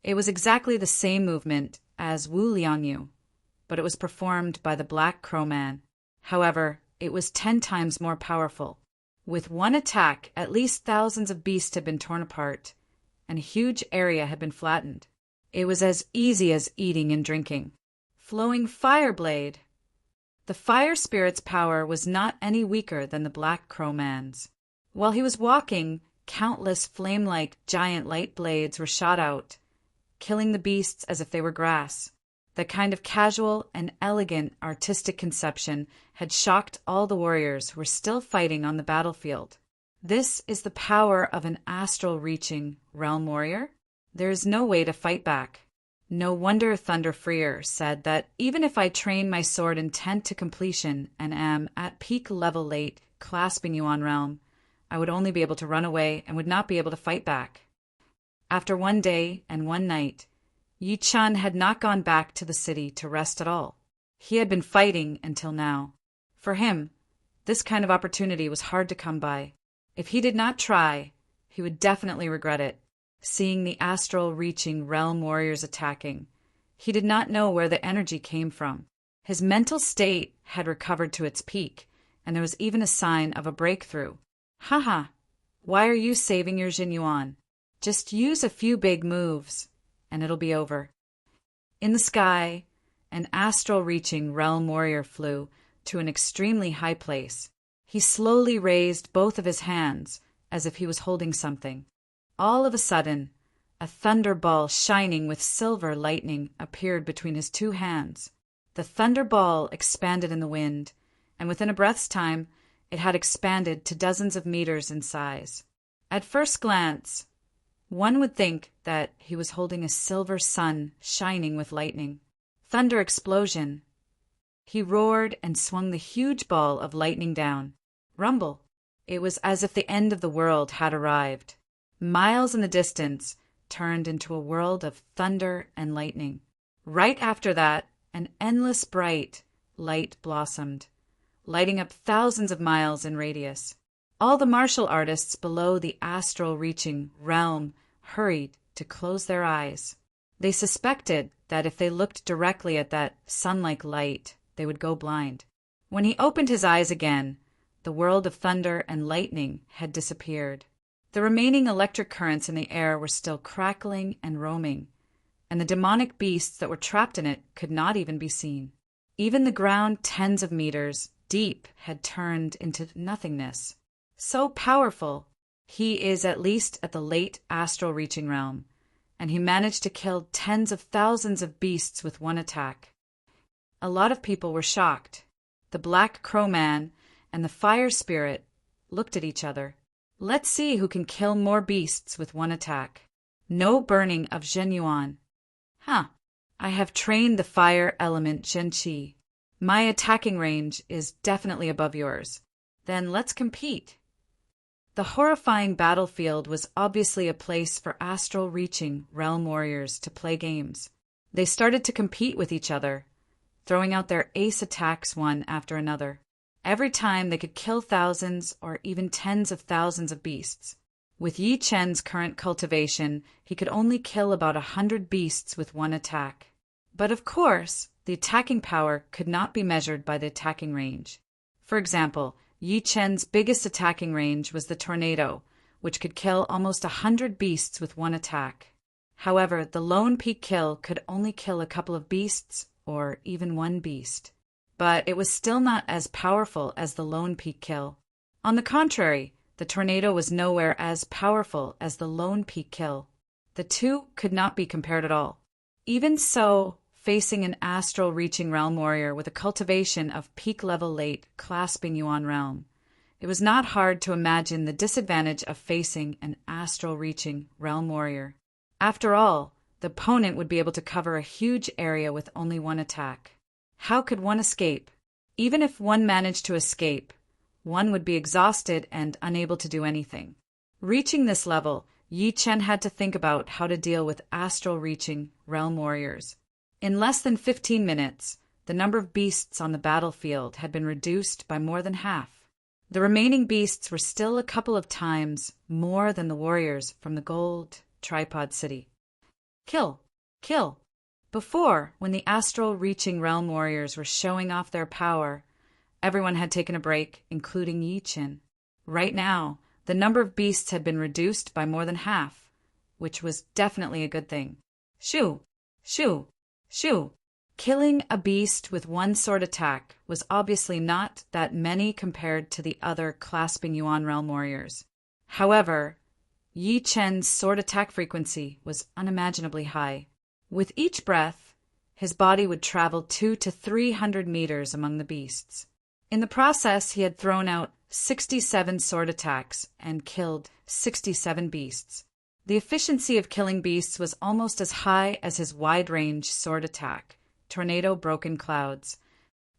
It was exactly the same movement as Wu Liangyu, but it was performed by the Black Crow Man. However, it was 10 times more powerful. With one attack, at least thousands of beasts had been torn apart, and a huge area had been flattened. It was as easy as eating and drinking. Flowing Fire Blade. The fire spirit's power was not any weaker than the Black Crow Man's. While he was walking, countless flame-like giant light blades were shot out, killing the beasts as if they were grass. That kind of casual and elegant artistic conception had shocked all the warriors who were still fighting on the battlefield. This is the power of an astral-reaching realm warrior? There is no way to fight back. No wonder Thunder Freer said that even if I train my sword intent to completion and am at peak level late clasping Yuan realm, I would only be able to run away and would not be able to fight back. After one day and one night, Yi Chun had not gone back to the city to rest at all. He had been fighting until now. For him, this kind of opportunity was hard to come by. If he did not try, he would definitely regret it. Seeing the astral-reaching realm warriors attacking, he did not know where the energy came from. His mental state had recovered to its peak, and there was even a sign of a breakthrough. Haha, why are you saving your Jin Yuan? Just use a few big moves, and it'll be over. In the sky, an astral-reaching realm warrior flew to an extremely high place. He slowly raised both of his hands as if he was holding something. All of a sudden, a thunder ball shining with silver lightning appeared between his two hands. The thunder ball expanded in the wind, and within a breath's time, it had expanded to dozens of meters in size. At first glance, one would think that he was holding a silver sun shining with lightning. Thunder explosion. He roared and swung the huge ball of lightning down. Rumble. It was as if the end of the world had arrived. Miles in the distance turned into a world of thunder and lightning. Right after that, an endless bright light blossomed, lighting up thousands of miles in radius. All the martial artists below the astral-reaching realm hurried to close their eyes. They suspected that if they looked directly at that sun-like light, they would go blind. When he opened his eyes again, the world of thunder and lightning had disappeared. The remaining electric currents in the air were still crackling and roaming, and the demonic beasts that were trapped in it could not even be seen. Even the ground tens of meters deep had turned into nothingness. So powerful, he is at least at the late astral reaching realm, and he managed to kill tens of thousands of beasts with one attack. A lot of people were shocked. The Black Crow Man and the Fire Spirit looked at each other. Let's see who can kill more beasts with one attack. No burning of Zhenyuan. I have trained the fire element Zhenqi. My attacking range is definitely above yours. Then let's compete. The horrifying battlefield was obviously a place for astral-reaching realm warriors to play games. They started to compete with each other, throwing out their ace attacks one after another. Every time they could kill thousands or even tens of thousands of beasts. With Yi Chen's current cultivation, he could only kill about 100 beasts with one attack. But of course, the attacking power could not be measured by the attacking range. For example, Yi Chen's biggest attacking range was the tornado, which could kill almost 100 beasts with one attack. However, the lone peak kill could only kill a couple of beasts or even one beast. But it was still not as powerful as the lone peak kill. On the contrary, the tornado was nowhere as powerful as the lone peak kill. The two could not be compared at all. Even so, facing an astral-reaching realm warrior with a cultivation of peak-level late clasping Yuan realm, it was not hard to imagine the disadvantage of facing an astral-reaching realm warrior. After all, the opponent would be able to cover a huge area with only one attack. How could one escape? Even if one managed to escape, one would be exhausted and unable to do anything. Reaching this level, Yi Chen had to think about how to deal with astral-reaching realm warriors. In less than 15 minutes, the number of beasts on the battlefield had been reduced by more than half. The remaining beasts were still a couple of times more than the warriors from the gold tripod city. Kill! Kill! Before, when the astral-reaching realm warriors were showing off their power, everyone had taken a break, including Yi Chen. Right now, the number of beasts had been reduced by more than half, which was definitely a good thing. Shoo! Shoo! Shoo! Killing a beast with one sword attack was obviously not that many compared to the other clasping Yuan realm warriors. However, Yi Chen's sword attack frequency was unimaginably high. With each breath, his body would travel 200 to 300 meters among the beasts. In the process, he had thrown out 67 sword attacks and killed 67 beasts. The efficiency of killing beasts was almost as high as his wide-range sword attack, Tornado Broken Clouds.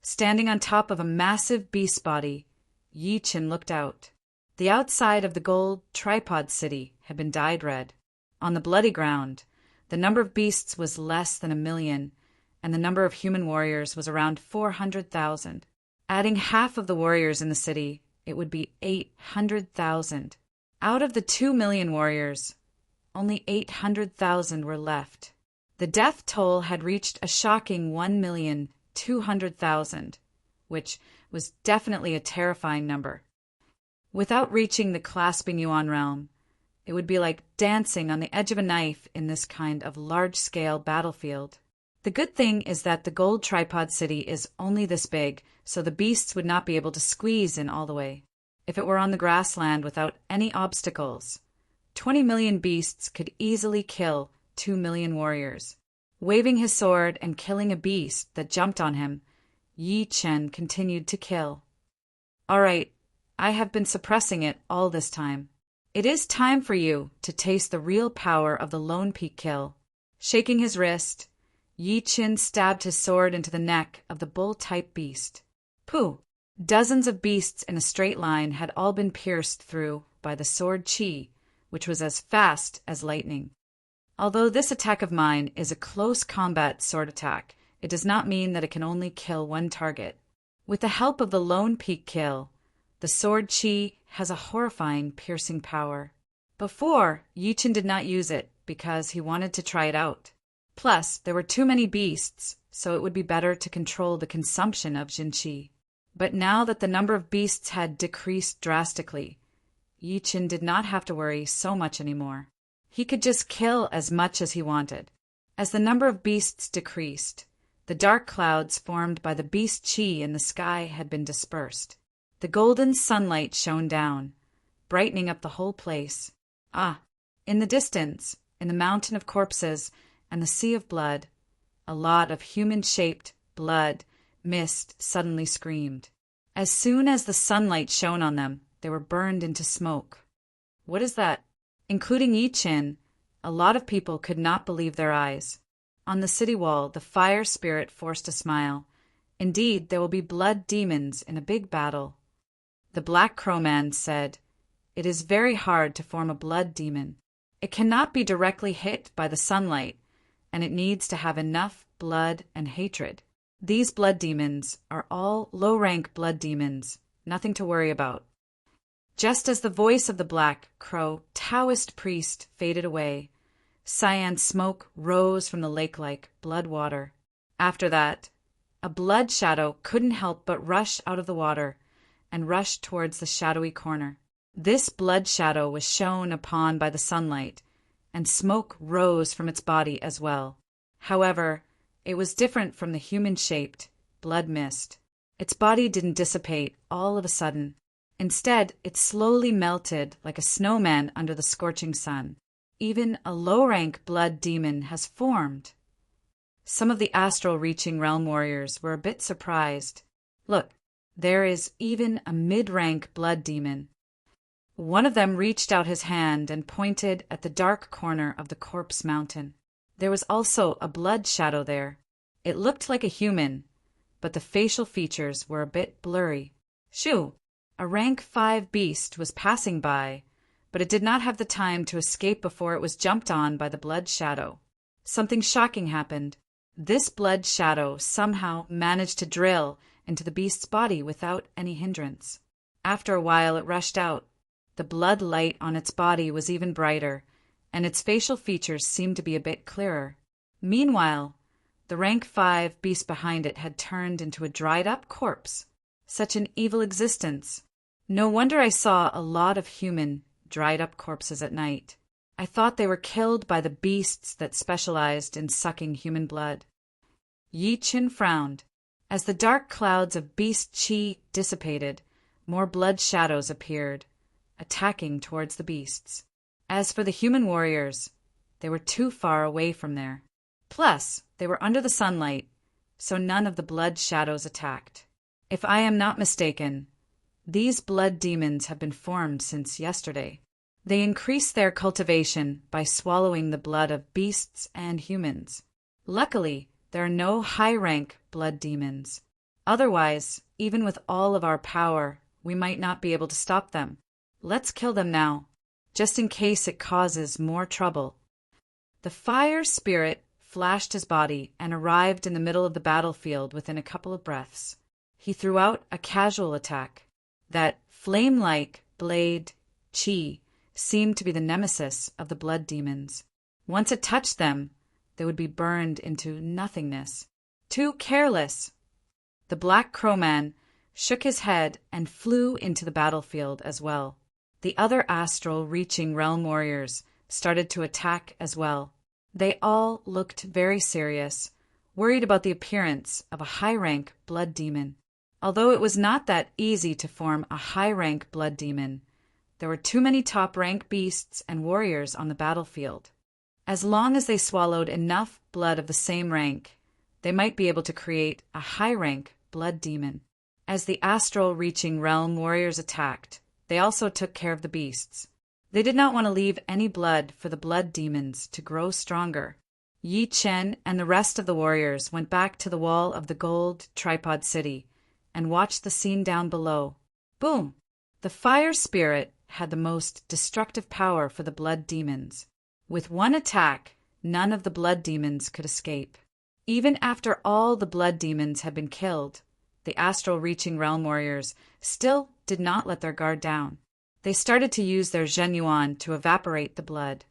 Standing on top of a massive beast body, Yi Chen looked out. The outside of the gold tripod city had been dyed red. On the bloody ground, the number of beasts was less than 1 million, and the number of human warriors was around 400,000. Adding half of the warriors in the city, it would be 800,000. Out of the 2 million warriors, only 800,000 were left. The death toll had reached a shocking 1,200,000, which was definitely a terrifying number. Without reaching the clasping Yuan realm, it would be like dancing on the edge of a knife in this kind of large-scale battlefield. The good thing is that the gold tripod city is only this big, so the beasts would not be able to squeeze in all the way. If it were on the grassland without any obstacles, 20 million beasts could easily kill 2 million warriors. Waving his sword and killing a beast that jumped on him, Yi Chen continued to kill. All right, I have been suppressing it all this time. It is time for you to taste the real power of the Lone Peak kill. Shaking his wrist, Yi Qin stabbed his sword into the neck of the bull-type beast. Pooh! Dozens of beasts in a straight line had all been pierced through by the sword Qi, which was as fast as lightning. Although this attack of mine is a close combat sword attack, it does not mean that it can only kill one target. With the help of the Lone Peak kill, the sword Qi has a horrifying piercing power. Before, Yi Qin did not use it because he wanted to try it out. Plus, there were too many beasts, so it would be better to control the consumption of Jinqi. But now that the number of beasts had decreased drastically, Yi Qin did not have to worry so much anymore. He could just kill as much as he wanted. As the number of beasts decreased, the dark clouds formed by the beast Qi in the sky had been dispersed. The golden sunlight shone down, brightening up the whole place. Ah, in the distance, in the mountain of corpses and the sea of blood, a lot of human-shaped blood mist suddenly screamed. As soon as the sunlight shone on them, they were burned into smoke. What is that? Including Yi Qin, a lot of people could not believe their eyes. On the city wall, the fire spirit forced a smile. Indeed, there will be blood demons in a big battle. The Black Crow Man said, "It is very hard to form a blood demon. It cannot be directly hit by the sunlight, and it needs to have enough blood and hatred. These blood demons are all low-rank blood demons, nothing to worry about." Just as the voice of the Black Crow Taoist priest faded away, cyan smoke rose from the lake-like blood water. After that, a blood shadow couldn't help but rush out of the water and rush towards the shadowy corner. This blood shadow was shone upon by the sunlight, and smoke rose from its body as well. However, it was different from the human-shaped blood mist. Its body didn't dissipate all of a sudden. Instead, it slowly melted like a snowman under the scorching sun. Even a low-rank blood demon has formed. Some of the astral-reaching realm warriors were a bit surprised. Look, there is even a mid-rank blood demon. One of them reached out his hand and pointed at the dark corner of the corpse mountain. There was also a blood shadow there. It looked like a human, but the facial features were a bit blurry. Shoo! A rank 5 beast was passing by, but it did not have the time to escape before it was jumped on by the blood shadow. Something shocking happened. This blood shadow somehow managed to drill into the beast's body without any hindrance. After a while it rushed out. The blood light on its body was even brighter, and its facial features seemed to be a bit clearer. Meanwhile, the rank 5 beast behind it had turned into a dried-up corpse. Such an evil existence. No wonder I saw a lot of human, dried-up corpses at night. I thought they were killed by the beasts that specialized in sucking human blood. Yi Qin frowned. As the dark clouds of beast Qi dissipated, more blood shadows appeared, attacking towards the beasts. As for the human warriors, they were too far away from there. Plus, they were under the sunlight, so none of the blood shadows attacked. If I am not mistaken, these blood demons have been formed since yesterday. They increase their cultivation by swallowing the blood of beasts and humans. Luckily, there are no high-rank blood demons. Otherwise, even with all of our power, we might not be able to stop them. Let's kill them now, just in case it causes more trouble. The fire spirit flashed his body and arrived in the middle of the battlefield within a couple of breaths. He threw out a casual attack. That flame-like blade, Qi, seemed to be the nemesis of the blood demons. Once it touched them, they would be burned into nothingness. Too careless! The Black Crow Man shook his head and flew into the battlefield as well. The other astral-reaching realm warriors started to attack as well. They all looked very serious, worried about the appearance of a high-rank blood demon. Although it was not that easy to form a high-rank blood demon, there were too many top-rank beasts and warriors on the battlefield. As long as they swallowed enough blood of the same rank, they might be able to create a high-rank blood demon. As the astral-reaching realm warriors attacked, they also took care of the beasts. They did not want to leave any blood for the blood demons to grow stronger. Yi Chen and the rest of the warriors went back to the wall of the gold tripod city and watched the scene down below. Boom! The fire spirit had the most destructive power for the blood demons. With one attack, none of the blood demons could escape. Even after all the blood demons had been killed, the astral reaching realm warriors still did not let their guard down. They started to use their Zhenyuan to evaporate the blood.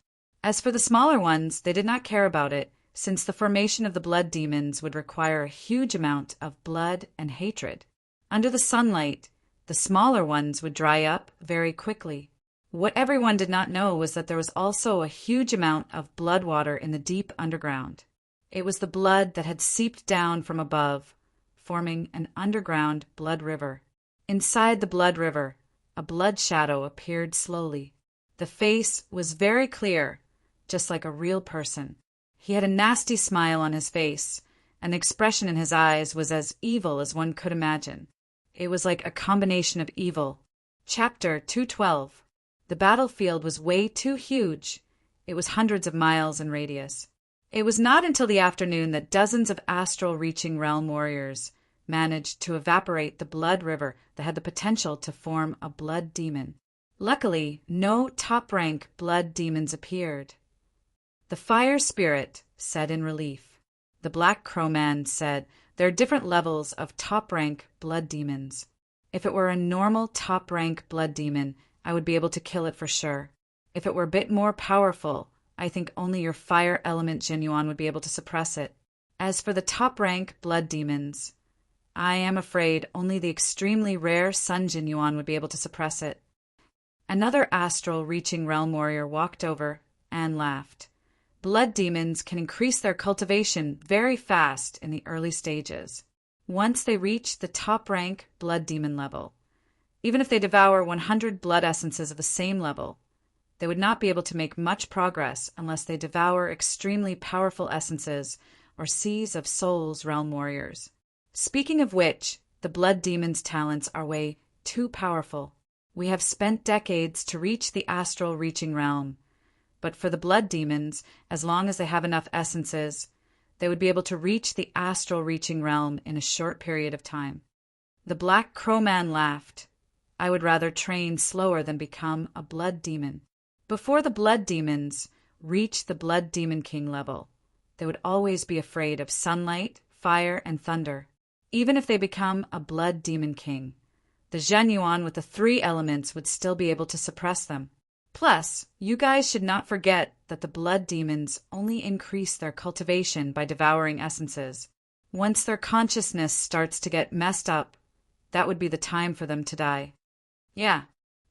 As for the smaller ones, they did not care about it, since the formation of the blood demons would require a huge amount of blood and hatred. Under the sunlight, the smaller ones would dry up very quickly. What everyone did not know was that there was also a huge amount of blood water in the deep underground. It was the blood that had seeped down from above, forming an underground blood river. Inside the blood river, a blood shadow appeared slowly. The face was very clear, just like a real person. He had a nasty smile on his face, and the expression in his eyes was as evil as one could imagine. It was like a combination of evil. Chapter 212. The battlefield was way too huge. It was hundreds of miles in radius. It was not until the afternoon that dozens of astral-reaching realm warriors managed to evaporate the blood river that had the potential to form a blood demon. Luckily, no top-rank blood demons appeared. The fire spirit said in relief. The Black Crow Man said, "There are different levels of top-rank blood demons. If it were a normal top-rank blood demon, I would be able to kill it for sure. If it were a bit more powerful, I think only your fire element Zhenyuan would be able to suppress it. As for the top-rank blood demons, I am afraid only the extremely rare Sun Zhenyuan would be able to suppress it." Another astral-reaching realm warrior walked over and laughed. Blood demons can increase their cultivation very fast in the early stages. Once they reach the top-rank blood demon level, even if they devour 100 blood essences of the same level, they would not be able to make much progress unless they devour extremely powerful essences or seas of souls realm warriors. Speaking of which, the blood demons' talents are way too powerful. We have spent decades to reach the astral reaching realm, but for the blood demons, as long as they have enough essences, they would be able to reach the astral reaching realm in a short period of time. The Black Crow Man laughed. I would rather train slower than become a blood demon. Before the blood demons reach the blood demon king level, they would always be afraid of sunlight, fire, and thunder. Even if they become a blood demon king, the Zhenyuan with the 3 elements would still be able to suppress them. Plus, you guys should not forget that the blood demons only increase their cultivation by devouring essences. Once their consciousness starts to get messed up, that would be the time for them to die. Yeah,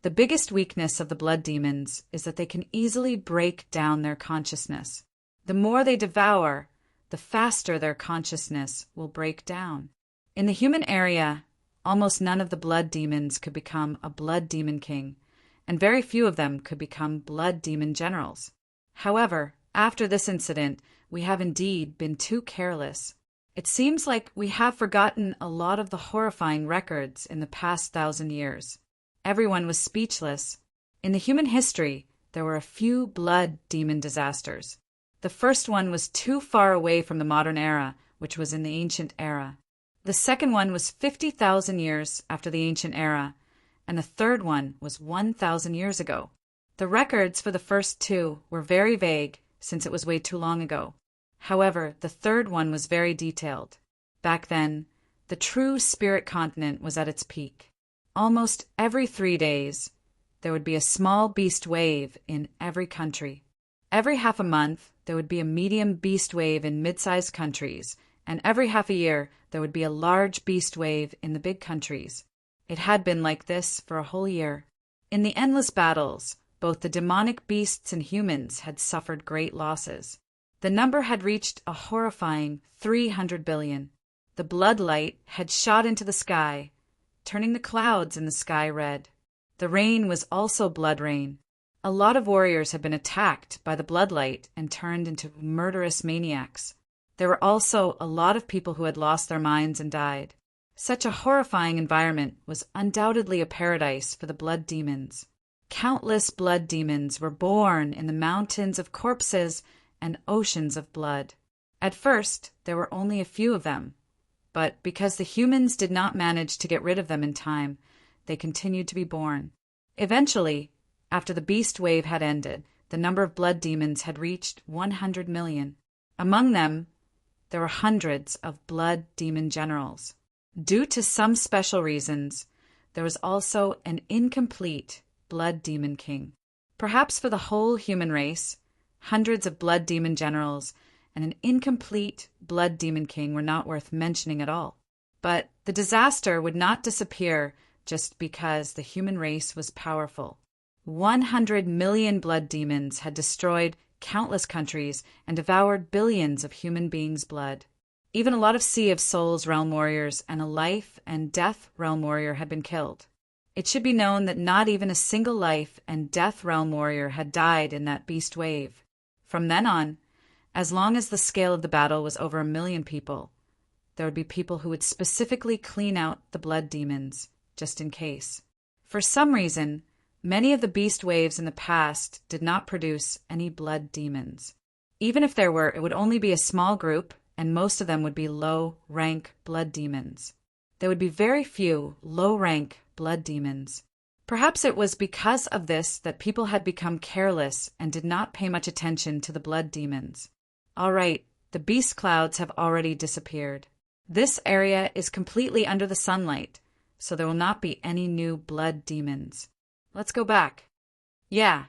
the biggest weakness of the blood demons is that they can easily break down their consciousness. The more they devour, the faster their consciousness will break down. In the human area, almost none of the blood demons could become a blood demon king, and very few of them could become blood demon generals. However, after this incident, we have indeed been too careless. It seems like we have forgotten a lot of the horrifying records in the past 1,000 years. Everyone was speechless. In the human history, there were a few blood demon disasters. The first one was too far away from the modern era, which was in the ancient era. The second one was 50,000 years after the ancient era, and the third one was 1,000 years ago. The records for the first 2 were very vague, since it was way too long ago. However, the third one was very detailed. Back then, the true spirit continent was at its peak. Almost every 3 days, there would be a small beast wave in every country. Every half a month, there would be a medium beast wave in mid-sized countries, and every half a year, there would be a large beast wave in the big countries. It had been like this for a whole year. In the endless battles, both the demonic beasts and humans had suffered great losses. The number had reached a horrifying 300 billion. The blood light had shot into the sky, turning the clouds in the sky red. The rain was also blood rain. A lot of warriors had been attacked by the blood light and turned into murderous maniacs. There were also a lot of people who had lost their minds and died. Such a horrifying environment was undoubtedly a paradise for the blood demons. Countless blood demons were born in the mountains of corpses and oceans of blood. At first, there were only a few of them, but because the humans did not manage to get rid of them in time, they continued to be born. Eventually, after the beast wave had ended, the number of blood demons had reached 100 million. Among them, there were hundreds of blood demon generals. Due to some special reasons, there was also an incomplete blood demon king. Perhaps for the whole human race, hundreds of blood demon generals and an incomplete blood demon king were not worth mentioning at all. But the disaster would not disappear just because the human race was powerful. 100 million blood demons had destroyed countless countries and devoured billions of human beings' blood. Even a lot of Sea of Souls realm warriors and a life and death realm warrior had been killed. It should be known that not even a single life and death realm warrior had died in that beast wave. From then on, as long as the scale of the battle was over 1 million people, there would be people who would specifically clean out the blood demons, just in case. For some reason, many of the beast waves in the past did not produce any blood demons. Even if there were, it would only be a small group, and most of them would be low-rank blood demons. There would be very few low-rank blood demons. Perhaps it was because of this that people had become careless and did not pay much attention to the blood demons. All right, the beast clouds have already disappeared. This area is completely under the sunlight, so there will not be any new blood demons. Let's go back. Yeah,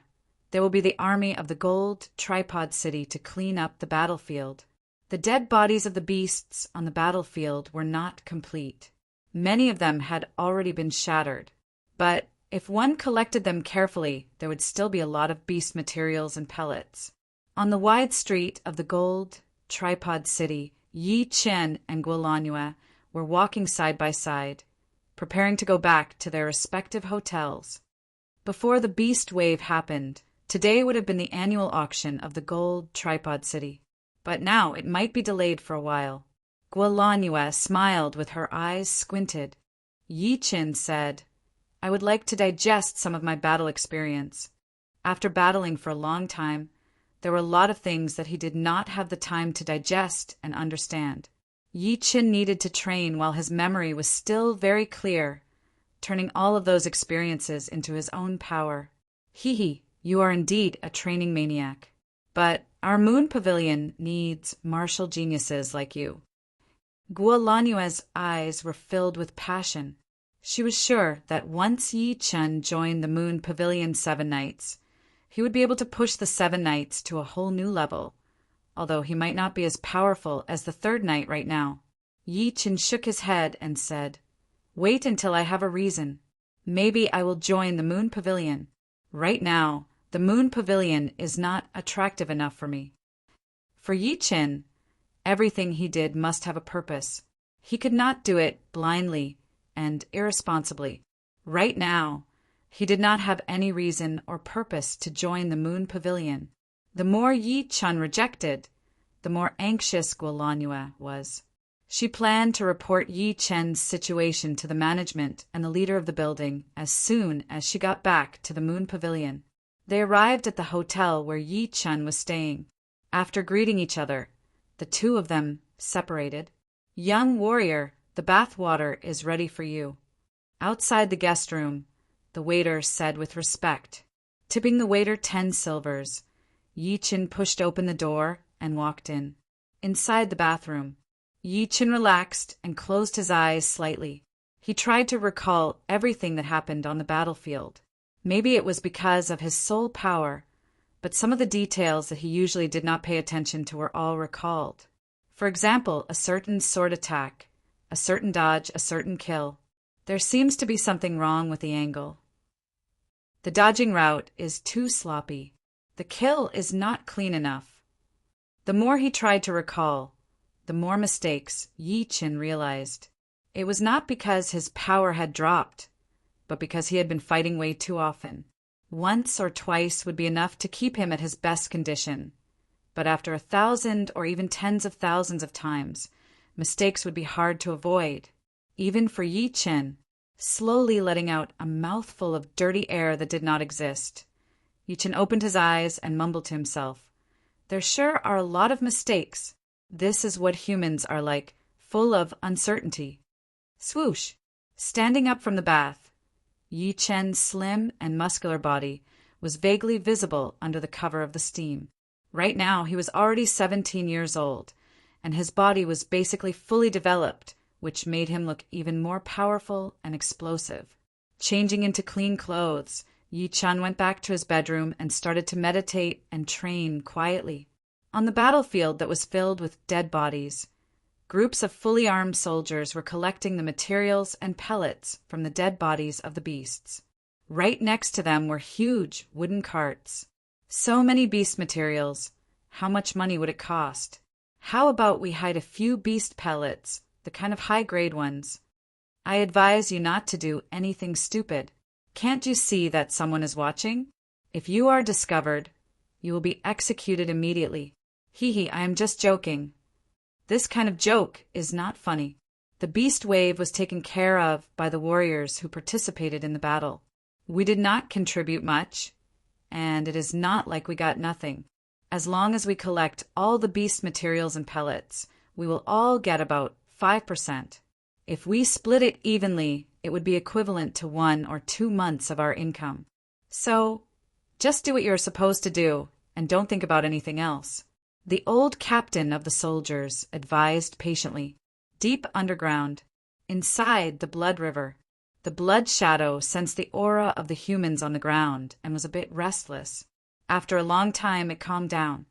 there will be the army of the gold tripod city to clean up the battlefield. The dead bodies of the beasts on the battlefield were not complete. Many of them had already been shattered. But if one collected them carefully, there would still be a lot of beast materials and pellets. On the wide street of the gold tripod city, Yi Chen and Guolanhua were walking side by side, preparing to go back to their respective hotels. Before the beast wave happened, today would have been the annual auction of the gold tripod city. But now it might be delayed for a while. Guolanhua smiled with her eyes squinted. Yi Chen said, "I would like to digest some of my battle experience. After battling for a long time, there were a lot of things that he did not have the time to digest and understand. Yi Chen needed to train while his memory was still very clear, turning all of those experiences into his own power. Hee, you are indeed a training maniac. But our moon pavilion needs martial geniuses like you." Guolanhua's eyes were filled with passion. She was sure that once Yi Chen joined the Moon Pavilion 7 Knights, he would be able to push the 7 Knights to a whole new level, although he might not be as powerful as the 3rd Knight right now. Yi Chen shook his head and said, "Wait until I have a reason. Maybe I will join the Moon Pavilion. Right now, the Moon Pavilion is not attractive enough for me." For Yi Chen, everything he did must have a purpose. He could not do it blindly and irresponsibly. Right now, he did not have any reason or purpose to join the Moon Pavilion. The more Yi Chen rejected, the more anxious Guolanhua was. She planned to report Yi Chen's situation to the management and the leader of the building as soon as she got back to the Moon Pavilion. They arrived at the hotel where Yi Chen was staying. After greeting each other, the two of them separated. "Young warrior, the bath water is ready for you." Outside the guest room, the waiter said with respect. Tipping the waiter 10 silvers, Yi Chen pushed open the door and walked in. Inside the bathroom, Yi Chen relaxed and closed his eyes slightly. He tried to recall everything that happened on the battlefield. Maybe it was because of his soul power, but some of the details that he usually did not pay attention to were all recalled. For example, a certain sword attack, a certain dodge, a certain kill. There seems to be something wrong with the angle. The dodging route is too sloppy. The kill is not clean enough. The more he tried to recall, the more mistakes Yi Chen realized. It was not because his power had dropped, but because he had been fighting way too often. Once or twice would be enough to keep him at his best condition, but after 1,000 or even tens of thousands of times, mistakes would be hard to avoid, even for Yi Chen. slowly letting out a mouthful of dirty air that did not exist. Yi Chen opened his eyes and mumbled to himself, "There sure are a lot of mistakes. This is what humans are like, full of uncertainty." Swoosh! Standing up from the bath, Yi Chen's slim and muscular body was vaguely visible under the cover of the steam. Right now, he was already 17 years old, and his body was basically fully developed, which made him look even more powerful and explosive. Changing into clean clothes, Yi Chen went back to his bedroom and started to meditate and train quietly. On the battlefield that was filled with dead bodies, groups of fully armed soldiers were collecting the materials and pellets from the dead bodies of the beasts. Right next to them were huge wooden carts. So many beast materials. How much money would it cost? How about we hide a few beast pellets, the kind of high-grade ones? I advise you not to do anything stupid. Can't you see that someone is watching? If you are discovered, you will be executed immediately. Hee, I am just joking. This kind of joke is not funny. The beast wave was taken care of by the warriors who participated in the battle. We did not contribute much, and it is not like we got nothing. As long as we collect all the beast materials and pellets, we will all get about 5%. If we split it evenly, it would be equivalent to 1 or 2 months of our income. So, just do what you're supposed to do, and don't think about anything else. The old captain of the soldiers advised patiently. Deep underground, inside the blood river, the blood shadow sensed the aura of the humans on the ground and was a bit restless. After a long time, it calmed down.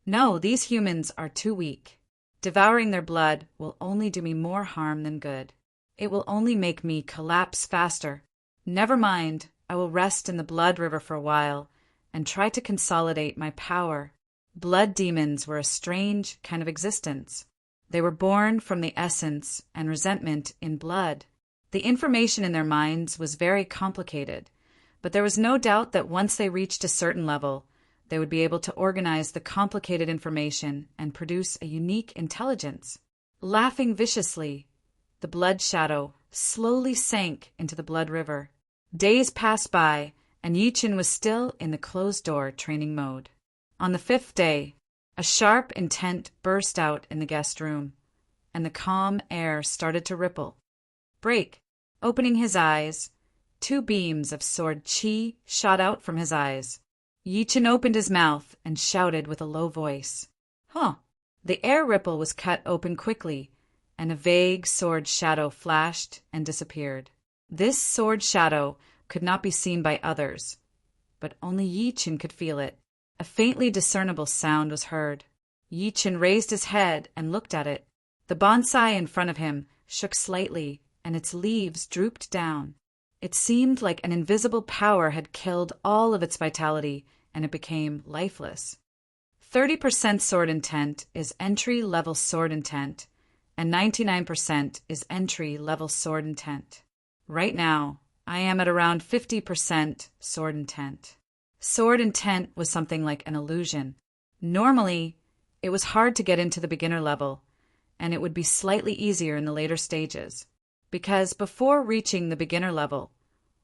No, these humans are too weak. Devouring their blood will only do me more harm than good. It will only make me collapse faster. Never mind, I will rest in the blood river for a while and try to consolidate my power. Blood demons were a strange kind of existence. They were born from the essence and resentment in blood. The information in their minds was very complicated, but there was no doubt that once they reached a certain level, they would be able to organize the complicated information and produce a unique intelligence. Laughing viciously, the blood shadow slowly sank into the blood river. Days passed by, and Yi Chen was still in the closed-door training mode. On the 5th day, a sharp intent burst out in the guest room, and the calm air started to ripple. Break. Opening his eyes, 2 beams of sword chi shot out from his eyes. Yi Chen opened his mouth and shouted with a low voice. Huh! The air ripple was cut open quickly, and a vague sword shadow flashed and disappeared. This sword shadow could not be seen by others, but only Yi Chen could feel it. A faintly discernible sound was heard. Yi Chen raised his head and looked at it. The bonsai in front of him shook slightly, and its leaves drooped down. It seemed like an invisible power had killed all of its vitality, and it became lifeless. 30% sword intent is entry-level sword intent, and 99% is entry-level sword intent. Right now, I am at around 50% sword intent. Sword intent was something like an illusion. Normally, it was hard to get into the beginner level, and it would be slightly easier in the later stages, because before reaching the beginner level,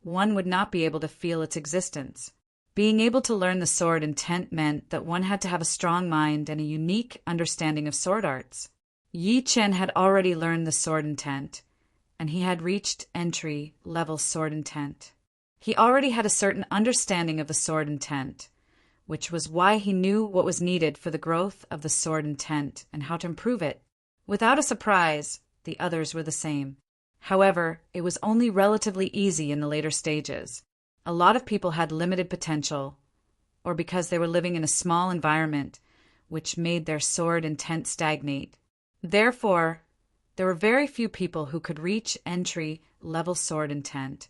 one would not be able to feel its existence. Being able to learn the sword intent meant that one had to have a strong mind and a unique understanding of sword arts. Yi Chen had already learned the sword intent, and he had reached entry-level sword intent. He already had a certain understanding of the sword intent, which was why he knew what was needed for the growth of the sword intent and how to improve it. Without a surprise, the others were the same. However, it was only relatively easy in the later stages. A lot of people had limited potential, or because they were living in a small environment, which made their sword intent stagnate. Therefore, there were very few people who could reach entry-level sword intent,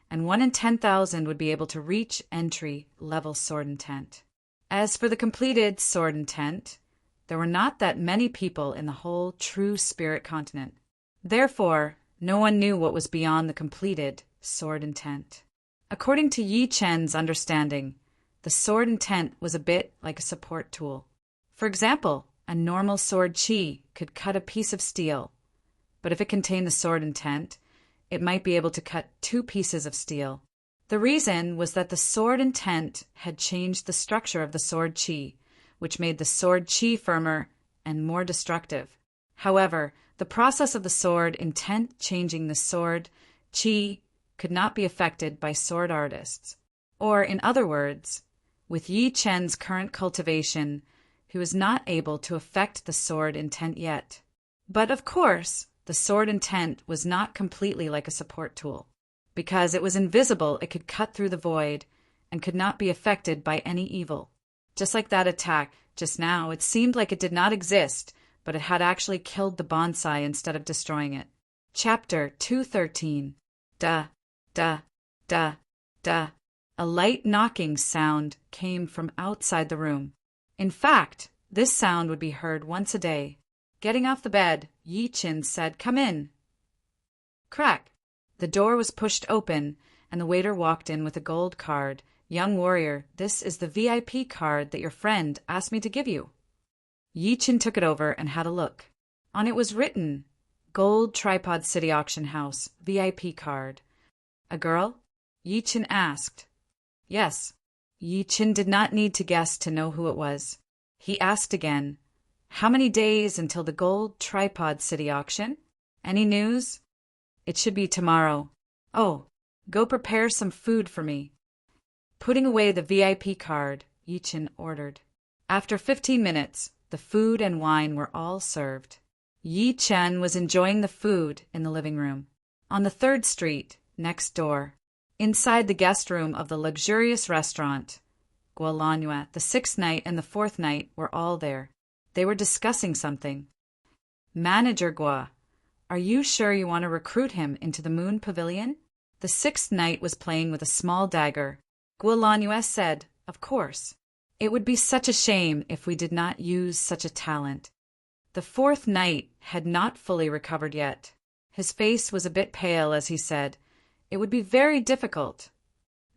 and 1 in 10,000 would be able to reach entry-level sword intent. As for the completed sword intent, there were not that many people in the whole true spirit continent. Therefore, no one knew what was beyond the completed sword intent. According to Yi Chen's understanding, the sword intent was a bit like a support tool. For example, a normal sword chi could cut a piece of steel, but if it contained the sword intent, it might be able to cut 2 pieces of steel. The reason was that the sword intent had changed the structure of the sword chi, which made the sword chi firmer and more destructive. However, the process of the sword intent changing the sword chi could not be affected by sword artists. Or, in other words, with Yi Chen's current cultivation, he was not able to affect the sword intent yet. But of course, the sword intent was not completely like a support tool. Because it was invisible, it could cut through the void and could not be affected by any evil. Just like that attack just now, it seemed like it did not exist, but it had actually killed the bonsai instead of destroying it. Chapter 213. Da, da, da, da. A light knocking sound came from outside the room. In fact, this sound would be heard once a day. Getting off the bed, Yi Chen said, "Come in." Crack! The door was pushed open, and the waiter walked in with a gold card. "Young warrior, this is the VIP card that your friend asked me to give you." Yi Chen took it over and had a look. On it was written, "Gold Tripod City Auction House, VIP card." "A girl?" Yi Chen asked. Yes. Yi Chen did not need to guess to know who it was. He asked again, "How many days until the Gold Tripod City auction? Any news?" "It should be tomorrow." "Oh, go prepare some food for me." Putting away the VIP card, Yi Chen ordered. After 15 minutes, the food and wine were all served. Yi Chen was enjoying the food in the living room. On the 3rd Street, next door, inside the guest room of the luxurious restaurant, Guolanhua, the 6th night and the 4th night were all there. They were discussing something. "Manager Guo, are you sure you want to recruit him into the Moon Pavilion?" The 6th knight was playing with a small dagger. Guolanhua said, "Of course. It would be such a shame if we did not use such a talent." The 4th knight had not fully recovered yet. His face was a bit pale as he said, "It would be very difficult.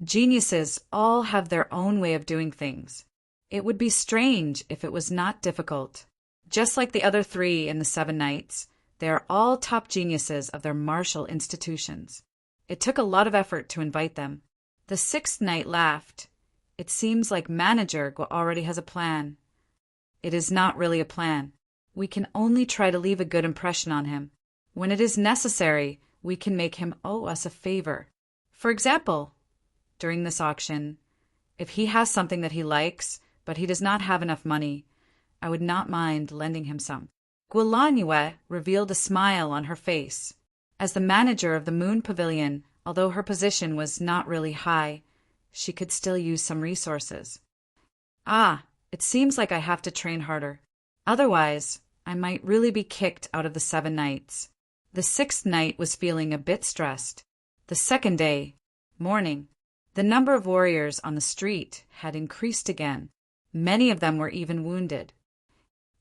Geniuses all have their own way of doing things. It would be strange if it was not difficult. Just like the other 3 in the 7 Knights, they are all top geniuses of their martial institutions. It took a lot of effort to invite them." The 6th Knight laughed. "It seems like Manager already has a plan." "It is not really a plan. We can only try to leave a good impression on him. When it is necessary, we can make him owe us a favor. For example, during this auction, if he has something that he likes, but he does not have enough money, I would not mind lending him some." Guolanhua revealed a smile on her face. As the manager of the Moon Pavilion, although her position was not really high, she could still use some resources. "Ah, it seems like I have to train harder. Otherwise, I might really be kicked out of the 7 Knights." The 6th Knight was feeling a bit stressed. The 2nd day, morning, the number of warriors on the street had increased again. Many of them were even wounded.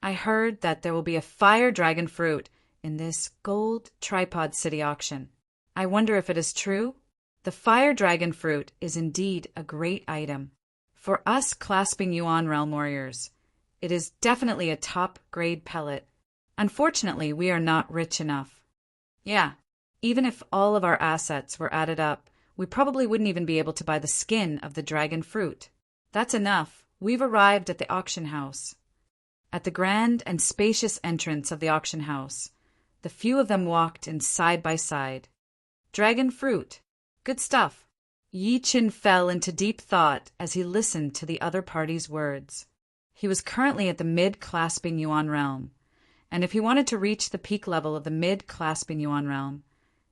"I heard that there will be a fire dragon fruit in this Gold Tripod City auction. I wonder if it is true?" The fire dragon fruit is indeed a great item. For us clasping Yuan Realm warriors, it is definitely a top-grade pellet. Unfortunately, we are not rich enough. Yeah, even if all of our assets were added up, we probably wouldn't even be able to buy the skin of the dragon fruit. That's enough. We've arrived at the auction house. At the grand and spacious entrance of the auction house, the few of them walked in side by side. Dragon fruit. Good stuff. Yi Chen fell into deep thought as he listened to the other party's words. He was currently at the mid-clasping Yuan realm, and if he wanted to reach the peak level of the mid-clasping Yuan realm,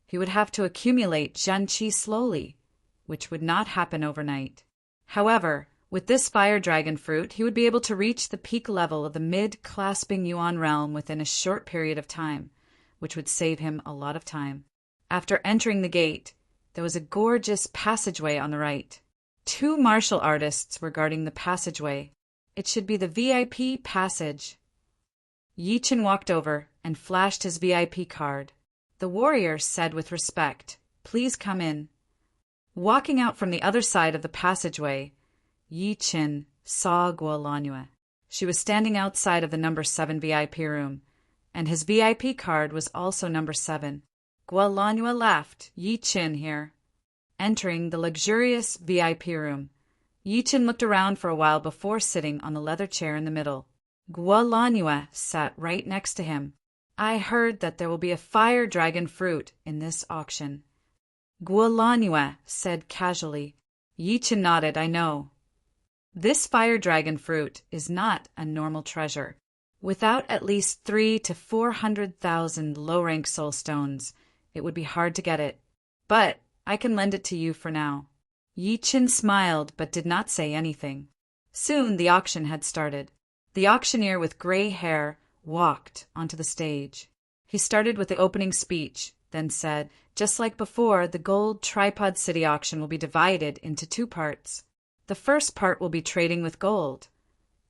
he would have to accumulate Zhen Qi slowly, which would not happen overnight. However, with this fire dragon fruit, he would be able to reach the peak level of the mid-clasping Yuan realm within a short period of time, which would save him a lot of time. After entering the gate, there was a gorgeous passageway on the right. 2 martial artists were guarding the passageway. It should be the VIP passage. Yi Chen walked over and flashed his VIP card. The warrior said with respect, "Please come in." Walking out from the other side of the passageway, Yi Chen saw Guolanhua. She was standing outside of the number 7 VIP room, and his VIP card was also number 7. Gualanua laughed. Yi Chin here. Entering the luxurious VIP room, Yi Chin looked around for a while before sitting on the leather chair in the middle. Gualanua sat right next to him. I heard that there will be a fire dragon fruit in this auction. Gualanua said casually. Yi Chin nodded. I know. This fire dragon fruit is not a normal treasure. Without at least 300,000 to 400,000 low-rank soul stones, it would be hard to get it. But I can lend it to you for now. Yi Chin smiled but did not say anything. Soon the auction had started. The auctioneer with gray hair walked onto the stage. He started with the opening speech, then said, just like before, the gold tripod city auction will be divided into 2 parts. The first part will be trading with gold,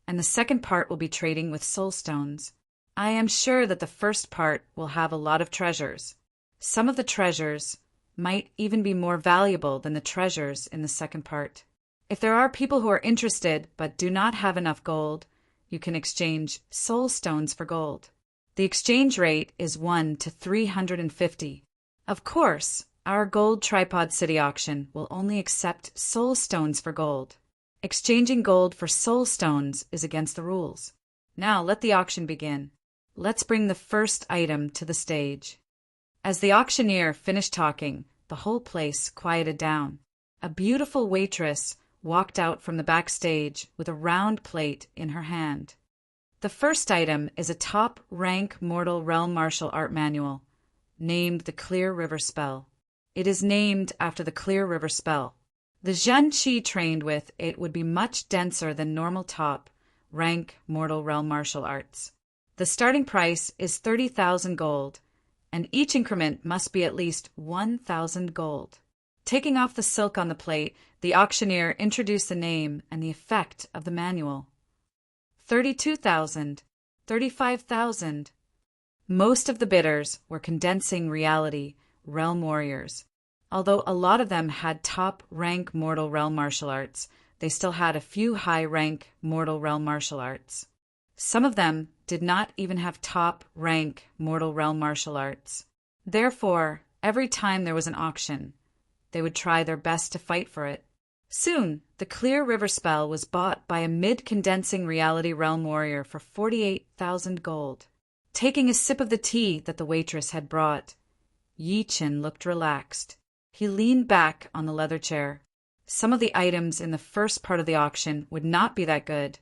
and the second part will be trading with soul stones. I am sure that the first part will have a lot of treasures. Some of the treasures might even be more valuable than the treasures in the second part. If there are people who are interested but do not have enough gold, you can exchange soul stones for gold. The exchange rate is 1 to 350. Of course, our gold tripod city auction will only accept soul stones for gold. Exchanging gold for soul stones is against the rules. Now let the auction begin. Let's bring the first item to the stage. As the auctioneer finished talking, the whole place quieted down. A beautiful waitress walked out from the backstage with a round plate in her hand. The first item is a top-rank mortal realm martial art manual, named the Clear River Spell. It is named after the Clear River Spell. The Zhen Qi trained with it would be much denser than normal top-rank mortal realm martial arts. The starting price is 30,000 gold, and each increment must be at least 1,000 gold. Taking off the silk on the plate, the auctioneer introduced the name and the effect of the manual. 32,000, 35,000. Most of the bidders were condensing reality realm warriors. Although a lot of them had top-rank mortal realm martial arts, they still had a few high-rank mortal realm martial arts. Some of them did not even have top-rank mortal realm martial arts. Therefore, every time there was an auction, they would try their best to fight for it. Soon, the Clear River Spell was bought by a mid-condensing reality realm warrior for 48,000 gold. Taking a sip of the tea that the waitress had brought, Yi Chin looked relaxed. He leaned back on the leather chair. Some of the items in the first part of the auction would not be that good,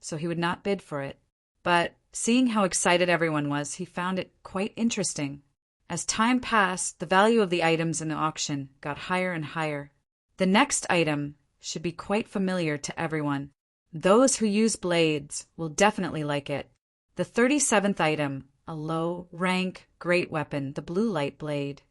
so he would not bid for it. But seeing how excited everyone was, he found it quite interesting. As time passed, the value of the items in the auction got higher and higher. The next item should be quite familiar to everyone. Those who use blades will definitely like it. The 37th item, a low-rank great weapon, the blue light blade.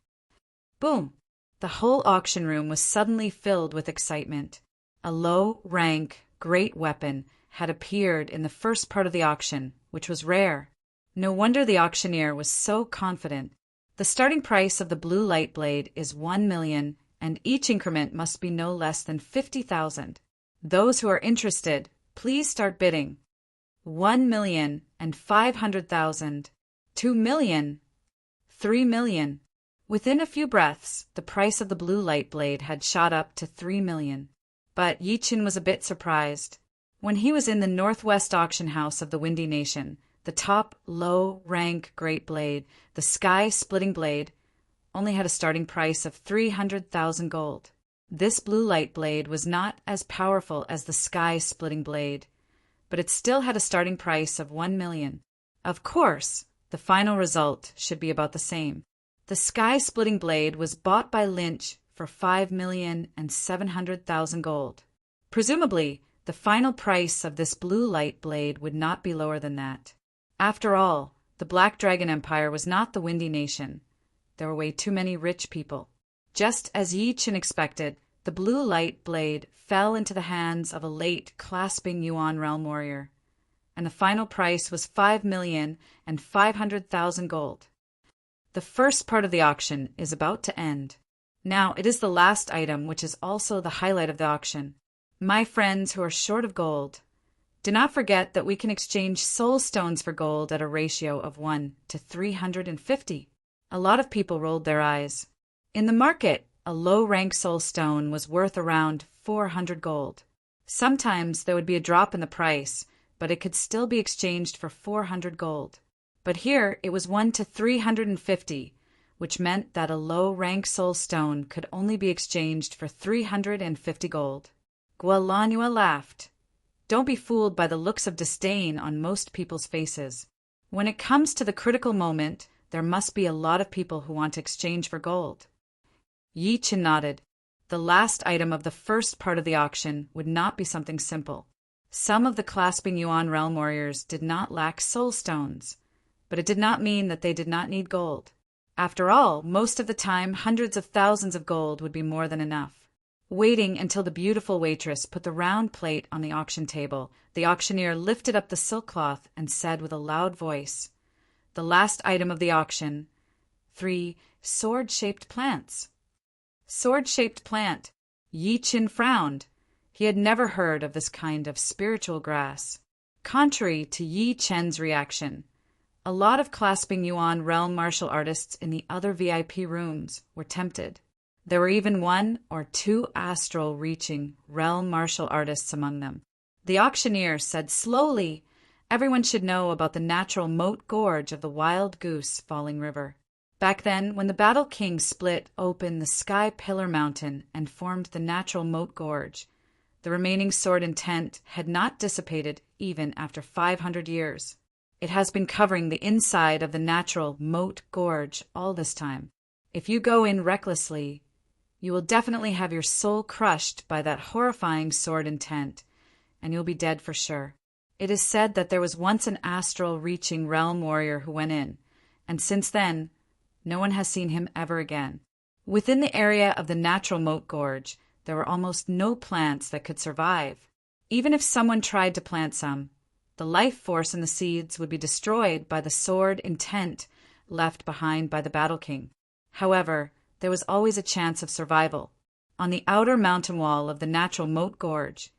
Boom! The whole auction room was suddenly filled with excitement. A low-rank great weapon had appeared in the first part of the auction, which was rare. No wonder the auctioneer was so confident. The starting price of the blue light blade is 1 million, and each increment must be no less than 50,000. Those who are interested, please start bidding. 1,500,000, 2 million, 3 million. Within a few breaths, the price of the blue light blade had shot up to 3 million. But Yi Chin was a bit surprised. When he was in the northwest auction house of the Windy Nation, the top low-rank great blade, the sky-splitting blade, only had a starting price of 300,000 gold. This blue light blade was not as powerful as the sky-splitting blade, but it still had a starting price of 1 million. Of course, the final result should be about the same. The sky-splitting blade was bought by Lynch for 5,700,000 gold. Presumably, the final price of this blue light blade would not be lower than that. After all, the Black Dragon Empire was not the Windy Nation. There were way too many rich people. Just as Yi Chin expected, the blue light blade fell into the hands of a late clasping Yuan realm warrior, and the final price was 5,500,000 gold. The first part of the auction is about to end. Now it is the last item, which is also the highlight of the auction. My friends who are short of gold, do not forget that we can exchange soul stones for gold at a ratio of 1 to 350. A lot of people rolled their eyes. In the market, a low-rank soul stone was worth around 400 gold. Sometimes there would be a drop in the price, but it could still be exchanged for 400 gold. But here it was 1 to 350, which meant that a low-rank soul stone could only be exchanged for 350 gold. Gualanua laughed. Don't be fooled by the looks of disdain on most people's faces. When it comes to the critical moment, there must be a lot of people who want to exchange for gold. Yi Chen nodded. The last item of the first part of the auction would not be something simple. Some of the clasping yuan realm warriors did not lack soul stones, but it did not mean that they did not need gold. After all, most of the time, hundreds of thousands of gold would be more than enough. Waiting until the beautiful waitress put the round plate on the auction table, the auctioneer lifted up the silk cloth and said with a loud voice, "The last item of the auction, 3 sword-shaped plants." Sword-shaped plant. Yi Chen frowned. He had never heard of this kind of spiritual grass. Contrary to Yi Chen's reaction, a lot of clasping yuan realm martial artists in the other VIP rooms were tempted. There were even 1 or 2 astral-reaching realm martial artists among them. The auctioneer said slowly, everyone should know about the natural moat gorge of the Wild Goose Falling River. Back then, when the Battle King split open the Sky Pillar Mountain and formed the natural moat gorge, the remaining sword intent had not dissipated even after 500 years. It has been covering the inside of the natural moat gorge all this time. If you go in recklessly, you will definitely have your soul crushed by that horrifying sword intent, and you'll be dead for sure. It is said that there was once an astral-reaching realm warrior who went in, and since then, no one has seen him ever again. Within the area of the natural moat gorge, there were almost no plants that could survive. Even if someone tried to plant some, the life force in the seeds would be destroyed by the sword intent left behind by the Battle King. However, there was always a chance of survival. On the outer mountain wall of the natural moat gorge,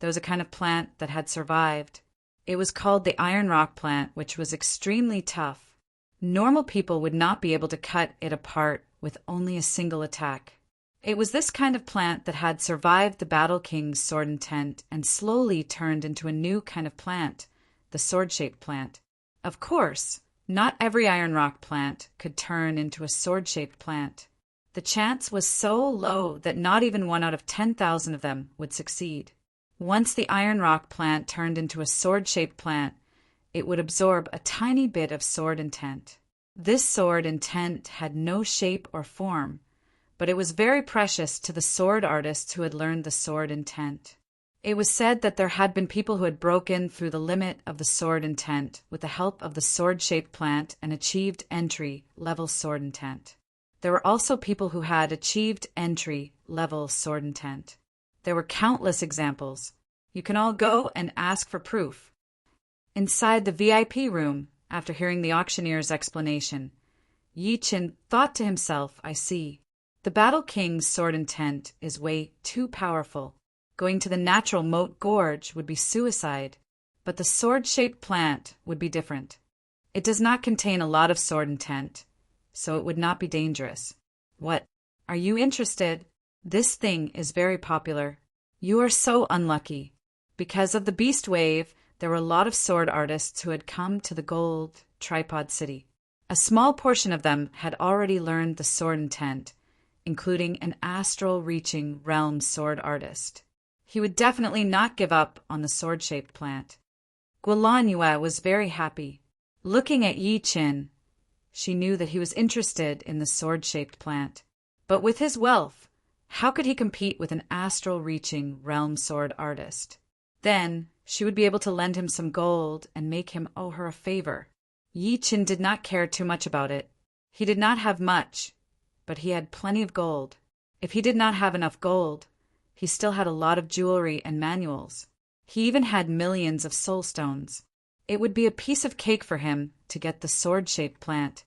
there was a kind of plant that had survived. It was called the iron rock plant, which was extremely tough. Normal people would not be able to cut it apart with only a single attack. It was this kind of plant that had survived the Battle King's sword intent and slowly turned into a new kind of plant, the sword-shaped plant. Of course, not every iron rock plant could turn into a sword-shaped plant. The chance was so low that not even 1 out of 10,000 of them would succeed. Once the iron rock plant turned into a sword-shaped plant, it would absorb a tiny bit of sword intent. This sword intent had no shape or form, but it was very precious to the sword artists who had learned the sword intent. It was said that there had been people who had broken through the limit of the sword intent with the help of the sword-shaped plant and achieved entry-level sword intent. There were also people who had achieved entry-level sword intent. There were countless examples. You can all go and ask for proof. Inside the VIP room, after hearing the auctioneer's explanation, Yi Chen thought to himself, I see. The Battle King's sword intent is way too powerful. Going to the natural moat gorge would be suicide, but the sword-shaped plant would be different. It does not contain a lot of sword intent, so it would not be dangerous. What? Are you interested? This thing is very popular. You are so unlucky. Because of the beast wave, there were a lot of sword artists who had come to the gold tripod city. A small portion of them had already learned the sword intent, including an astral-reaching realm sword artist. He would definitely not give up on the sword-shaped plant. Gualanua was very happy. Looking at Yi Chen, she knew that he was interested in the sword-shaped plant. But with his wealth, how could he compete with an astral-reaching realm sword artist? Then, she would be able to lend him some gold and make him owe her a favor. Yi Chen did not care too much about it. He did not have much, but he had plenty of gold. If he did not have enough gold, he still had a lot of jewelry and manuals. He even had millions of soul stones. It would be a piece of cake for him to get the sword-shaped plant.